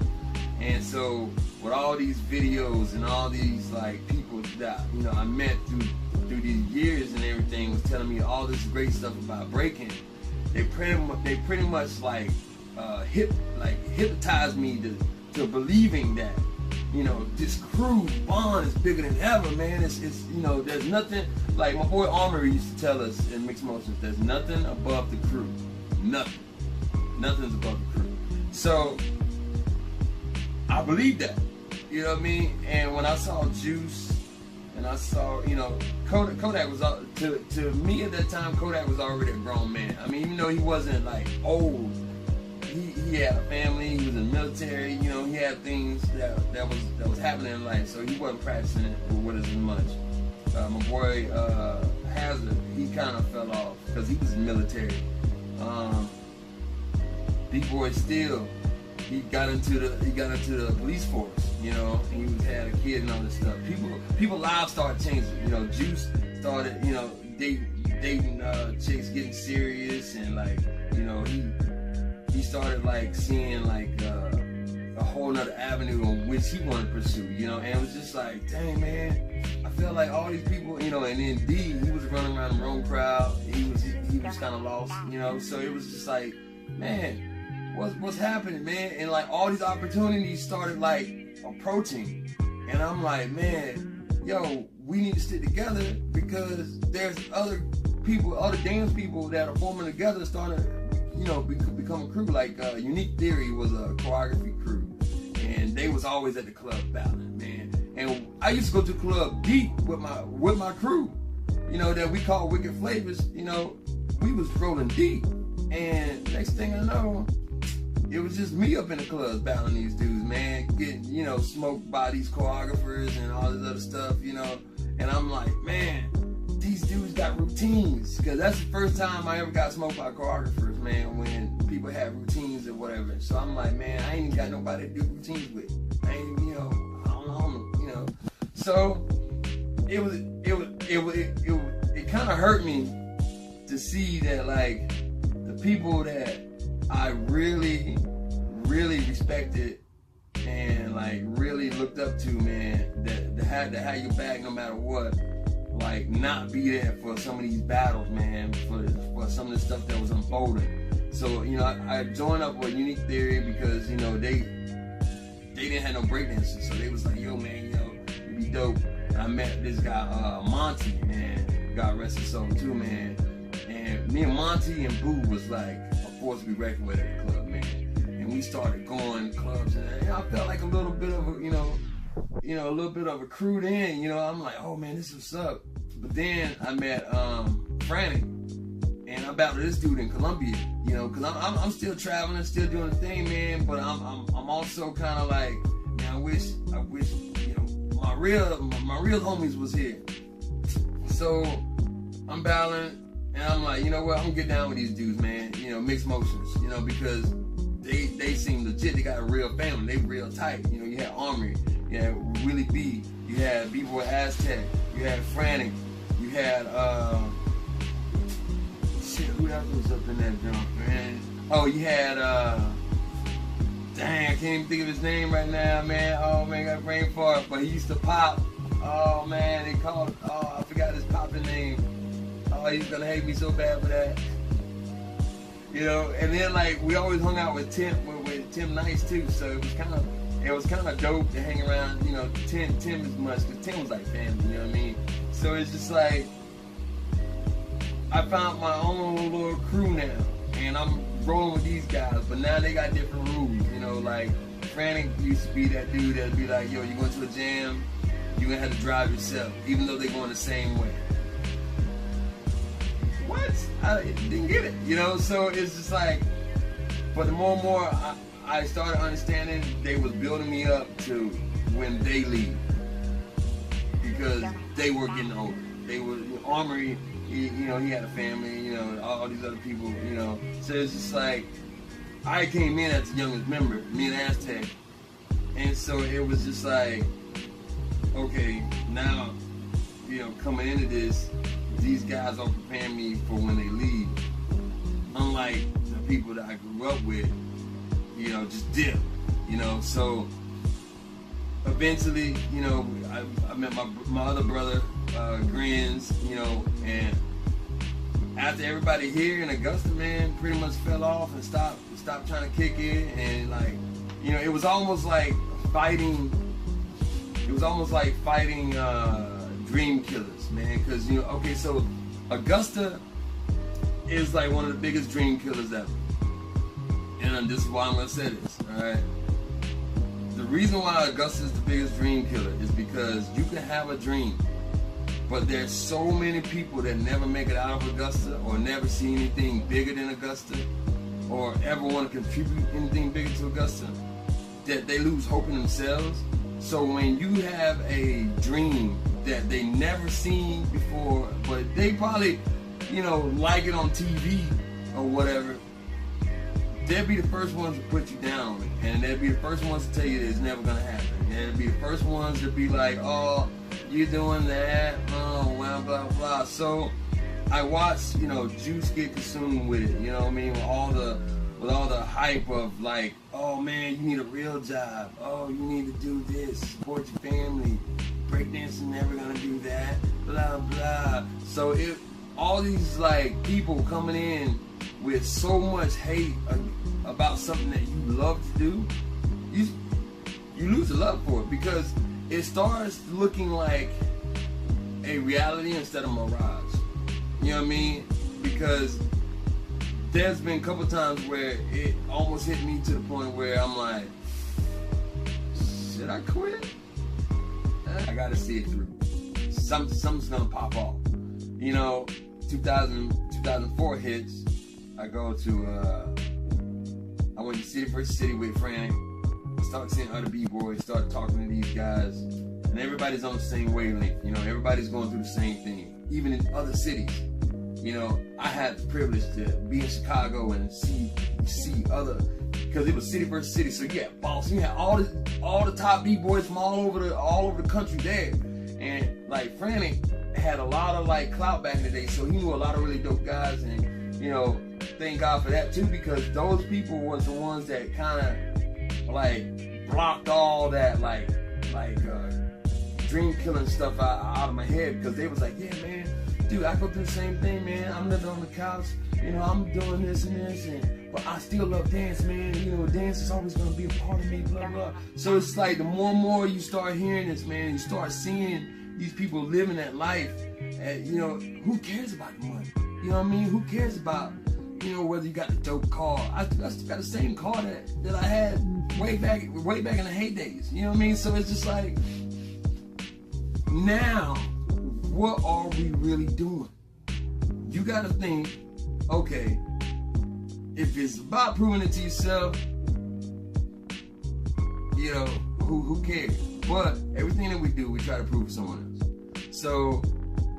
And so with all these videos and all these like people that, you know, I met through these years and everything, was telling me all this great stuff about breaking, they pretty much like hypnotized me to believing that, you know, this crew bond is bigger than ever, man. It's you know, there's nothing, like my boy Armory used to tell us in Mixed Motions, there's nothing above the crew. Nothing's above the crew. So I believe that, you know what I mean? And when I saw Juice, and I saw, you know, Kodak was, to me at that time, Kodak was already a grown man. I mean, even though he wasn't like old, he had a family, he was in the military, you know, he had things that was happening in life, so he wasn't practicing it with us as much. My boy Hazard, he kind of fell off because he was in the military. B-boy still, he got into the police force, you know, and he had a kid and all this stuff. People lives started changing, you know. Juice started, you know, dating chicks, getting serious, and like, you know, he started like seeing like a whole nother avenue on which he wanted to pursue, you know. And it was just like, dang, man, I feel like all these people, you know. And then D, he was running around the wrong crowd. He was kind of lost, you know. So it was just like, man, what's happening, man? And like all these opportunities started like approaching, and I'm like, man, yo, we need to stick together because there's other people, other dance people that are forming together, starting to, become a crew. Like Unique Theory was a choreography crew, and they was always at the club battling, man. And I used to go to Club Deep with my crew, that we call Wicked Flavors. We was rolling deep, and next thing I know, it was just me up in the clubs battling these dudes, man, getting, smoked by these choreographers and all this other stuff, and I'm like, man, these dudes got routines, because that's the first time I ever got smoked by choreographers, man, when people had routines or whatever. So I'm like, man, I ain't even got nobody to do routines with. I ain't, I don't know. So it kind of hurt me to see that, like, the people that I really, really respected and like really looked up to, man, that had to have your back no matter what, like not be there for some of these battles, man, for some of the stuff that was unfolding. So, I joined up with Unique Theory because, they didn't have no breakdancers, so they was like, yo, man, it'd be dope. And I met this guy, Monty, man, God rest his soul too, man. And me and Monty and Boo was like a force to be reckoned with at the club, man. And we started going to clubs, and I felt like a little bit of a, a little bit of a crew then. I'm like, oh man, this is what's up. But then I met Frantic, and I battled this dude in Colombia, because I'm still traveling, still doing the thing, man. But I'm also kind of like, man, I wish, my real homies was here. So I'm battling. And I'm like, you know what, I'm gonna get down with these dudes, man. Mixed motions, because they seem legit. They got a real family. They real tight. You had Armory, you had Willie B, you had bboy Aztec, you had Frantic, you had who else was up in that jump, man? Oh, you had dang, I can't even think of his name right now, man. Oh man, got brain fart, but he used to pop. Oh man, they called. Oh, I forgot his popping name. Oh, he's gonna hate me so bad for that. And then like we always hung out with Tim Nice too, so it was kind of dope to hang around, Tim as much, because Tim was like family, you know what I mean? So it's just like I found my own little crew now, and I'm rolling with these guys, but now they got different rules, like Frantic used to be that dude that'd be like, yo, you going to a jam, you're gonna have to drive yourself, even though they're going the same way. What? I didn't get it, so it's just like, but the more and more I started understanding, they was building me up to when they leave, because they were getting older. They were, Armory, he had a family, all these other people, so it's just like, I came in as the youngest member, me and Aztec, and so it was just like, okay, now, coming into this, these guys are preparing me for when they leave. Unlike the people that I grew up with, just dip, So eventually, I met my other brother, Grins, and after everybody here in Augusta, man, pretty much fell off and stopped trying to kick it, and like, it was almost like fighting. It was almost like fighting dream killers, man, because okay, so Augusta is like one of the biggest dream killers ever, and this is why I'm gonna say this, all right? The reason why Augusta is the biggest dream killer is because you can have a dream, but there's so many people that never make it out of Augusta, or never see anything bigger than Augusta, or ever want to contribute anything bigger to Augusta, that they lose hope in themselves. So when you have a dream that they never seen before, but they probably, like it on TV or whatever, they'll be the first ones to put you down on it. And they'll be the first ones to tell you that it's never gonna happen. And they'll be the first ones to be like, oh, you're doing that, oh, well, blah, blah. So I watched, Juice get consumed with it, with all the hype of like, oh man, you need a real job. Oh, you need to do this, support your family. Breakdancing never gonna do that, blah, blah. So all these like people coming in with so much hate about something that you love to do, you lose the love for it, because it starts looking like a reality instead of mirage. You know what I mean? Because there's been a couple times where it almost hit me to the point where I'm like, should I quit? I gotta see it through. Something's gonna pop off. You know, 2004 hits. I go to, I went to City vs. City with Frank. Started seeing other b-boys, started talking to these guys. And everybody's on the same wavelength. You know, everybody's going through the same thing. Even in other cities. You know, I had the privilege to be in Chicago and see other, because it was City vs. City. So you had Boston, you had all the top b-boys from all over the country there. And like Frank had a lot of like clout back in the day, so he knew a lot of really dope guys. And you know, thank God for that too, because those people was the ones that kind of like blocked all that like dream killing stuff out of my head, because they was like, yeah man, dude, I go through the same thing, man. I'm living on the couch, you know, I'm doing this and this, but I still love dance, man. You know, dance is always gonna be a part of me, blah blah. So it's like the more and more you start hearing this, man, you start seeing these people living that life, and you know, who cares about the money? You know what I mean? Who cares about, you know, whether you got the dope car? I still got the same car that I had way back in the heydays. You know what I mean? So it's just like, now, what are we really doing? You gotta think, okay, if it's about proving it to yourself, you know, who cares? But everything that we do, we try to prove to someone else. So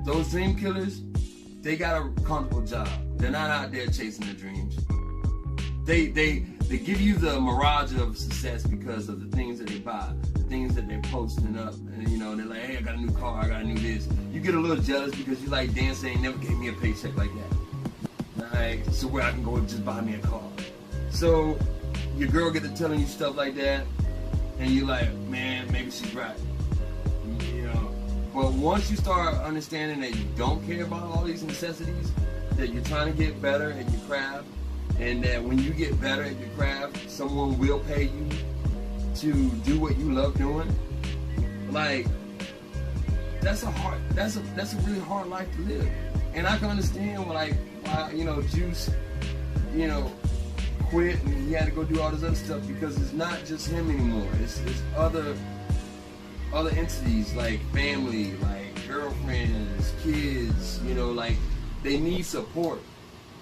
those dream killers, they got a comfortable job. They're not out there chasing their dreams. They give you the mirage of success because of the things that they buy, the things that they're posting up, and you know, they're like, hey, I got a new car, I got a new this. You get a little jealous because you like, dance ain't never gave me a paycheck like that. Alright, so where I can go and just buy me a car. So your girl get to telling you stuff like that, and you're like, man, maybe she's right. You know, but once you start understanding that you don't care about all these necessities, that you're trying to get better at your craft, and that when you get better at your craft, someone will pay you to do what you love doing. Like, that's a really hard life to live. And I can understand why, you know, Juice, you know, quit and he had to go do all this other stuff, because it's not just him anymore. It's other entities, like family, like girlfriends, kids, you know, like they need support,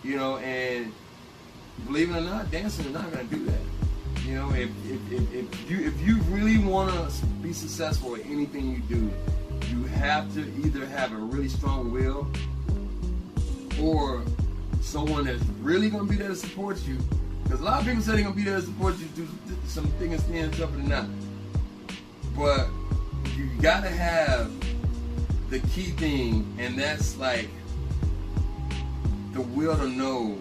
you know, and believe it or not, dancing is not gonna do that. You know, if you really wanna be successful at anything you do, you have to either have a really strong will or someone that's really gonna be there to support you. Because a lot of people say they're gonna be there to support you, do some things and stuff, but they're not. But you gotta have the key thing, and that's like the will to know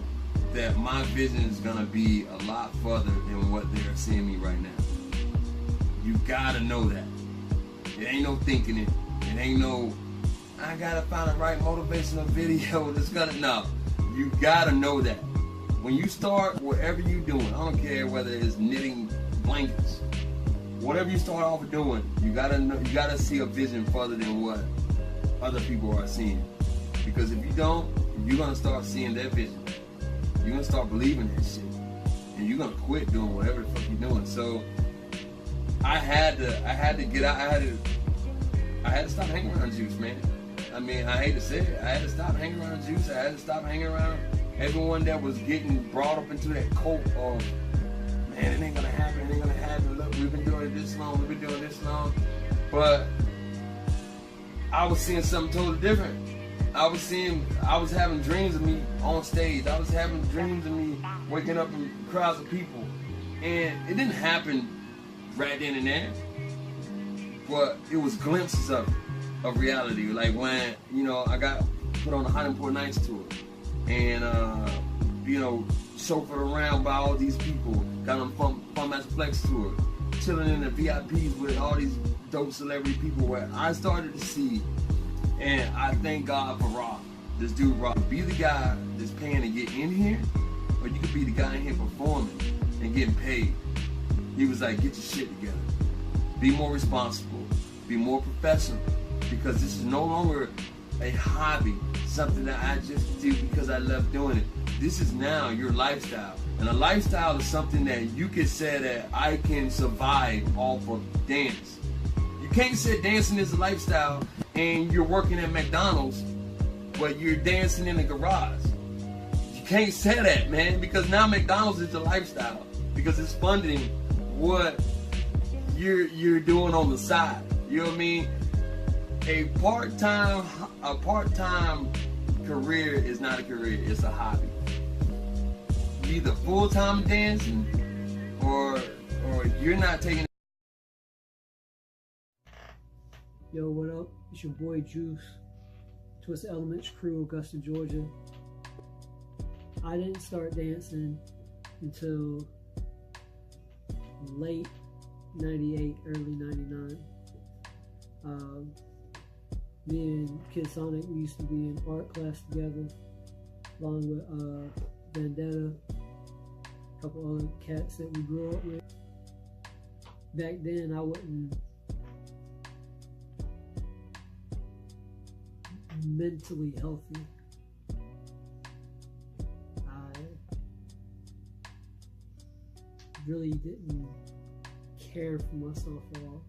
that my vision is gonna be a lot further than what they're seeing me right now. You gotta know that. It ain't no thinking it. It ain't no, I gotta find the right motivational video that's gonna, no. You gotta know that. When you start whatever you're doing, I don't care whether it's knitting blankets, whatever you start off doing, you gotta know, you gotta see a vision further than what other people are seeing. Because if you don't, you're gonna start seeing their vision. You're gonna start believing that shit, and you're gonna quit doing whatever the fuck you're doing. So I had to get out. I had to stop hanging around Juice, man. I mean, I hate to say it, I had to stop hanging around Juice. I had to stop hanging around everyone that was getting brought up into that cult of, man, it ain't gonna happen, it ain't gonna happen. Look, we've been doing it this long, we've been doing this long. But I was seeing something totally different. I was having dreams of me on stage. I was having dreams of me waking up in crowds of people. And it didn't happen right then and there. But it was glimpses of reality. Like when, you know, I got put on the Hot Import Nights tour. And, you know, chauffeured around by all these people. Got on Fun Master Flex tour. Chilling in the VIPs with all these dope celebrity people, where I started to see, and I thank God for Rock. This dude Rock. Be the guy that's paying to get in here, or you could be the guy in here performing and getting paid. He was like, get your shit together. Be more responsible. Be more professional. because this is no longer a hobby, something that I just do because I love doing it. This is now your lifestyle. And a lifestyle is something that you can say that I can survive off of dance. You can't say dancing is a lifestyle and you're working at McDonald's, but you're dancing in the garage. You can't say that, man, because now McDonald's is a lifestyle because it's funding what you're doing on the side. You know what I mean? A part-time career is not a career, it's a hobby. You either full-time dancing or you're not taking. Yo, what up? It's your boy Juice, Twist Elements crew, Augusta, Georgia. I didn't start dancing until late 98, early 99. Me and Kid Sonic, we used to be in art class together, along with Vendetta, a couple other cats that we grew up with. Back then, I wasn't mentally healthy. I really didn't care for myself at all.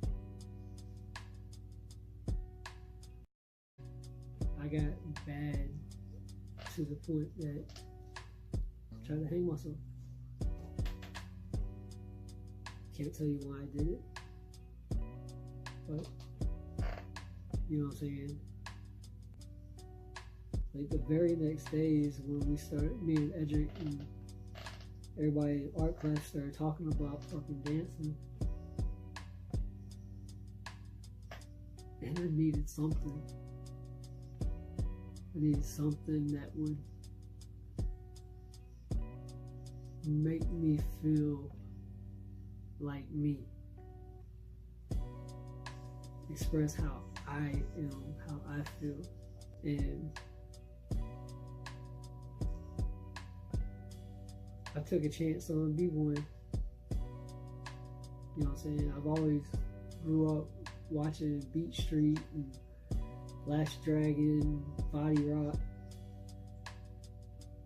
I got bad to the point that I tried to hang myself. Can't tell you why I did it, but you know what I'm saying? Like the very next day is when we started, me and Edric and everybody in art class started talking about fucking dancing. And I needed something. I needed something that would make me feel like me. Express how I am, how I feel. And I took a chance on b-boying. You know what I'm saying? I've always grew up watching Beat Street and Last Dragon, Body Rock.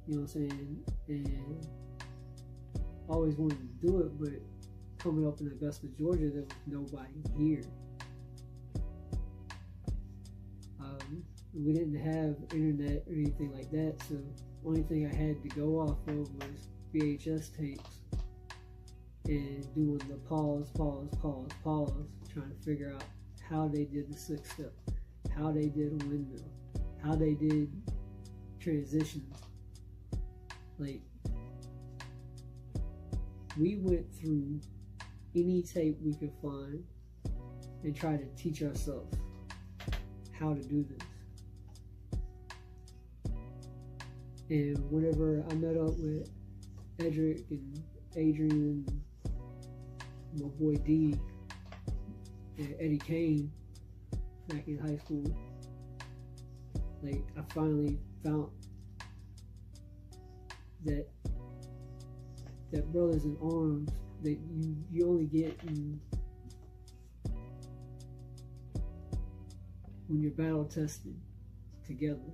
You know what I'm saying? And always wanted to do it, but coming up in Augusta, Georgia, there was nobody here. We didn't have internet or anything like that, so the only thing I had to go off of was VHS tapes and doing the pause, trying to figure out how they did the 6-step, how they did a windmill, how they did transitions. Like, we went through any tape we could find and try to teach ourselves how to do this. And whenever I met up with Edric and Adrian and my boy D and Eddie Kane back in high school, like, I finally found that brothers in arms that you only get when you're battle tested together.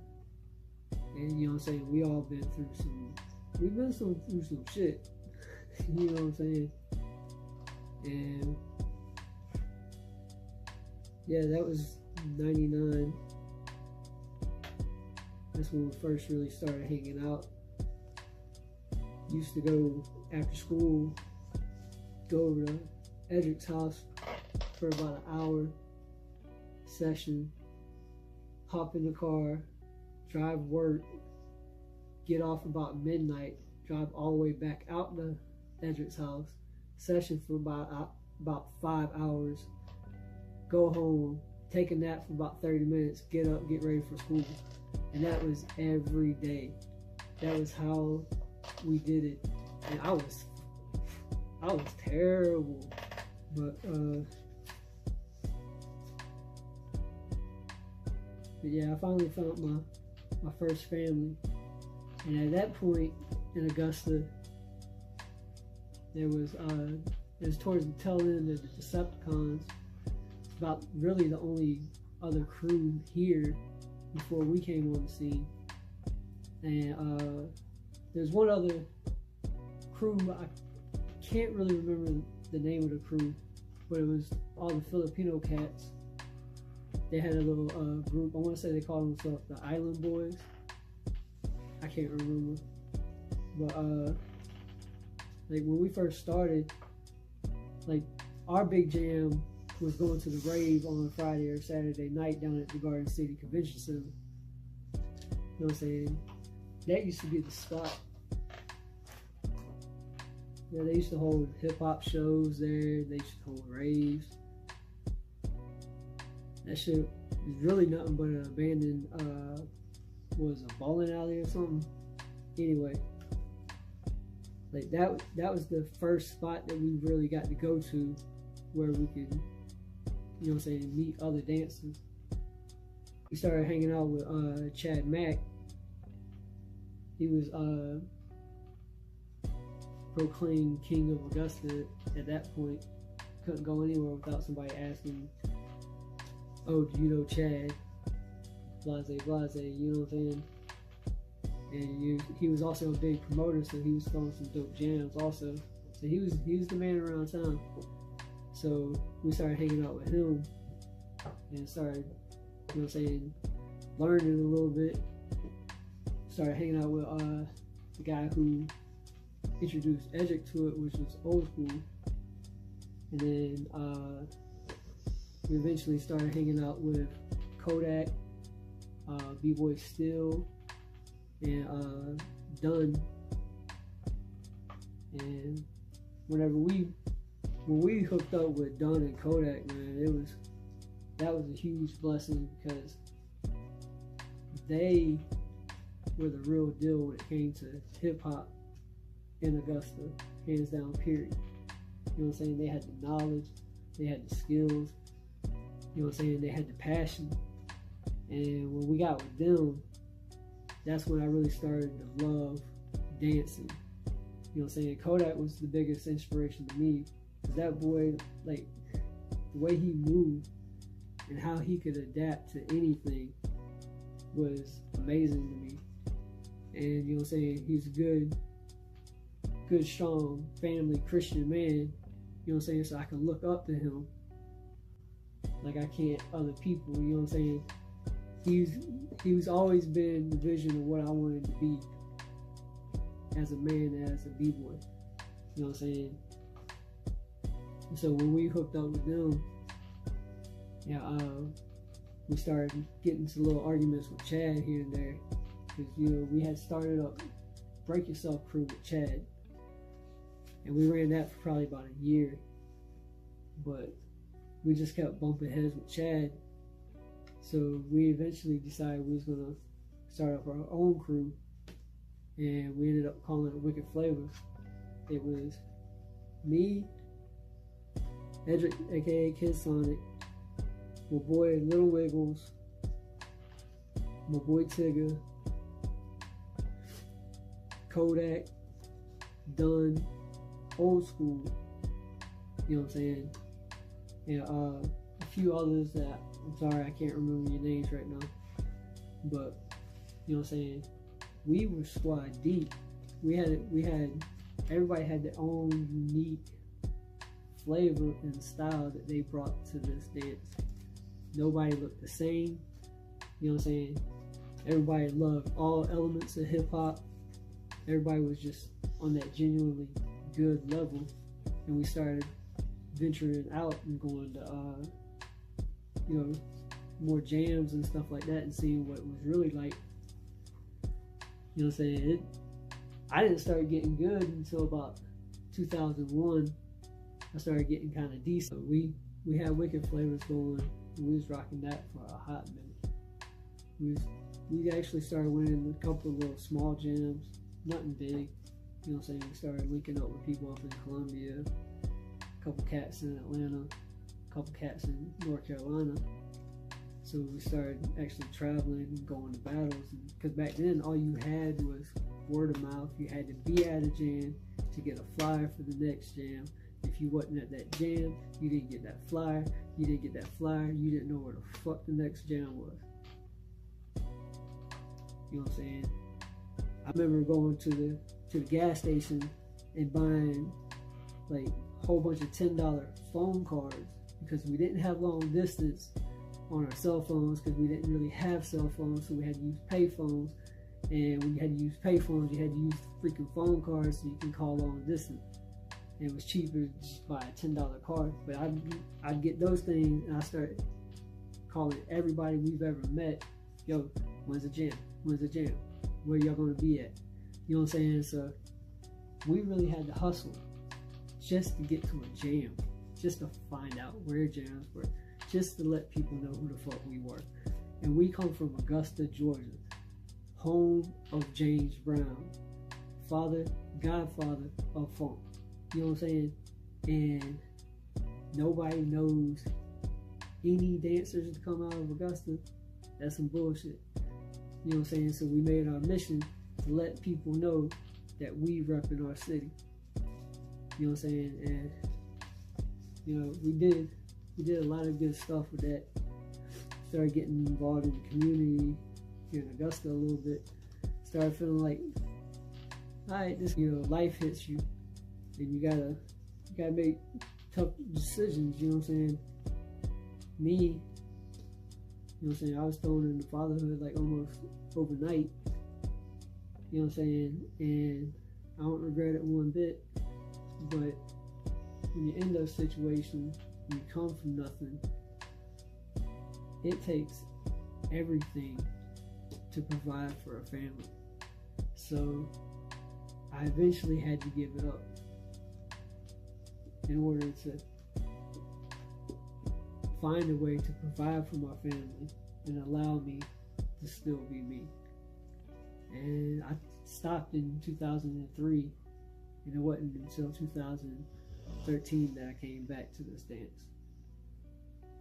And you know what I'm saying, we've been through some shit. You know what I'm saying? And yeah, that was 99. That's when we first really started hanging out. Used to go after school, go over to Edric's house for about an hour session, hop in the car, drive work, get off about midnight, drive all the way back out to Edric's house, session for about 5 hours, go home, take a nap for about 30 minutes, get up, get ready for school. And that was every day. That was how we did it. And I was terrible. But yeah, I finally found my first family. And at that point in Augusta, it was towards the tail end of the Decepticons. About really the only other crew here before we came on the scene. And there's one other crew, I can't really remember the name of the crew, but it was all the Filipino cats. They had a little group, I want to say they called themselves the Island Boys. I can't remember. But like when we first started, like our big jam was going to the rave on Friday or Saturday night down at the Garden City Convention Center. You know what I'm saying? That used to be the spot. Yeah, they used to hold hip-hop shows there. They used to hold raves. That shit was really nothing but an abandoned, was a bowling alley or something? Anyway, like that was the first spot that we really got to go to where we could, you know what I'm saying, meet other dancers. We started hanging out with Chad Mack. He was proclaimed king of Augusta at that point. Couldn't go anywhere without somebody asking, oh, do you know Chad? Blase, blase, you know what I'm saying? And he was also a big promoter, so he was throwing some dope jams also. So he was the man around town. So we started hanging out with him and started, you know what I'm saying, learning a little bit. Started hanging out with the guy who introduced Edric to it, which was Old School. And then we eventually started hanging out with Kodak, bboy Still, and Dunn. And when we hooked up with Dunn and Kodak, man, that was a huge blessing because they were the real deal when it came to hip hop in Augusta, hands down, period. You know what I'm saying? They had the knowledge, they had the skills, you know what I'm saying? They had the passion. And when we got with them, that's when I really started to love dancing. You know what I'm saying? Kodak was the biggest inspiration to me. Cause that boy, like, the way he moved and how he could adapt to anything was amazing to me. And you know what I'm saying? He's a good, strong, family, Christian man. You know what I'm saying? So I can look up to him like I can't other people. You know what I'm saying? He's always been the vision of what I wanted to be as a man, as a b-boy. You know what I'm saying? And so when we hooked up with them, yeah, we started getting into little arguments with Chad here and there. Because, you know, we had started up Break Yourself crew with Chad. And we ran that for probably about a year. But we just kept bumping heads with Chad. So we eventually decided we was going to start up our own crew. And we ended up calling it Wicked Flavor. It was me, Edric, aka Kid Sonic, my boy Little Wiggles, my boy Tigger, Kodak, Dunn, Old School, you know what I'm saying, and a few others that I'm sorry I can't remember your names right now, but you know what I'm saying, we were squad deep. We had everybody had their own unique flavor and style that they brought to this dance. Nobody looked the same, you know what I'm saying. Everybody loved all elements of hip hop. Everybody was just on that genuinely good level, and we started venturing out and going to, you know, more jams and stuff like that, and seeing what it was really like. You know what I'm saying? I didn't start getting good until about 2001. I started getting kind of decent. We had Wicked Flavors going, and we was rocking that for a hot minute. We actually started winning a couple of little small jams, nothing big. You know what I'm saying? We started linking up with people up in Columbia, a couple cats in Atlanta, a couple cats in North Carolina. So we started actually traveling and going to battles. Because back then, all you had was word of mouth. You had to be at a jam to get a flyer for the next jam. If you wasn't at that jam, you didn't get that flyer. You didn't get that flyer, you didn't know where the fuck the next jam was. You know what I'm saying? I remember going to the gas station and buying like a whole bunch of $10 phone cards because we didn't have long distance on our cell phones because we didn't really have cell phones, so we had to use pay phones. And when you had to use pay phones, you had to use freaking phone cards so you can call long distance. And it was cheaper to just buy a $10 card. But I'd get those things and I started calling everybody we've ever met. Yo, when's the jam? When's the jam? Where y'all gonna be at? You know what I'm saying? So we really had to hustle just to get to a jam, just to find out where jams were, just to let people know who the fuck we were. And we come from Augusta, Georgia, home of James Brown, godfather of funk. You know what I'm saying? And nobody knows any dancers to come out of Augusta. That's some bullshit. You know what I'm saying? So we made our mission to let people know that we rep in our city. You know what I'm saying? And you know, we did a lot of good stuff with that. Started getting involved in the community here in Augusta a little bit. Started feeling like, all right, this, you know, life hits you and you gotta make tough decisions. You know what I'm saying? Me, you know what I'm saying, I was thrown into fatherhood like almost overnight. You know what I'm saying? And I don't regret it one bit. But when you're in those situations, when you come from nothing, it takes everything to provide for a family. So I eventually had to give it up in order to find a way to provide for my family and allow me to still be me. And I stopped in 2003, and it wasn't until 2013 that I came back to this dance.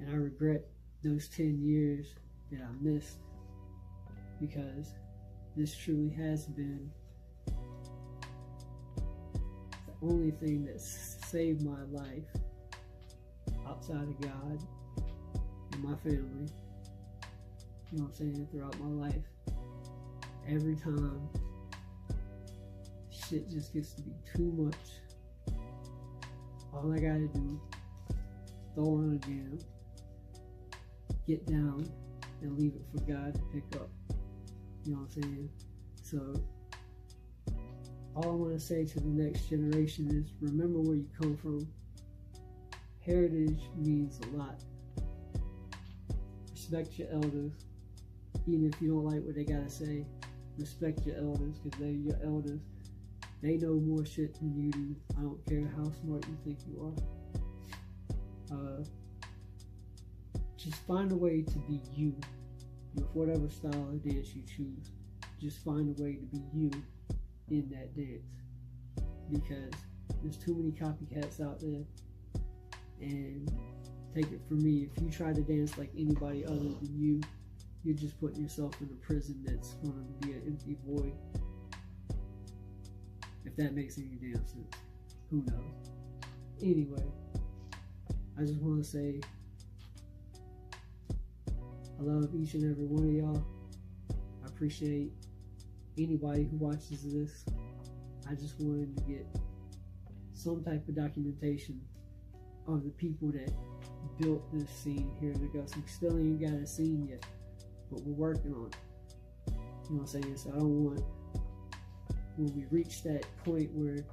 And I regret those 10 years that I missed, because this truly has been the only thing that saved my life outside of God and my family. You know what I'm saying? Throughout my life, every time shit just gets to be too much, all I gotta do, throw on a jam, get down, and leave it for God to pick up. You know what I'm saying? So all I want to say to the next generation is, remember where you come from. Heritage means a lot. Respect your elders. Even if you don't like what they gotta say, respect your elders, because they're your elders. They know more shit than you do. I don't care how smart you think you are. Just find a way to be you with whatever style of dance you choose. Just find a way to be you in that dance, because there's too many copycats out there. And take it from me, if you try to dance like anybody other than you, you're just putting yourself in a prison that's going to be an empty void. If that makes any damn sense. Who knows? Anyway, I just want to say I love each and every one of y'all. I appreciate anybody who watches this. I just wanted to get some type of documentation of the people that built this scene here in Augusta. We still ain't got a scene yet, but we're working on it. You know what I'm saying? So I don't want, when we reach that point where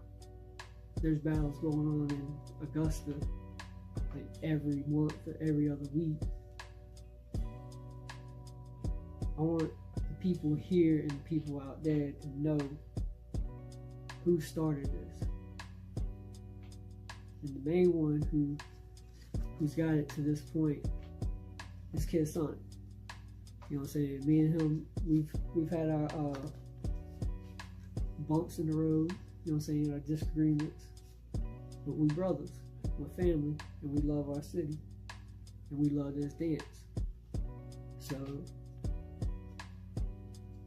there's battles going on in Augusta like every month or every other week, I want the people here and the people out there to know who started this. And the main one who's got it to this point is Kid Son. You know what I'm saying? Me and him, we've had our bumps in the road, you know what I'm saying, our disagreements, but we brothers, we're family, and we love our city, and we love this dance. So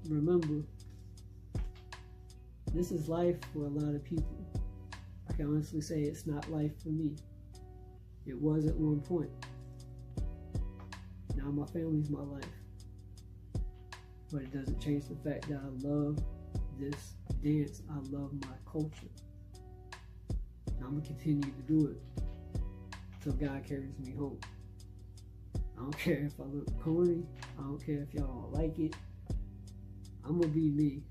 remember, this is life for a lot of people. I can honestly say it's not life for me. It was at one point. Now my family's my life. But it doesn't change the fact that I love this dance. I love my culture. And I'm going to continue to do it until God carries me home. I don't care if I look corny. I don't care if y'all don't like it. I'm going to be me.